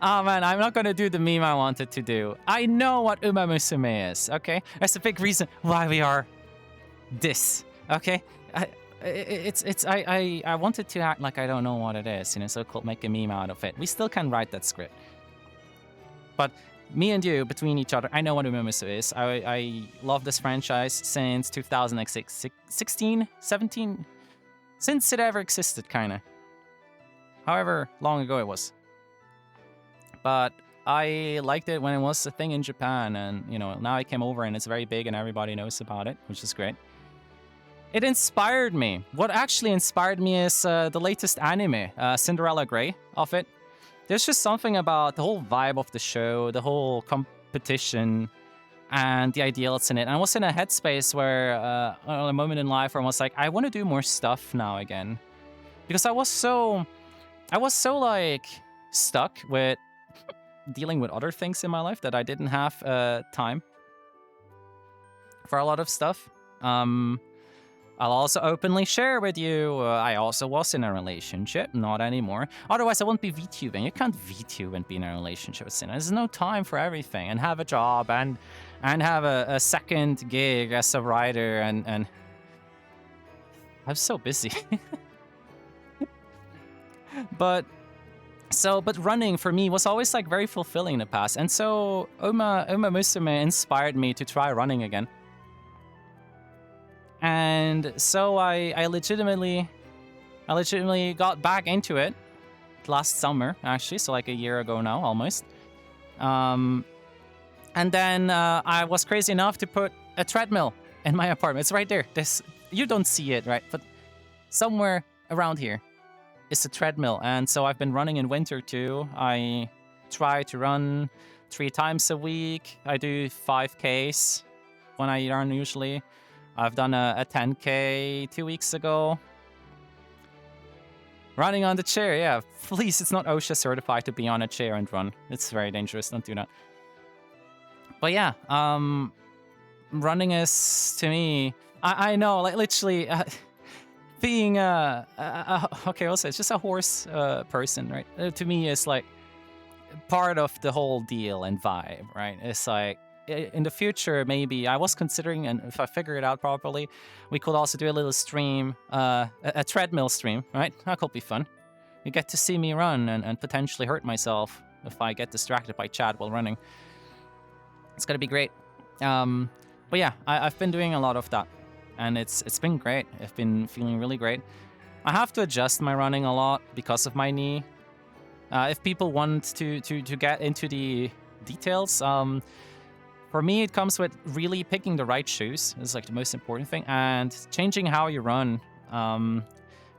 oh man, I'm not gonna do the meme I wanted to do. I know what Uma Musume is, okay? That's a big reason why we are this, okay? I wanted to act like I don't know what it is, so called make a meme out of it. We still can write that script. But me and you, between each other, I know what Uma Musume is. I love this franchise since 2016, 17, since it ever existed, kind of. However long ago it was. But I liked it when it was a thing in Japan, and, now I came over and it's very big and everybody knows about it, which is great. It inspired me. What actually inspired me is the latest anime, Cinderella Grey, of it. There's just something about the whole vibe of the show, the whole competition, and the ideals in it. And I was in a headspace where, a moment in life where I was like, I want to do more stuff now again. Because I was so like stuck with dealing with other things in my life that I didn't have time for a lot of stuff. I'll also openly share with you, I also was in a relationship, not anymore. Otherwise, I wouldn't be VTubing. You can't VTube and be in a relationship with Sinner. There's no time for everything, and have a job, and have a second gig as a writer, and I'm so busy. But running for me was always like very fulfilling in the past, and so Uma Musume inspired me to try running again. And so I legitimately got back into it last summer, actually, so like a year ago now, almost. And then I was crazy enough to put a treadmill in my apartment. It's right there. You don't see it, right? But somewhere around here is a treadmill. And so I've been running in winter too. I try to run 3 times a week. I do 5Ks when I run usually. I've done a 10K 2 weeks ago. Running on the chair, yeah. Please, it's not OSHA certified to be on a chair and run. It's very dangerous, don't do that. But yeah, running is, to me, I know, like literally, being okay, also, it's just a horse person, right? To me, it's like part of the whole deal and vibe, right? It's like, in the future, maybe I was considering, and if I figure it out properly, we could also do a little stream, a treadmill stream, right? That could be fun. You get to see me run and potentially hurt myself if I get distracted by chat while running. It's gonna be great. But yeah, I've been doing a lot of that, and it's been great. I've been feeling really great. I have to adjust my running a lot because of my knee. If people want to get into the details, for me, it comes with really picking the right shoes. It's like the most important thing, and changing how you run.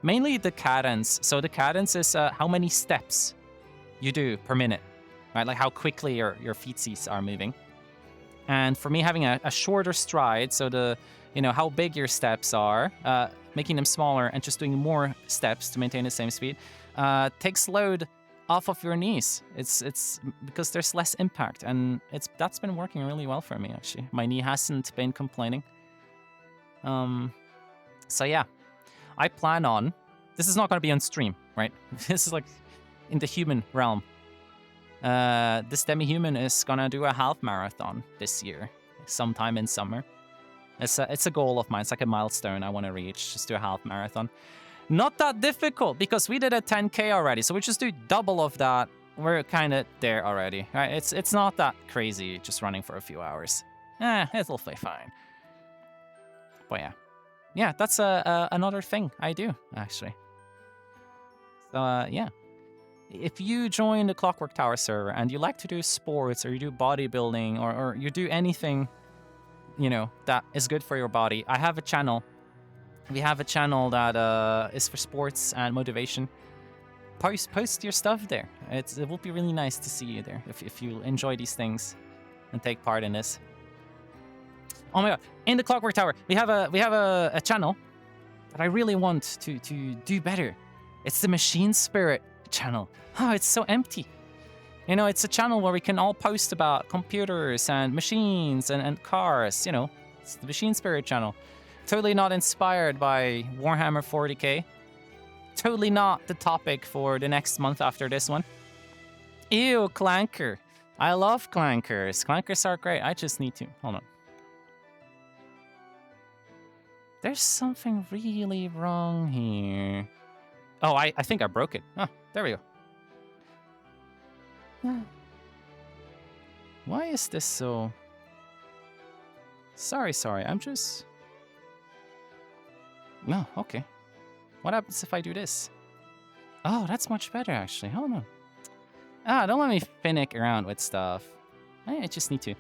Mainly the cadence. So the cadence is how many steps you do per minute, right? Like how quickly your feetsies are moving. And for me, having a shorter stride, so how big your steps are, making them smaller and just doing more steps to maintain the same speed, takes load off of your knees. It's because there's less impact, and that's been working really well for me, actually. My knee hasn't been complaining. So yeah, I plan on, this is not going to be on stream, right? This is like in the human realm. This demi-human is gonna do a half marathon this year, sometime in summer. It's a goal of mine. It's like a milestone I want to reach, just do a half marathon. Not that difficult, because we did a 10K already, so we just do double of that. We're kind of there already, right? It's not that crazy just running for a few hours. It'll be fine. But yeah, Yeah, that's another thing I do, actually. So, yeah. If you join the Clockwork Tower server and you like to do sports or you do bodybuilding or you do anything, you know, that is good for your body, I have a channel. We have a channel that is for sports and motivation. Post your stuff there. It will be really nice to see you there if you enjoy these things and take part in this. Oh my god! In the Clockwork Tower, we have a channel that I really want to do better. It's the Machine Spirit channel. Oh, it's so empty. You know, it's a channel where we can all post about computers and machines and cars. You know, it's the Machine Spirit channel. Totally not inspired by Warhammer 40k. Totally not the topic for the next month after this one. Ew, Clanker. I love Clankers. Clankers are great. I just need to... Hold on. There's something really wrong here. Oh, I think I broke it. Oh, there we go. Why is this so... Sorry. I'm just... No, okay. What happens if I do this? Oh, that's much better, actually. Hold on. Ah, don't let me finick around with stuff. I just need to.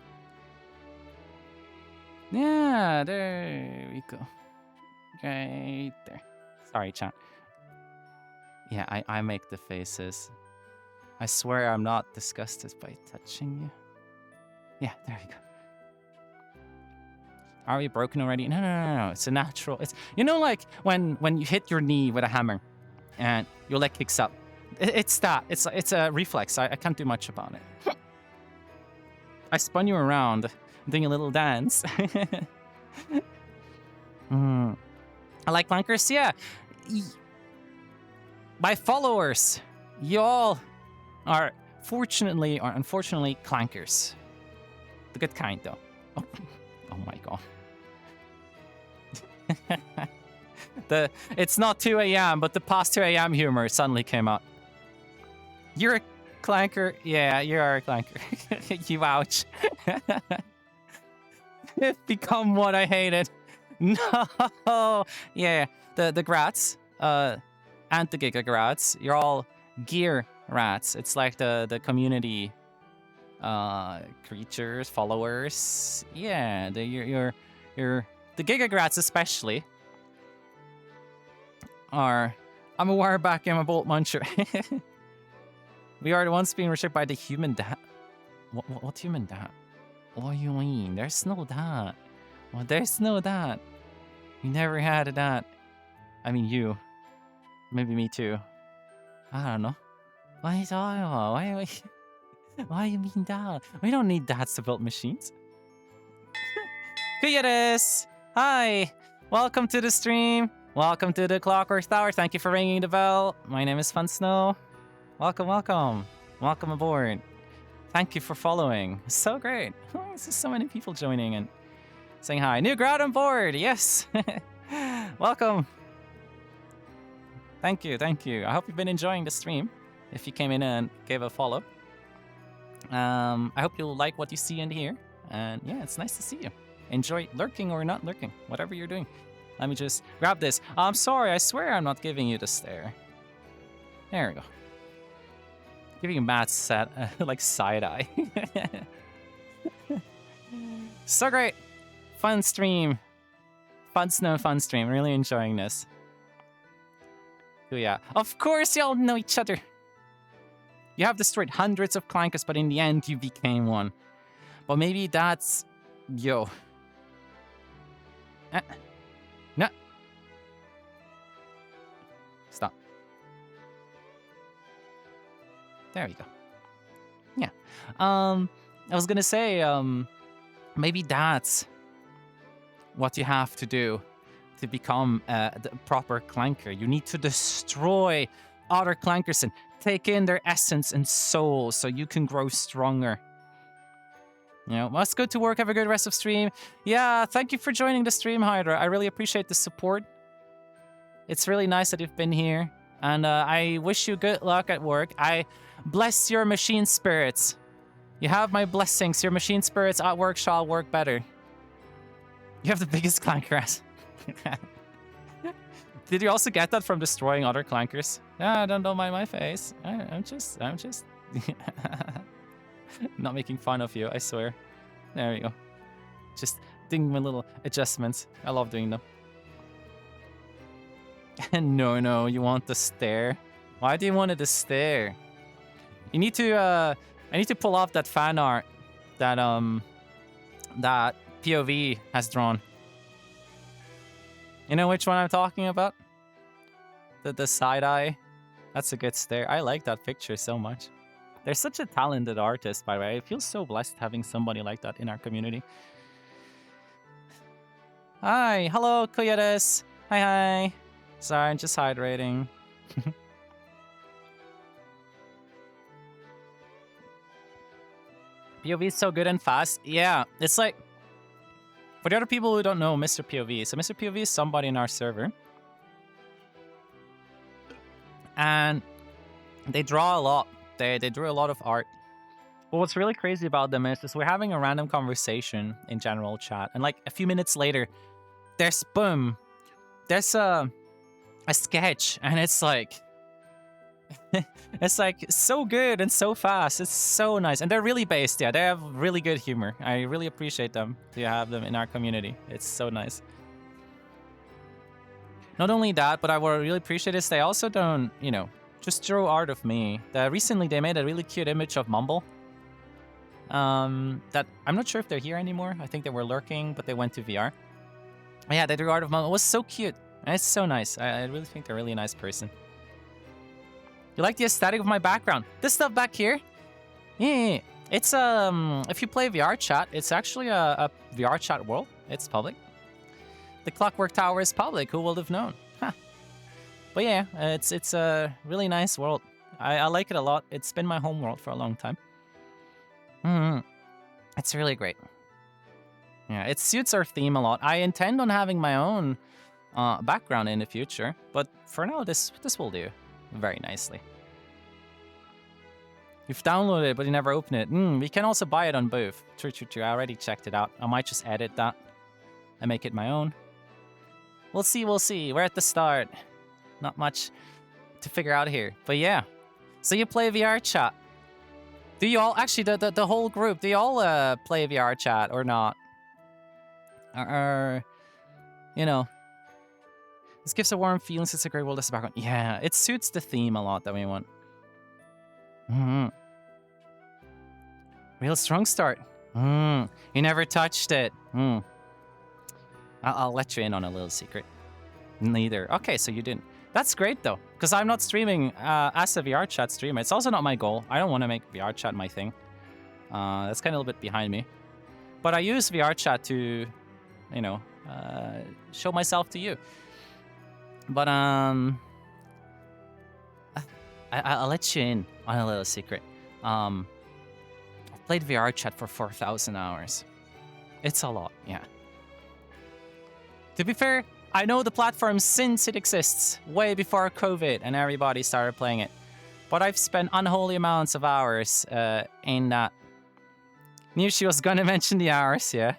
Yeah, there we go. Right there. Sorry, chat. Yeah, I make the faces. I swear I'm not disgusted by touching you. Yeah, there we go. Are we broken already? No. It's a natural. It's, you know, like when you hit your knee with a hammer and your leg kicks up. It's that. It's a reflex. I can't do much about it. I spun you around, doing a little dance. I like clankers. Yeah. My followers, y'all are fortunately or unfortunately clankers. The good kind, though. Oh my god. It's not 2 a.m., but the past 2 a.m. humor suddenly came out. You're a clanker. Yeah, you are a clanker. You ouch. It's become what I hated. No. Yeah, the grats, and the Giga Grats, you're all gear rats. It's like the community creatures, followers. Yeah, you're the Giga Grats especially are... I'm a wireback and a bolt muncher. We are the ones being restricted by the human dat. What human dat? What do you mean? There's no dat. Well, there's no dat. You never had a dat. I mean, you. Maybe me too. I don't know. What are you talking about? Why do you mean that? We don't need dats to build machines. Kuyaris! Hi! Welcome to the stream. Welcome to the Clockwork Tower. Thank you for ringing the bell. My name is Fun Snow. Welcome. Welcome aboard. Thank you for following. So great. Oh, there's just so many people joining and saying hi. New crowd on board. Yes. Welcome. Thank you. I hope you've been enjoying the stream. If you came in and gave a follow. I hope you'll like what you see and hear. And yeah, it's nice to see you. Enjoy lurking or not lurking, whatever you're doing. Let me just grab this. I'm sorry, I swear I'm not giving you the stare. There we go. Giving you mad set, like side eye. So great. Fun stream. Fun Snow, fun stream. Really enjoying this. Oh yeah. Of course y'all know each other. You have destroyed hundreds of clankers, but in the end you became one. But maybe that's... Yo. No. Stop. There we go. Yeah. I was gonna say, maybe that's what you have to do to become the proper clanker. You need to destroy other clankers and take in their essence and soul so you can grow stronger. You know, must go to work. Have a good rest of stream. Yeah, thank you for joining the stream, Hydra. I really appreciate the support. It's really nice that you've been here. And I wish you good luck at work. I bless your machine spirits. You have my blessings. Your machine spirits at work shall work better. You have the biggest clanker ass. Did you also get that from destroying other clankers? Yeah, don't mind my face. I'm just not making fun of you, I swear. There we go. Just doing my little adjustments. I love doing them. No, you want the stare? Why do you want the stare? You need to, I need to pull off that fan art that, that POV has drawn. You know which one I'm talking about? The side eye. That's a good stare. I like that picture so much. They're such a talented artist, by the way. I feel so blessed having somebody like that in our community. Hi, hello, Koyedes. Hi. Sorry, I'm just hydrating. POV is so good and fast. Yeah, it's like, for the other people who don't know Mr. POV, so Mr. POV is somebody in our server. And they draw a lot. They drew a lot of art. But what's really crazy about them is we're having a random conversation in general chat, and like a few minutes later, there's boom, there's a sketch, and it's like it's like so good and so fast. It's so nice, and they're really based. Yeah, they have really good humor. I really appreciate them to have them in our community. It's so nice. Not only that, but I would really appreciate is they also don't, you know, just draw art of me. Recently they made a really cute image of Mumble. That I'm not sure if they're here anymore. I think they were lurking, but they went to VR. But yeah, they drew art of Mumble. It was so cute. And it's so nice. I really think they're a really nice person. You like the aesthetic of my background? This stuff back here? Yeah. It's, if you play VR chat, it's actually a VR chat world. It's public. The Clockwork Tower is public. Who would have known? Huh. But yeah, it's a really nice world. I like it a lot. It's been my home world for a long time. It's really great. Yeah, it suits our theme a lot. I intend on having my own background in the future, but for now, this will do very nicely. You've downloaded it, but you never opened it. We can also buy it on both. True. I already checked it out. I might just edit that and make it my own. We'll see. We're at the start. Not much to figure out here. But yeah. So you play VR chat. Do you all, actually, the whole group, do you all play VR chat or not? Or, you know, this gives a warm feeling. It's a great world as a background. Yeah, it suits the theme a lot that we want. Real strong start. You never touched it. I'll let you in on a little secret. Neither. Okay, so you didn't. That's great, though, because I'm not streaming as a VR chat streamer. It's also not my goal. I don't want to make VR chat my thing. That's kind of a little bit behind me. But I use VR chat to, you know, show myself to you. But I'll let you in on a little secret. I've played VR chat for 4,000 hours. It's a lot, yeah. To be fair, I know the platform since it exists, way before COVID and everybody started playing it. But I've spent unholy amounts of hours in that. Knew she was gonna mention the hours, yeah.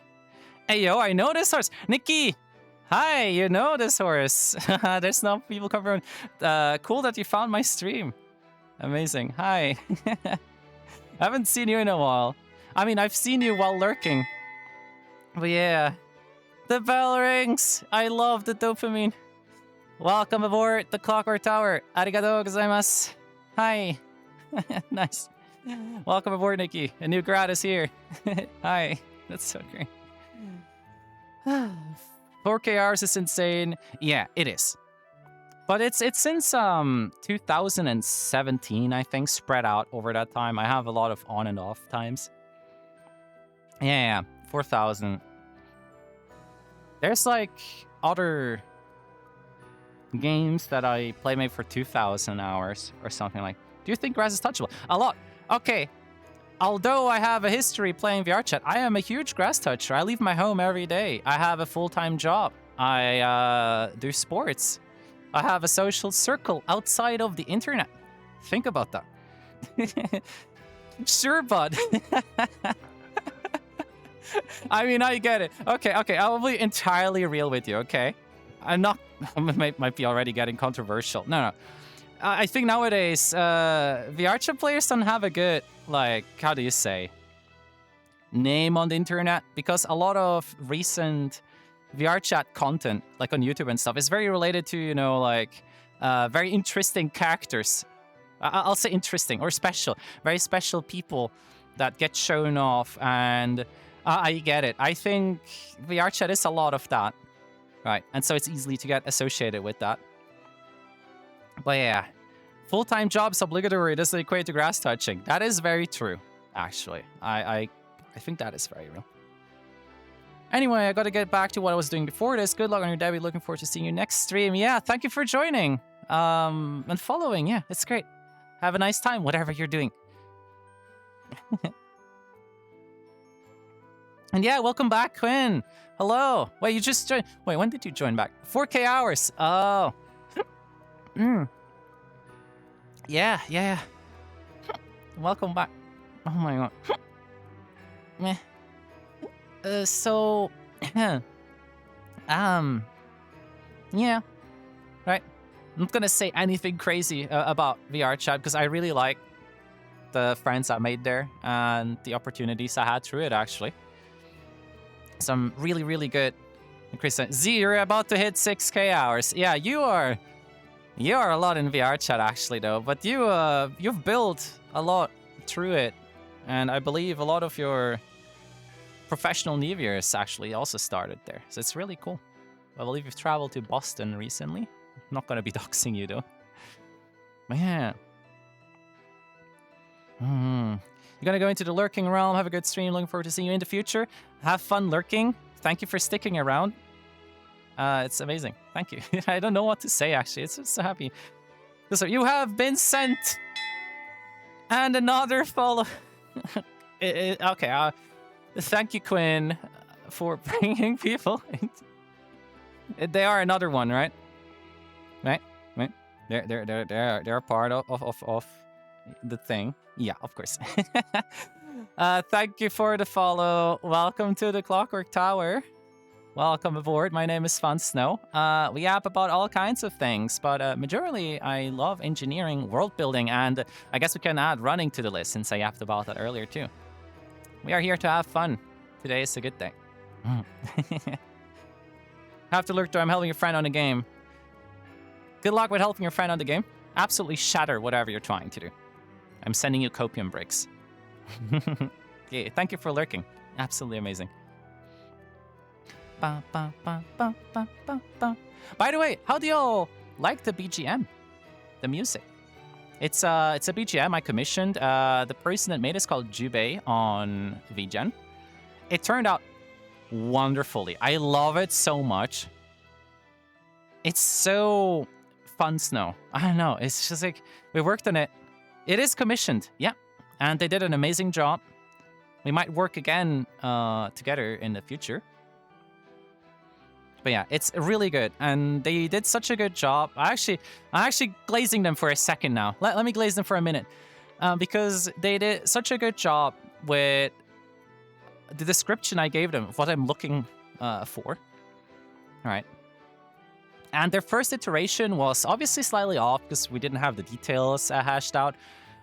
Hey, yo, I know this horse. Nikki! Hi, you know this horse. There's no people covering. Cool that you found my stream. Amazing. Hi. I haven't seen you in a while. I mean, I've seen you while lurking. But yeah. The bell rings! I love the dopamine. Welcome aboard the Clockwork Tower. Arigatou gozaimasu. Hi. Nice. Welcome aboard, Nikki. A new grad is here. Hi. That's so great. 4K hours is insane. Yeah, it is. But it's since 2017, I think, spread out over that time. I have a lot of on and off times. Yeah, 4,000. There's like other games that I play maybe for 2,000 hours or something like. Do you think grass is touchable? A lot. Okay. Although I have a history playing VR chat, I am a huge grass toucher. I leave my home every day. I have a full-time job. I do sports. I have a social circle outside of the internet. Think about that. Sure, bud. I mean, I get it. Okay, I'll be entirely real with you, okay? I'm not. might be already getting controversial. No. I think nowadays VR chat players don't have a good, like, how do you say, name on the internet, because a lot of recent VR chat content, like on YouTube and stuff, is very related to, you know, like very interesting characters. I'll say interesting or special, very special people that get shown off, and I get it. I think VR chat is a lot of that, right? And so it's easily to get associated with that. But yeah, full-time jobs obligatory doesn't equate to grass touching. That is very true, actually. I think that is very real. Anyway, I gotta get back to what I was doing before this. Good luck on your debut. Looking forward to seeing you next stream. Yeah, thank you for joining and following. Yeah, it's great. Have a nice time, whatever you're doing. And yeah, welcome back, Quinn. Hello. Wait, you just joined. Wait, when did you join back? 4K hours. Oh. Yeah. Welcome back. Oh my god. Meh. So, yeah, right. I'm not gonna say anything crazy about VR chat because I really like the friends I made there and the opportunities I had through it, actually. Some really, really good. Z, you're about to hit 6K hours. Yeah, you are a lot in VR chat, actually, though. But you've built a lot through it, and I believe a lot of your professional New Year's actually also started there. So it's really cool. I believe you've traveled to Boston recently. I'm not gonna be doxing you, though. But yeah. You're gonna go into the lurking realm. Have a good stream. Looking forward to seeing you in the future. Have fun lurking. Thank you for sticking around. It's amazing. Thank you. I don't know what to say, actually. It's just so happy. So you have been sent. And another follow. Okay. Thank you, Quinn, for bringing people. They are another one, right? Right. They're part of the thing. Yeah, of course. Thank you for the follow. Welcome to the Clockwork Tower. Welcome aboard. My name is Fun Snow. We yap about all kinds of things, but majorly I love engineering, world building, and I guess we can add running to the list since I yapped about that earlier too. We are here to have fun. Today is a good day. Have to lurk though. I'm helping your friend on the game. Good luck with helping your friend on the game. Absolutely shatter whatever you're trying to do. I'm sending you copium bricks. Yeah, thank you for lurking. Absolutely amazing. By the way, how do y'all like the BGM? The music? It's a BGM I commissioned. The person that made it's called Jubei on VGen. It turned out wonderfully. I love it so much. It's so Fun Snow. I don't know. It's just like we worked on it. It is commissioned, yeah, and they did an amazing job. We might work again together in the future. But yeah, it's really good, and they did such a good job. I'm actually glazing them for a second now. Let me glaze them for a minute, because they did such a good job with the description I gave them of what I'm looking for. All right. And their first iteration was obviously slightly off because we didn't have the details hashed out.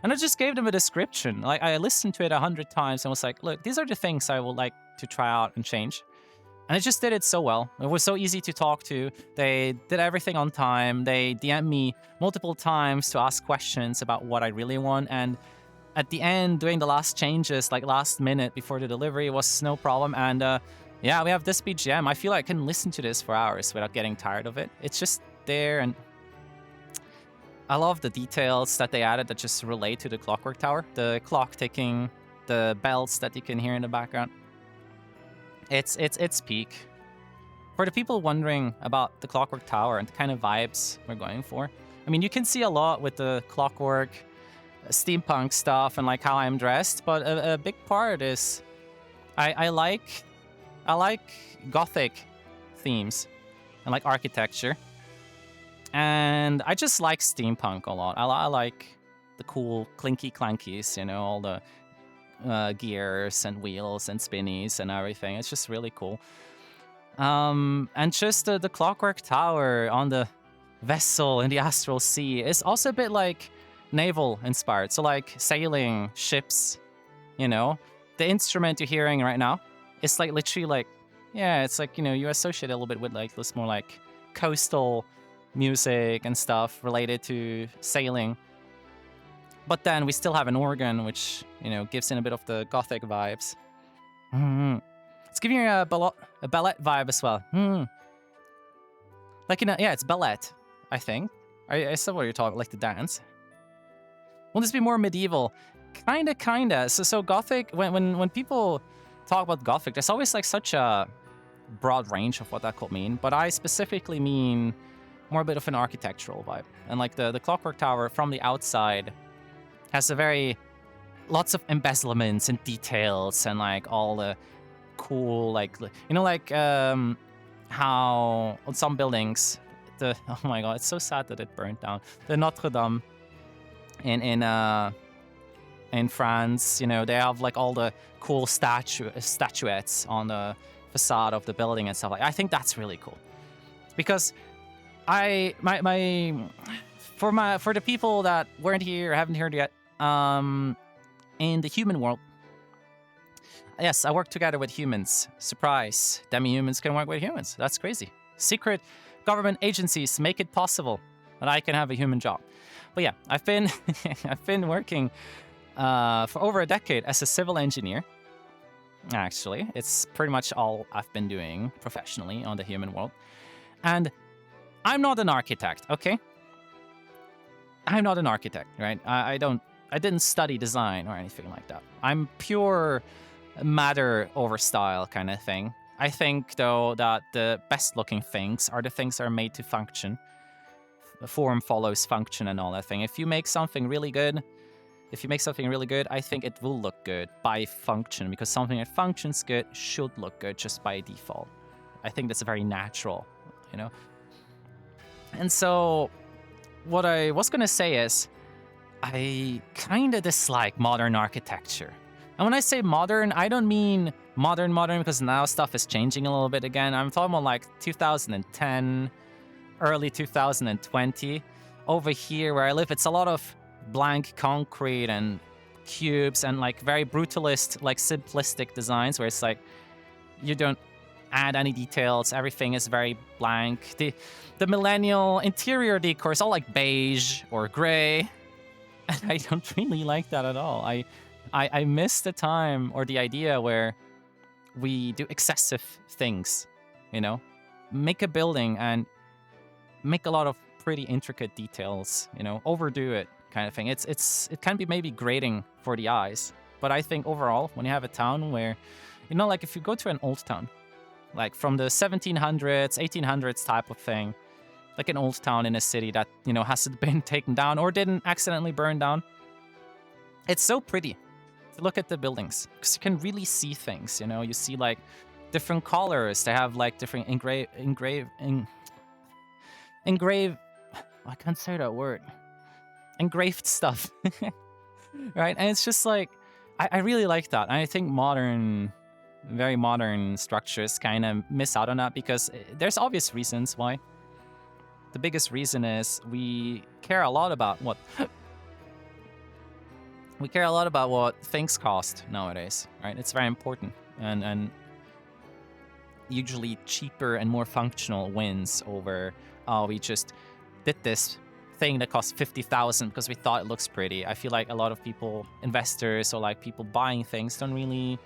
And I just gave them a description. Like, I listened to it 100 times and was like, look, these are the things I would like to try out and change. And it just did it so well. It was so easy to talk to. They did everything on time. They DM'd me multiple times to ask questions about what I really want. And at the end, doing the last changes, like last minute before the delivery, was no problem. And yeah, we have this BGM. I feel like I can listen to this for hours without getting tired of it. It's just there, and I love the details that they added that just relate to the Clockwork Tower. The clock ticking, the bells that you can hear in the background. It's peak. For the people wondering about the Clockwork Tower and the kind of vibes we're going for, I mean, you can see a lot with the clockwork, steampunk stuff, and like how I'm dressed, but a big part is I like Gothic themes and like architecture. And I just like steampunk a lot. I like the cool clinky clankies, you know, all the gears and wheels and spinnies and everything. It's just really cool. And just the Clockwork Tower on the vessel in the astral sea is also a bit like naval inspired. So like sailing ships, you know, the instrument you're hearing right now, it's like literally like, yeah, it's like, you associate it a little bit with like this more like coastal music and stuff related to sailing. But then we still have an organ, which, gives in a bit of the gothic vibes. It's giving you a ballet vibe as well. Like, yeah, it's ballet, I think. I said what you're talking, like the dance. Will this be more medieval? Kinda. So Gothic, when people talk about Gothic, there's always like such a broad range of what that could mean. But I specifically mean more a bit of an architectural vibe. And like the Clockwork Tower from the outside has lots of embezzlements and details and like all the cool, like, how on some buildings, oh my god, it's so sad that it burned down. The Notre Dame in France, they have like all the cool statuettes on the facade of the building and stuff. Like, I think that's really cool because for the people that weren't here or haven't heard yet, in the human world, yes, I work together with humans. Surprise, demi-humans can work with humans. That's crazy. Secret government agencies make it possible that I can have a human job. But yeah, I've been working for over a decade as a civil engineer. Actually, it's pretty much all I've been doing professionally on the human world. And I'm not an architect, okay? I'm not an architect, right? I didn't study design or anything like that. I'm pure matter over style kind of thing. I think, though, that the best looking things are the things that are made to function. The form follows function and all that thing. If you make something really good, I think it will look good by function, because something that functions good should look good just by default. I think that's very natural, And so what I was going to say is I kind of dislike modern architecture. And when I say modern, I don't mean modern because now stuff is changing a little bit again. I'm talking about like 2010, early 2020. Over here where I live, it's a lot of blank concrete and cubes and like very brutalist, like simplistic designs where it's like you don't add any details. Everything is very blank. The millennial interior decor is all like beige or gray. And I don't really like that at all. I miss the time or the idea where we do excessive things, make a building and make a lot of pretty intricate details, overdo it kind of thing. It can be maybe grating for the eyes, but I think overall, when you have a town where, like if you go to an old town, like from the 1700s, 1800s type of thing, like an old town in a city that, hasn't been taken down or didn't accidentally burn down, it's so pretty to look at the buildings because you can really see things, you see like different colors. They have like different I can't say that word. Engraved stuff. Right? And it's just like, I really like that. And I think very modern structures kind of miss out on that because there's obvious reasons why. The biggest reason is we care a lot about what things cost nowadays, right? It's very important. And usually cheaper and more functional wins over, we just did this thing that cost 50,000 because we thought it looks pretty. I feel like a lot of people, investors or like people buying things, don't really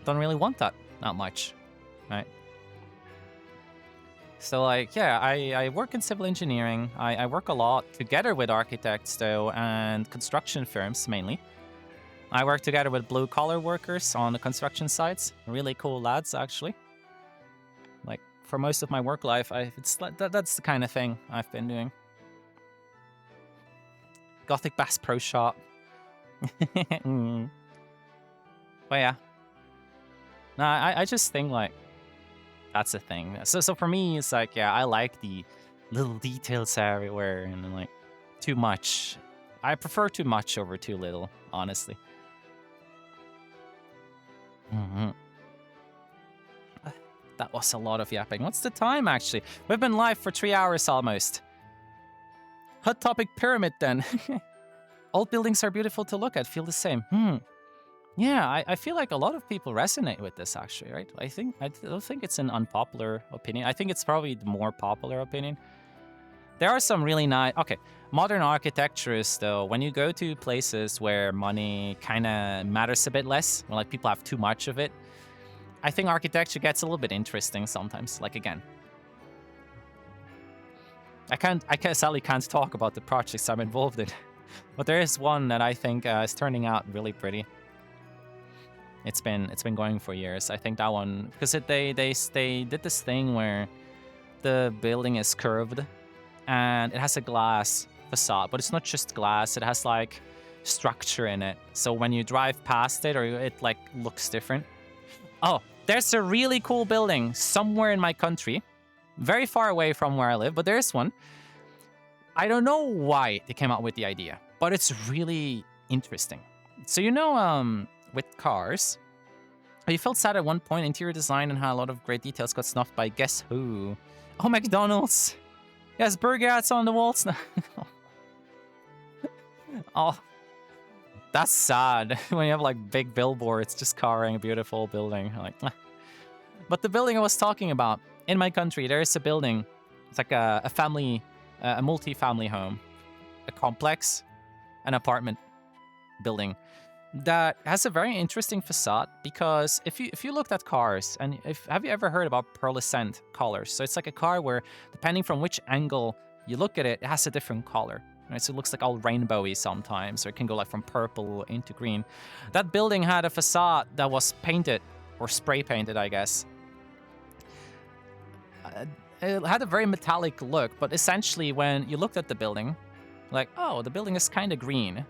want that much, right? So like, yeah, I work in civil engineering. I work a lot together with architects though and construction firms mainly. I work together with blue collar workers on the construction sites. Really cool lads, actually. Like for most of my work life, that's the kind of thing I've been doing. Gothic Bass Pro Shop. But yeah. No, I just think like that's the thing. So for me, it's like, yeah, I like the little details everywhere and like too much. I prefer too much over too little, honestly. That was a lot of yapping. What's the time, actually? We've been live for 3 hours almost. Hot topic pyramid, then. Old buildings are beautiful to look at. Feel the same. Yeah, I feel like a lot of people resonate with this, actually, right? I don't think it's an unpopular opinion. I think it's probably the more popular opinion. There are some really nice... Okay, modern architectures, though, when you go to places where money kind of matters a bit less, or like people have too much of it, I think architecture gets a little bit interesting sometimes. Like, again, I sadly can't talk about the projects I'm involved in, but there is one that I think is turning out really pretty. It's been going for years. I think that one, because they did this thing where the building is curved and it has a glass facade, but it's not just glass. It has like structure in it. So when you drive past it, or it like looks different. Oh, there's a really cool building somewhere in my country, very far away from where I live, but there's one. I don't know why they came up with the idea, but it's really interesting. So with cars, you felt sad at one point. Interior design and how a lot of great details got snuffed by guess who? Oh, McDonald's. Yes, burger hats on the walls now. Oh, that's sad. When you have like big billboards just covering a beautiful building. Like, but the building I was talking about in my country, there is a building. It's like a family, a multi-family home, a complex, an apartment building that has a very interesting facade, because if you looked at cars, and have you ever heard about pearlescent colors? So it's like a car where, depending from which angle you look at it, it has a different color. Right? So it looks like all rainbowy sometimes, or it can go like from purple into green. That building had a facade that was painted, or spray painted, I guess. It had a very metallic look, but essentially when you looked at the building, like, oh, the building is kind of green.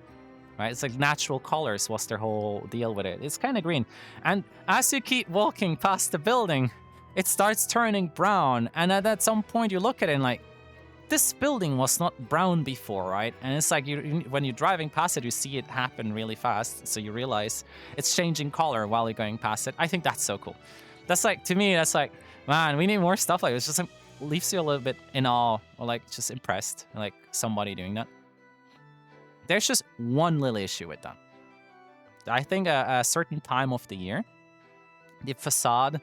Right? It's like natural colors was their whole deal with it. It's kind of green. And as you keep walking past the building, it starts turning brown. And at some point you look at it and like, this building was not brown before, right? And it's like when you're driving past it, you see it happen really fast. So you realize it's changing color while you're going past it. I think that's so cool. That's like, to me, that's like, man, we need more stuff like this. Just like, leaves you a little bit in awe, or like just impressed, like somebody doing that. There's just one little issue with that. I think a certain time of the year, the facade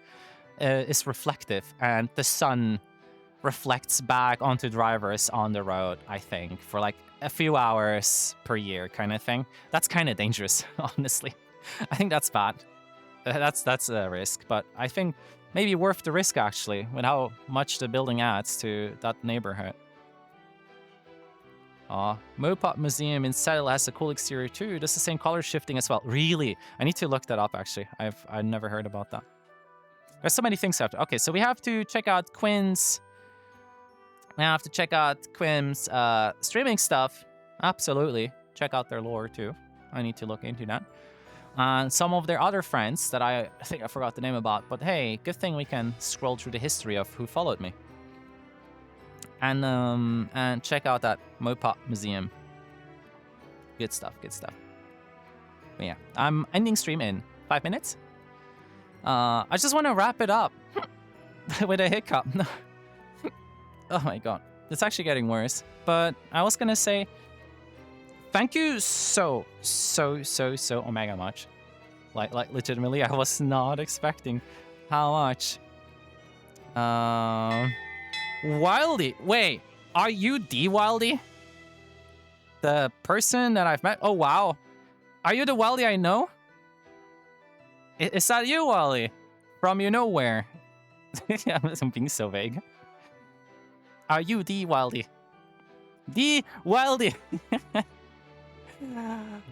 is reflective, and the sun reflects back onto drivers on the road, I think, for like a few hours per year kind of thing. That's kind of dangerous, honestly. I think that's bad. That's a risk, but I think maybe worth the risk, actually, with how much the building adds to that neighborhood. Mopop Museum in Seattle has a cool exterior too. Does the same color shifting as well? Really? I need to look that up, actually. I've never heard about that. There's so many things after. Okay, so we have to check out Quinn's. We have to check out Quinn's streaming stuff. Absolutely. Check out their lore too. I need to look into that. And some of their other friends that I think I forgot the name about. But hey, good thing we can scroll through the history of who followed me. And check out that Mopop Museum. Good stuff, good stuff. But yeah, I'm ending stream in 5 minutes. I just want to wrap it up with a hiccup. Oh my god, it's actually getting worse. But I was gonna say, thank you so omega much. Like legitimately, I was not expecting how much. Wildy, wait, are you the Wildy? The person that I've met? Oh wow, are you the Wildy I know? Is that you, Wildy? From you know where? I'm being so vague. Are you the Wildy? The Wildy!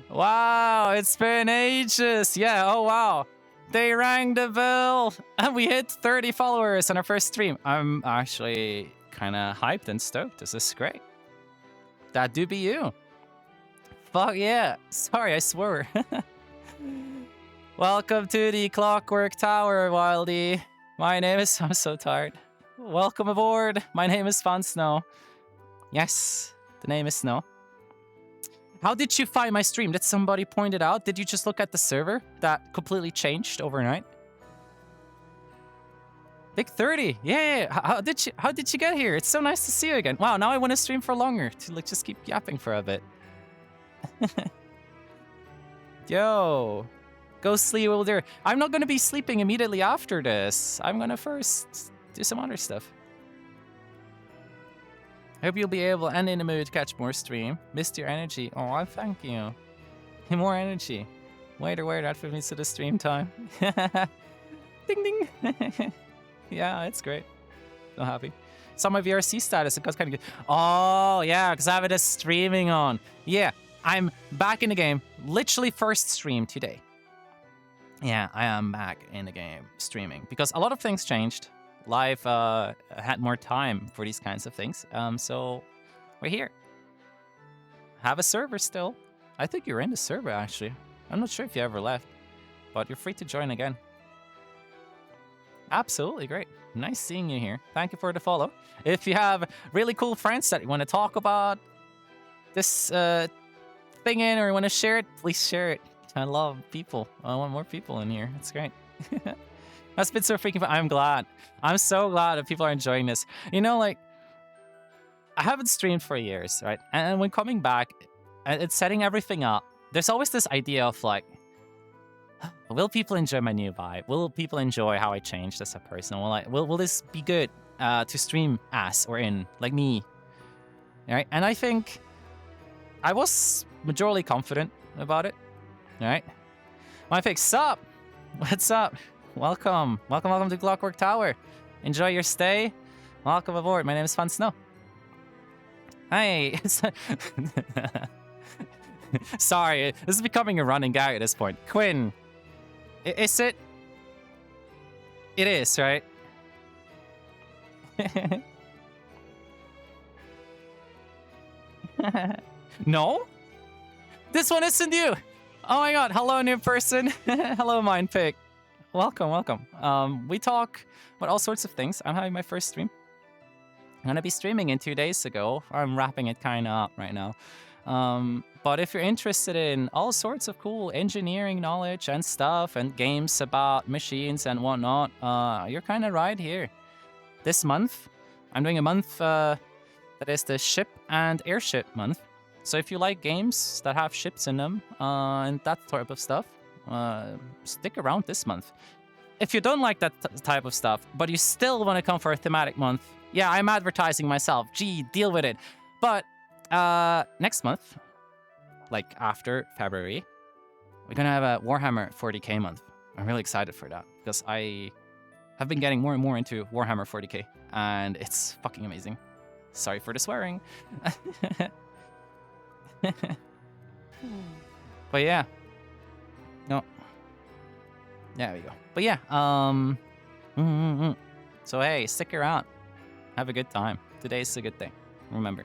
Wow, it's been ages. Yeah, oh wow. They rang the bell and we hit 30 followers on our first stream. I'm actually kind of hyped and stoked. This is great. That do be you. Fuck yeah. Sorry, I swore. Welcome to the Clockwork Tower, Wildy. My name is... I'm so tired. Welcome aboard. My name is Fun Snow. Yes, the name is Snow. How did you find my stream? Did somebody point it out? Did you just look at the server that completely changed overnight? Big 30. Yeah. How did you get here? It's so nice to see you again. Wow, now I want to stream for longer to like just keep yapping for a bit. Yo. Go sleep, Wilder. I'm not going to be sleeping immediately after this. I'm going to first do some other stuff. Hope you'll be able and in the mood to catch more stream. Missed your energy. Oh, thank you. More energy. Waiter, that for me to the stream time. Ding ding. Yeah, it's great. So happy. Saw my VRC status. It got kind of good. Oh, yeah, because I have it as streaming on. Yeah, I'm back in the game. Literally first stream today. Yeah, I am back in the game streaming because a lot of things changed. Live had more time for these kinds of things. So we're here. Have a server still. I think you're in the server, actually. I'm not sure if you ever left, but you're free to join again. Absolutely great. Nice seeing you here. Thank you for the follow. If you have really cool friends that you want to talk about this thing in or you want to share it, please share it. I love people. I want more people in here. It's great. That's been so freaking fun. I'm glad. I'm so glad that people are enjoying this. You know, like, I haven't streamed for years, right? And when coming back, it's setting everything up. There's always this idea of like, will people enjoy my new vibe? Will people enjoy how I changed as a person? Will this be good to stream as or in, like me? All right? And I think I was majorly confident about it. All right, my fix, sup? What's up? Welcome to Clockwork Tower. Enjoy your stay. Welcome aboard. My name is Fun Snow. Hey. Sorry, this is becoming a running gag at this point. Quinn, is it? It is, right? No? This one isn't you. Oh my god, hello new person. Hello Mindpick. Welcome. We talk about all sorts of things. I'm having my first stream. I'm gonna be streaming in 2 days ago. I'm wrapping it kinda up right now. But if you're interested in all sorts of cool engineering knowledge and stuff and games about machines and whatnot, you're kinda right here. This month, I'm doing a month that is the ship and airship month. So if you like games that have ships in them and that type of stuff, stick around this month. If you don't like that type of stuff, but you still want to come for a thematic month, yeah, I'm advertising myself. Gee, deal with it. But next month, like after February, we're going to have a Warhammer 40k month. I'm really excited for that because I have been getting more and more into Warhammer 40k and it's fucking amazing. Sorry for the swearing. But yeah. No. There we go. But yeah, So hey, stick around. Have a good time. Today's a good day. Remember.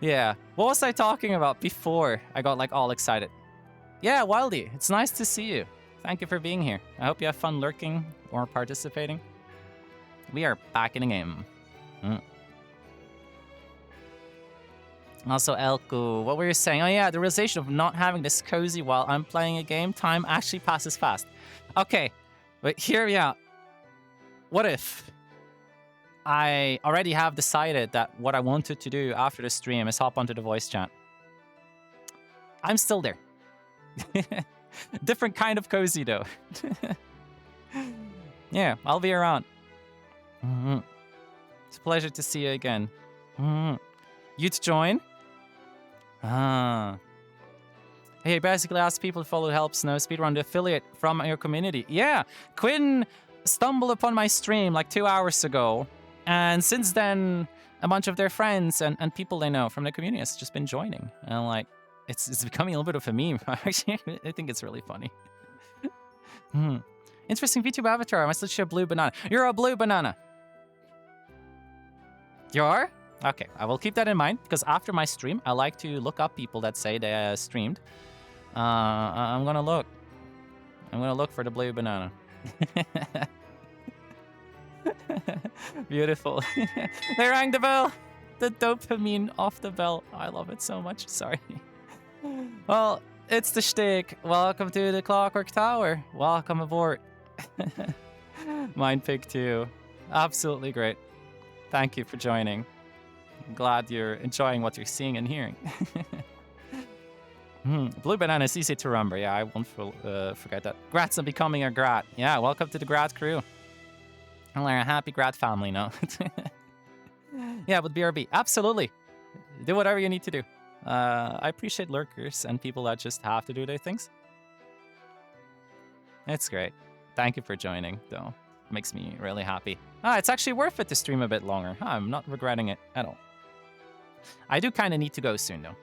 Yeah. What was I talking about before I got like all excited? Yeah, Wildy, it's nice to see you. Thank you for being here. I hope you have fun lurking or participating. We are back in the game. Also, Elko, what were you saying? Oh yeah, the realization of not having this cozy while I'm playing a game, time actually passes fast. Okay, but hear me out. What if I already have decided that what I wanted to do after the stream is hop onto the voice chat? I'm still there. Different kind of cozy though. Yeah, I'll be around. It's a pleasure to see you again. You to join? Hey, basically ask people to follow Help Snow Speedrun, the affiliate from your community. Yeah, Quinn stumbled upon my stream like 2 hours ago. And since then, a bunch of their friends and people they know from the community has just been joining. And like, it's becoming a little bit of a meme. Actually, I think it's really funny. Interesting VTuber avatar. I must literally a blue banana. You're a blue banana. You are? Okay, I will keep that in mind because after my stream, I like to look up people that say they streamed. I'm gonna look. I'm gonna look for the blue banana. Beautiful. They rang the bell. The dopamine off the bell. I love it so much. Sorry. Well, it's the shtick. Welcome to the Clockwork Tower. Welcome aboard. Mine pick too. Absolutely great. Thank you for joining. I'm glad you're enjoying what you're seeing and hearing. Blue banana is easy to remember. Yeah, I won't forget that. Grats on becoming a Grat. Yeah, welcome to the Grat crew. I'm like a happy Grat family now. Yeah, with BRB. Absolutely. Do whatever you need to do. I appreciate lurkers and people that just have to do their things. It's great. Thank you for joining, though. Makes me really happy. It's actually worth it to stream a bit longer. I'm not regretting it at all. I do kind of need to go soon, though.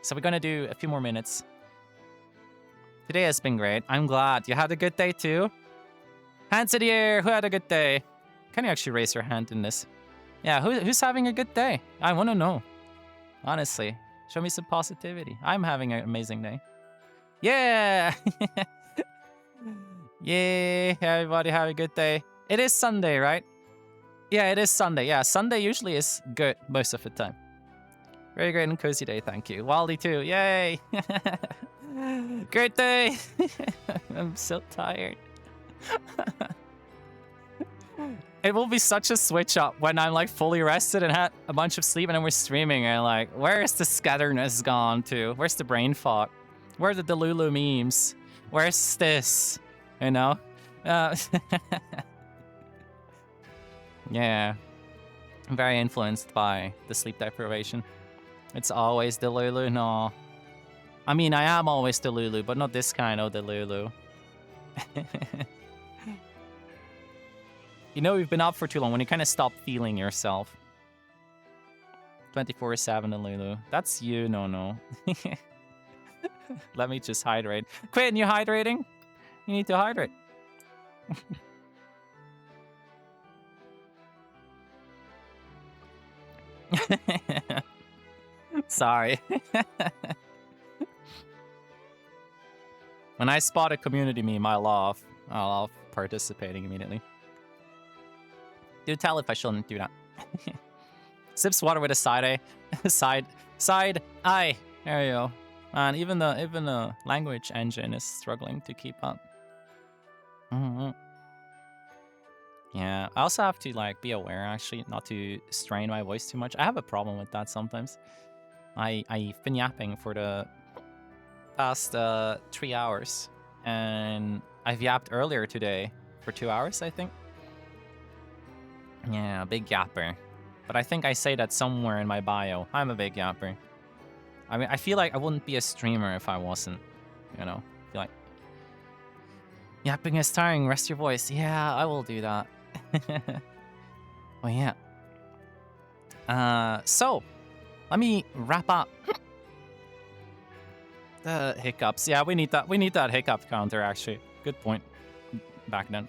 So we're going to do a few more minutes. Today has been great. I'm glad. You had a good day, too? Hands in the air. Who had a good day? Can you actually raise your hand in this? Yeah, who's having a good day? I want to know. Honestly. Show me some positivity. I'm having an amazing day. Yeah! Yay! Everybody have a good day. It is Sunday, right? Yeah, it is Sunday. Yeah, Sunday usually is good most of the time. Very great and cozy day, thank you. Waldy too, yay! Great day! I'm so tired. It will be such a switch up when I'm like fully rested and had a bunch of sleep and then we're streaming and like, where's the scatterness gone to? Where's the brain fog? Where are the Delulu memes? Where's this? You know? Yeah. I'm very influenced by the sleep deprivation. It's always Delulu. No. I mean, I am always Delulu, but not this kind of Delulu. You know, we've been up for too long when you kind of stop feeling yourself. 24/7 Delulu. That's you, no. Let me just hydrate. Quinn, you hydrating? You need to hydrate. Sorry. When I spot a community meme, I love participating immediately. Do tell if I shouldn't do that. Sips water with a side eye. side eye. There you go. And even the language engine is struggling to keep up. Yeah, I also have to like be aware actually not to strain my voice too much. I have a problem with that sometimes. I've been yapping for the past 3 hours, and I've yapped earlier today for 2 hours, I think. Yeah, big yapper. But I think I say that somewhere in my bio. I'm a big yapper. I mean, I feel like I wouldn't be a streamer if I wasn't, you know? I feel like yapping is tiring. Rest your voice. Yeah, I will do that. Well, yeah. So, let me wrap up. The hiccups. Yeah, we need that. We need that hiccup counter, actually. Good point. Back then.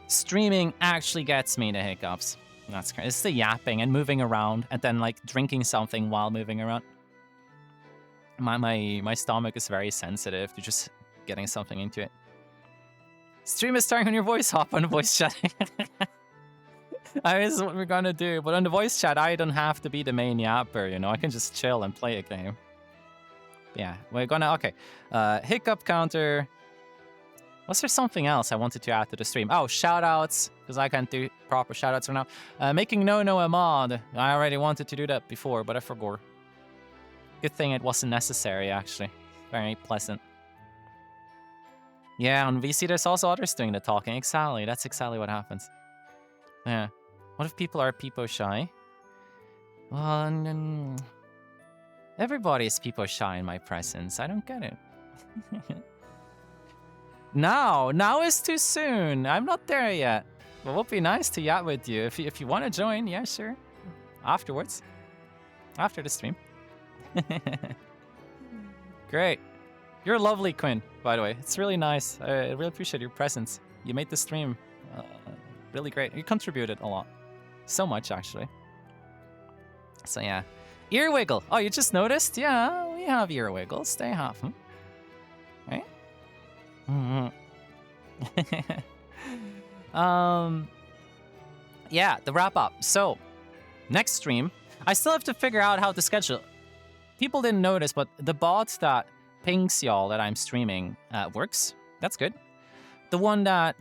Streaming actually gets me the hiccups. That's crazy. It's the yapping and moving around and then like drinking something while moving around. My stomach is very sensitive to just getting something into it. Stream is starting on your voice, hop on voice chat. This is what we're gonna do. But on the voice chat, I don't have to be the main yapper, you know? I can just chill and play a game. Yeah, we're gonna, okay. Hiccup counter. Was there something else I wanted to add to the stream? Oh, shoutouts, because I can't do proper shoutouts for now. Making no a mod. I already wanted to do that before, but I forgot. Good thing it wasn't necessary, actually. Very pleasant. Yeah, on VC there's also others doing the talking. Exactly, that's exactly what happens. Yeah. What if people are peepo shy? Well, everybody's peepo shy in my presence. I don't get it. Now is too soon. I'm not there yet. But it would be nice to yacht with you. If you want to join, yeah, sure. Afterwards. After the stream. Great. You're lovely, Quinn, by the way. It's really nice. I really appreciate your presence. You made the stream really great. You contributed a lot. So much, actually. So, yeah. Ear wiggle. Oh, you just noticed? Yeah, we have ear wiggles. They have them. Right? Yeah, the wrap up. So, next stream, I still have to figure out how to schedule. People didn't notice, but the bot that pings y'all that I'm streaming works. That's good. The one that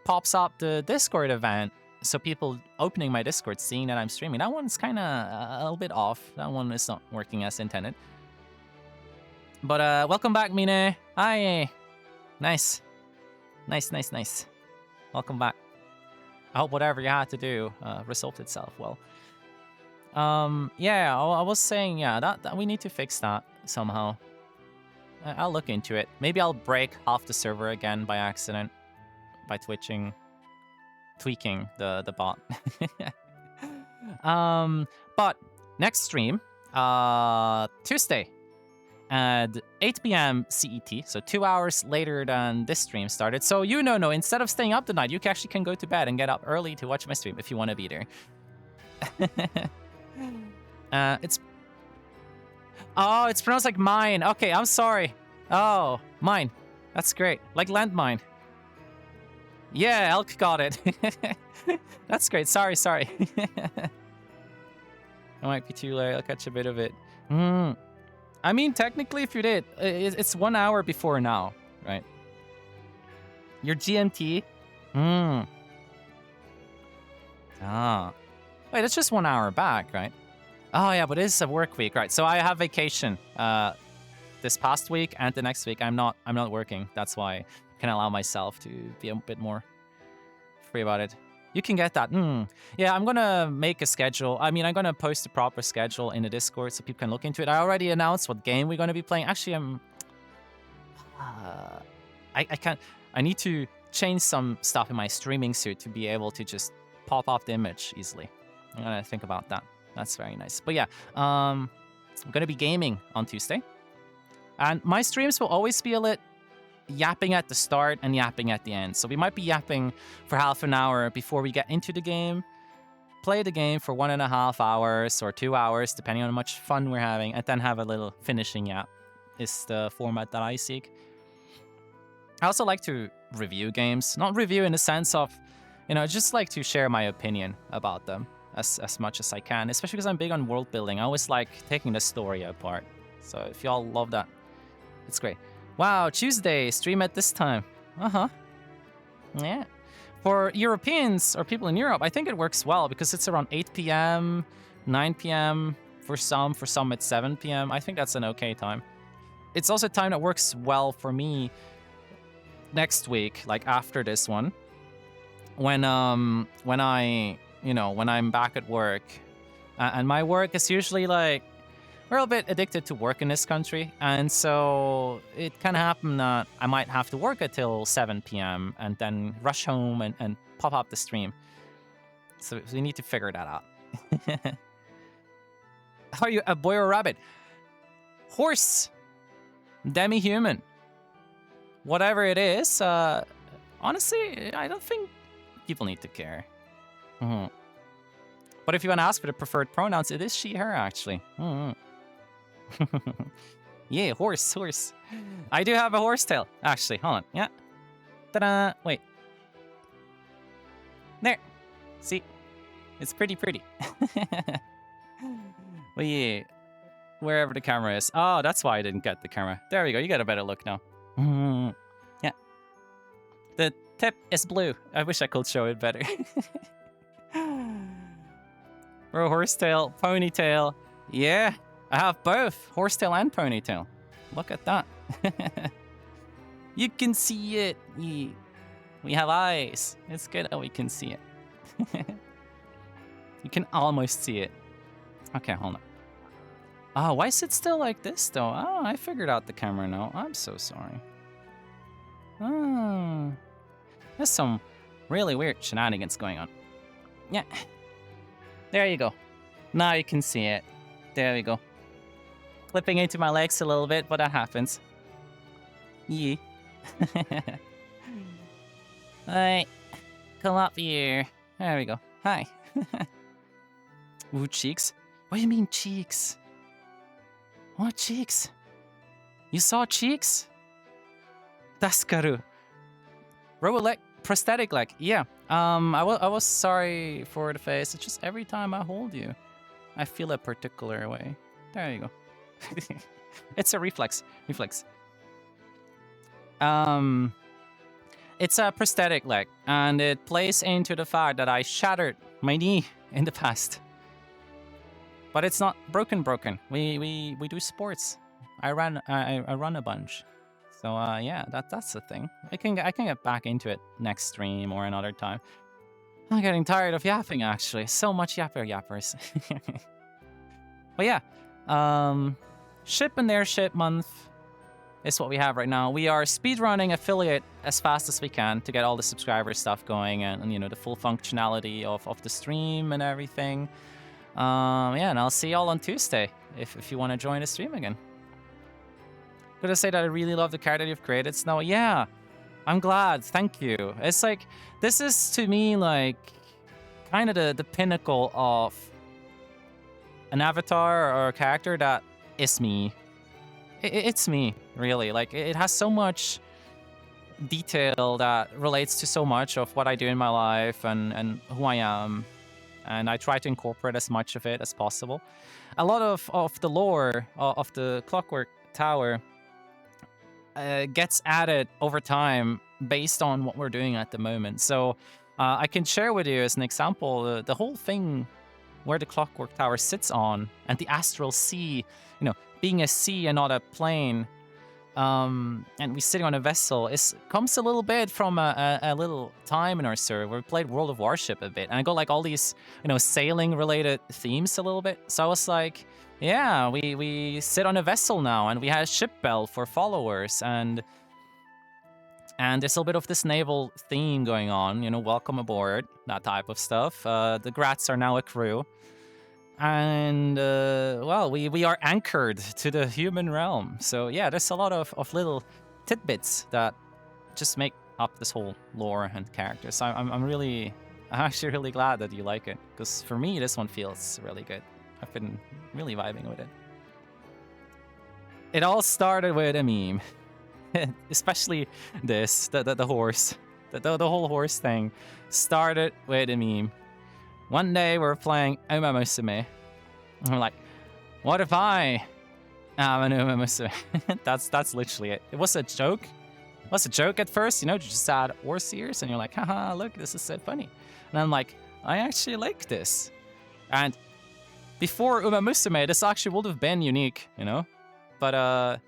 pops up the Discord event, so people opening my Discord, seeing that I'm streaming, that one's kind of a little bit off. That one is not working as intended. But welcome back, Mine. Hi. Nice. Nice. Welcome back. I hope whatever you had to do resolved itself well. Yeah, I was saying, yeah, that we need to fix that somehow. I'll look into it. Maybe I'll break half the server again by accident by tweaking the bot. But next stream, Tuesday at 8 p.m. CET, so 2 hours later than this stream started. So no, instead of staying up the night, you actually can go to bed and get up early to watch my stream if you want to be there. It's pronounced like mine. Okay, I'm sorry. Oh, mine. That's great. Like landmine. Yeah, Elk got it. That's great. Sorry. I might be too late. I'll catch a bit of it. I mean, technically, if you did, it's 1 hour before now, right? Your GMT? Wait, it's just 1 hour back, right? Oh, yeah, but it is a work week, right? So I have vacation this past week and the next week. I'm not working. That's why I can allow myself to be a bit more free about it. You can get that. Yeah, I'm gonna make a schedule. I mean, I'm gonna post a proper schedule in the Discord so people can look into it. I already announced what game we're gonna be playing. Actually, I can't. I need to change some stuff in my streaming suit to be able to just pop off the image easily. I'm gonna think about that. That's very nice. But yeah, I'm gonna be gaming on Tuesday, and my streams will always be a lit yapping at the start and yapping at the end. So we might be yapping for half an hour before we get into the game, play the game for 1.5 hours or 2 hours, depending on how much fun we're having, and then have a little finishing yap is the format that I seek. I also like to review games. Not review in the sense of, just like to share my opinion about them as much as I can, especially because I'm big on world building. I always like taking the story apart. So if y'all love that, it's great. Wow, Tuesday, stream at this time. Yeah. For Europeans or people in Europe, I think it works well because it's around 8 p.m., 9 p.m. for some it's 7 p.m. I think that's an okay time. It's also a time that works well for me next week, like after this one, when I'm back at work, and my work is usually like, we're a bit addicted to work in this country, and so it can happen that I might have to work until 7 p.m. and then rush home and pop up the stream. So we need to figure that out. Are you a boy or a rabbit? Horse. Demi-human. Whatever it is, honestly, I don't think people need to care. But if you want to ask for the preferred pronouns, it is she, her, actually. Yeah, horse. I do have a horsetail, actually. Hold on. Yeah. Ta-da! Wait. There. See? It's pretty. Well, yeah. Wherever the camera is. Oh, that's why I didn't get the camera. There we go. You got a better look now. Yeah. The tip is blue. I wish I could show it better. Bro, horsetail, ponytail. Yeah. I have both, horsetail and ponytail. Look at that. You can see it. We have eyes. It's good that we can see it. You can almost see it. Okay, hold on. Oh, why is it still like this, though? Oh, I figured out the camera now. I'm so sorry. Oh, there's some really weird shenanigans going on. Yeah. There you go. Now you can see it. There we go. Clipping into my legs a little bit, but that happens. Yeah. Alright. Come up here. There we go. Hi. Ooh, cheeks? What do you mean cheeks? What cheeks? You saw cheeks? Daskaru. Prosthetic leg. Yeah. I was sorry for the face. It's just every time I hold you, I feel a particular way. There you go. It's a reflex. It's a prosthetic leg, and it plays into the fact that I shattered my knee in the past. But it's not broken. We do sports. I run a bunch. So yeah, that's the thing. I can get back into it next stream or another time. I'm getting tired of yapping actually. So much yappers. But yeah, ship and airship month is what we have right now. We are speedrunning affiliate as fast as we can to get all the subscriber stuff going and you know the full functionality of the stream and everything. Yeah, and I'll see y'all on Tuesday if you want to join the stream again. Gotta say that I really love the card that you've created, Snow. Yeah, I'm glad. Thank you. It's like this is to me like kind of the pinnacle of an avatar or a character that is me. It's me, really. Like, it has so much detail that relates to so much of what I do in my life and who I am. And I try to incorporate as much of it as possible. A lot of the lore of the Clockwork Tower gets added over time based on what we're doing at the moment. So I can share with you as an example, the whole thing where the Clockwork Tower sits on and the astral sea, you know, being a sea and not a plane, and we sitting on a vessel, comes a little bit from a little time in our server where we played World of Warship a bit, and I got like all these, you know, sailing related themes a little bit. So I was like, yeah, we sit on a vessel now, and we had a ship bell for followers, and there's a little bit of this naval theme going on, you know, welcome aboard, that type of stuff. The Grats are now a crew. And, well, we are anchored to the human realm. So, yeah, there's a lot of little tidbits that just make up this whole lore and character. So I'm actually really glad that you like it. Because for me, this one feels really good. I've been really vibing with it. It all started with a meme. Especially this, the horse. The whole horse thing started with a meme. One day we were playing Uma Musume, and we're like, what if I am an Uma Musume? that's literally it. It was a joke. It was a joke at first, you know, you just add horse ears, and you're like, haha, look, this is so funny. And I'm like, I actually like this. And before Uma Musume, this actually would have been unique, you know? But,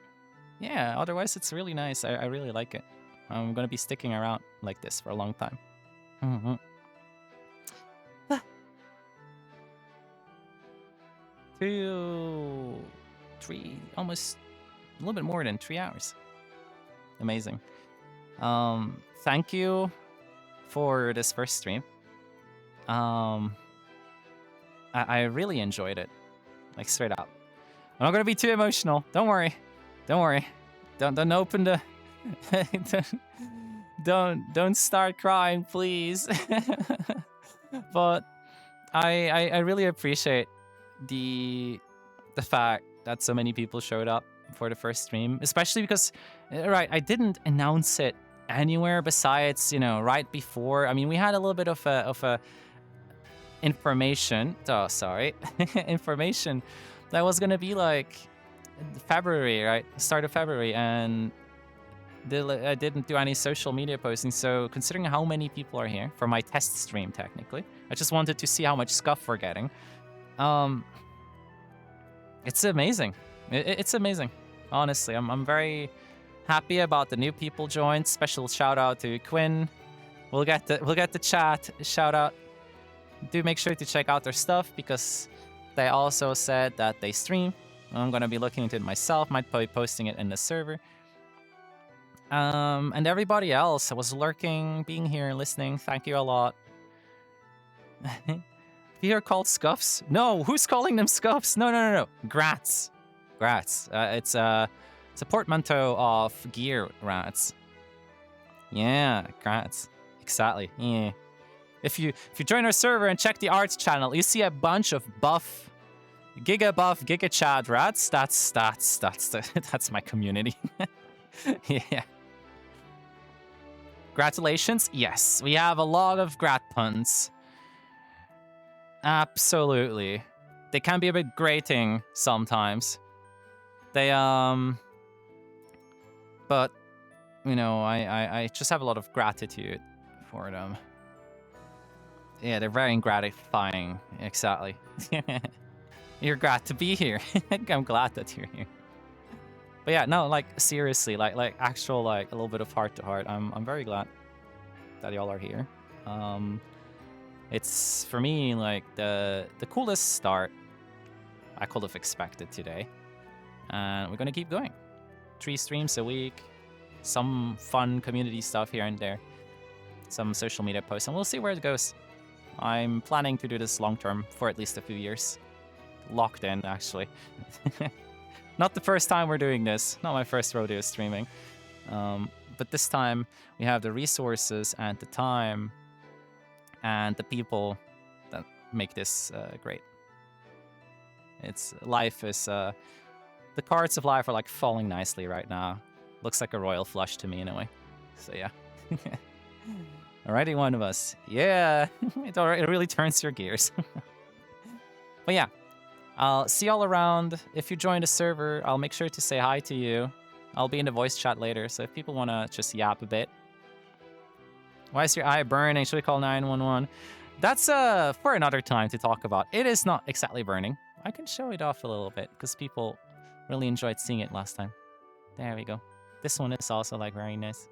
yeah, otherwise it's really nice. I really like it. I'm gonna be sticking around like this for a long time. Mm-hmm. 2, 3, almost a little bit more than 3 hours. Amazing. Thank you for this first stream. I really enjoyed it, like straight up. I'm not gonna be too emotional. Don't worry. Don't open the. don't start crying, please. But I really appreciate the fact that so many people showed up for the first stream, especially because, right, I didn't announce it anywhere besides, you know, right before. I mean, we had a little bit of a information. Oh, sorry, information that was gonna be like February, right, start of February, and I didn't do any social media posting. So considering how many people are here for my test stream, technically, I just wanted to see how much scuff we're getting. It's amazing. It's amazing. Honestly, I'm very happy about the new people joined. Special shout out to Quinn. We'll get the chat shout out. Do make sure to check out their stuff because they also said that they stream. I'm gonna be looking into it myself. Might be posting it in the server. And everybody else was lurking, being here, listening. Thank you a lot. Here called scuffs? No, who's calling them scuffs? No. Grats. It's a portmanteau of gear rats. Yeah, grats. Exactly. Yeah. If you join our server and check the arts channel, you see a bunch of buff, giga chad rats. That's my community. Yeah. Congratulations. Yes, we have a lot of grat puns. Absolutely. They can be a bit grating sometimes. They, but you know, I just have a lot of gratitude for them. Yeah, they're very gratifying. Exactly. You're glad to be here. I'm glad that you're here. But yeah, no, like seriously, like actual like a little bit of heart to heart. I'm very glad that y'all are here. It's for me like the coolest start I could have expected today. And we're gonna keep going. 3 streams a week, some fun community stuff here and there, some social media posts, and we'll see where it goes. I'm planning to do this long term for at least a few years. Locked in, actually. Not the first time we're doing this. Not my first rodeo streaming. But this time we have the resources and the time and the people that make this great. Life is the cards of life are like falling nicely right now. Looks like a royal flush to me in a way. So yeah. Alrighty, one of us. Yeah, it really turns your gears. But yeah, I'll see y'all around. If you join the server, I'll make sure to say hi to you. I'll be in the voice chat later, so if people want to just yap a bit. Why is your eye burning? Should we call 911? That's for another time to talk about. It is not exactly burning. I can show it off a little bit, because people really enjoyed seeing it last time. There we go. This one is also like very nice.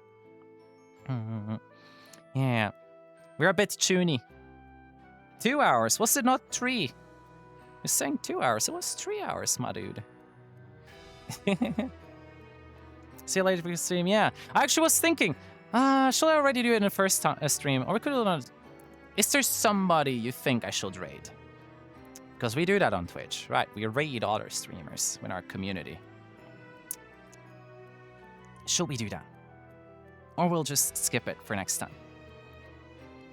Yeah. We're a bit toony. 2 hours. Was it not 3? You're saying 2 hours. It was 3 hours, my dude. See you later for your stream. Yeah. I actually was thinking, should I already do it in the first stream? Or we could have done it. Is there somebody you think I should raid? Because we do that on Twitch, right? We raid other streamers in our community. Should we do that? Or we'll just skip it for next time.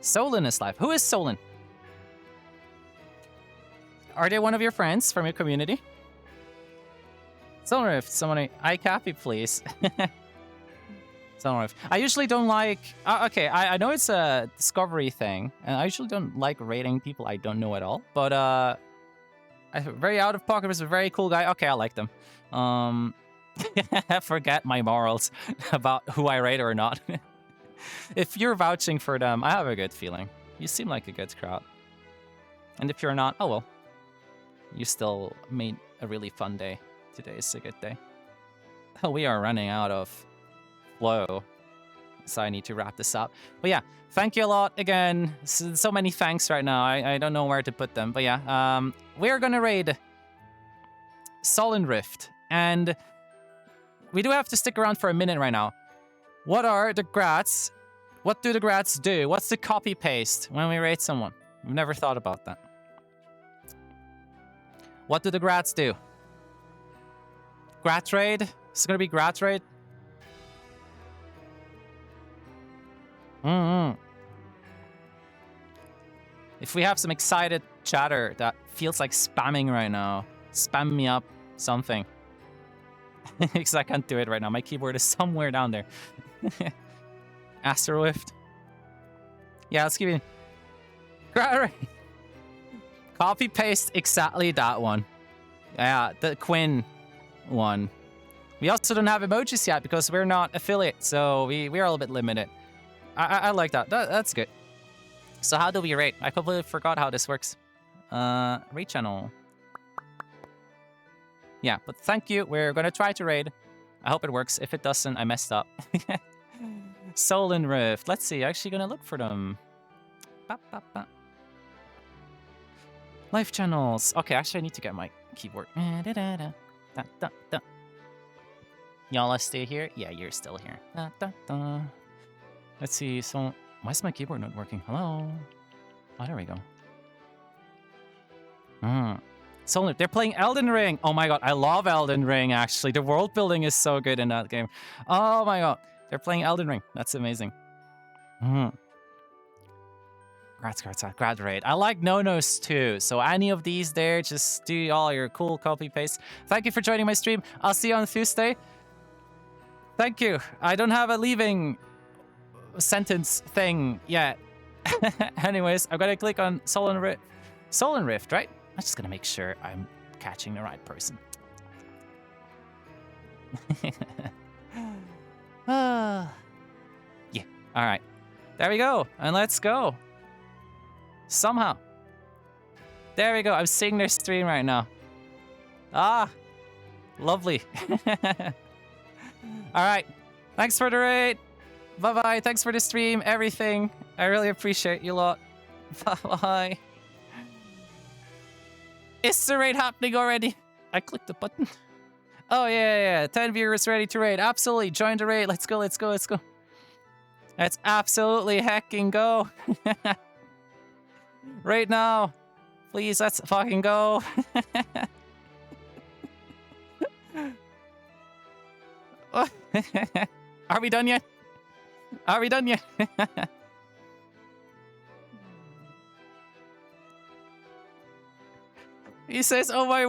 Solon is live. Who is Solon? Are they one of your friends from your community? Solon Rift, someone iCopy, please. Solon Rift. I usually don't like... okay, I know it's a discovery thing, and I usually don't like rating people I don't know at all, but very out of pocket was a very cool guy. Okay, I like them. I forget my morals about who I rate or not. If you're vouching for them, I have a good feeling. You seem like a good crowd. And if you're not, oh well. You still made a really fun day. Today is a good day. Oh, we are running out of flow, so I need to wrap this up. But yeah, thank you a lot again. So many thanks right now. I don't know where to put them. But yeah, we're gonna raid Solon Rift. And we do have to stick around for a minute right now. What are the grats? What do the grats do? What's the copy paste when we raid someone? We've never thought about that. What do the grats do? Grat raid? Is it gonna be grat raid? If we have some excited chatter that feels like spamming right now, spam me up something. Because I can't do it right now. My keyboard is somewhere down there. Astro Rift. Yeah, let's give you... Copy paste exactly that one. Yeah, the Quinn one. We also don't have emojis yet because we're not affiliate, so we're a little bit limited. I like that. That's good. So how do we rate? I completely forgot how this works. Rate channel. Yeah, but thank you. We're gonna try to raid. I hope it works. If it doesn't, I messed up. Solon Rift. Let's see. Actually gonna look for them. Live channels. Okay, actually I need to get my keyboard. Y'all stay here? Yeah, you're still here. Let's see. So why is my keyboard not working? Hello? Oh, there we go. So they're playing Elden Ring. Oh my god, I love Elden Ring, actually. The world building is so good in that game. Oh my god. They're playing Elden Ring. That's amazing. Grad raid. I like no-nos too. So any of these there, just do all your cool copy paste. Thank you for joining my stream. I'll see you on Tuesday. Thank you. I don't have a leaving sentence thing yet. Anyways, I'm gonna click on Solon Rift. Solon Rift, right? I'm just gonna make sure I'm catching the right person. All right. There we go. And let's go. Somehow. There we go. I'm seeing their stream right now. Ah. Lovely. All right. Thanks for the raid. Bye-bye. Thanks for the stream. Everything. I really appreciate you lot. Bye-bye. Is the raid happening already? I clicked the button. Oh, yeah. 10 viewers ready to raid. Absolutely. Join the raid. Let's go. Let's absolutely hecking go. Right now. Please, let's fucking go. Are we done yet? He says, oh my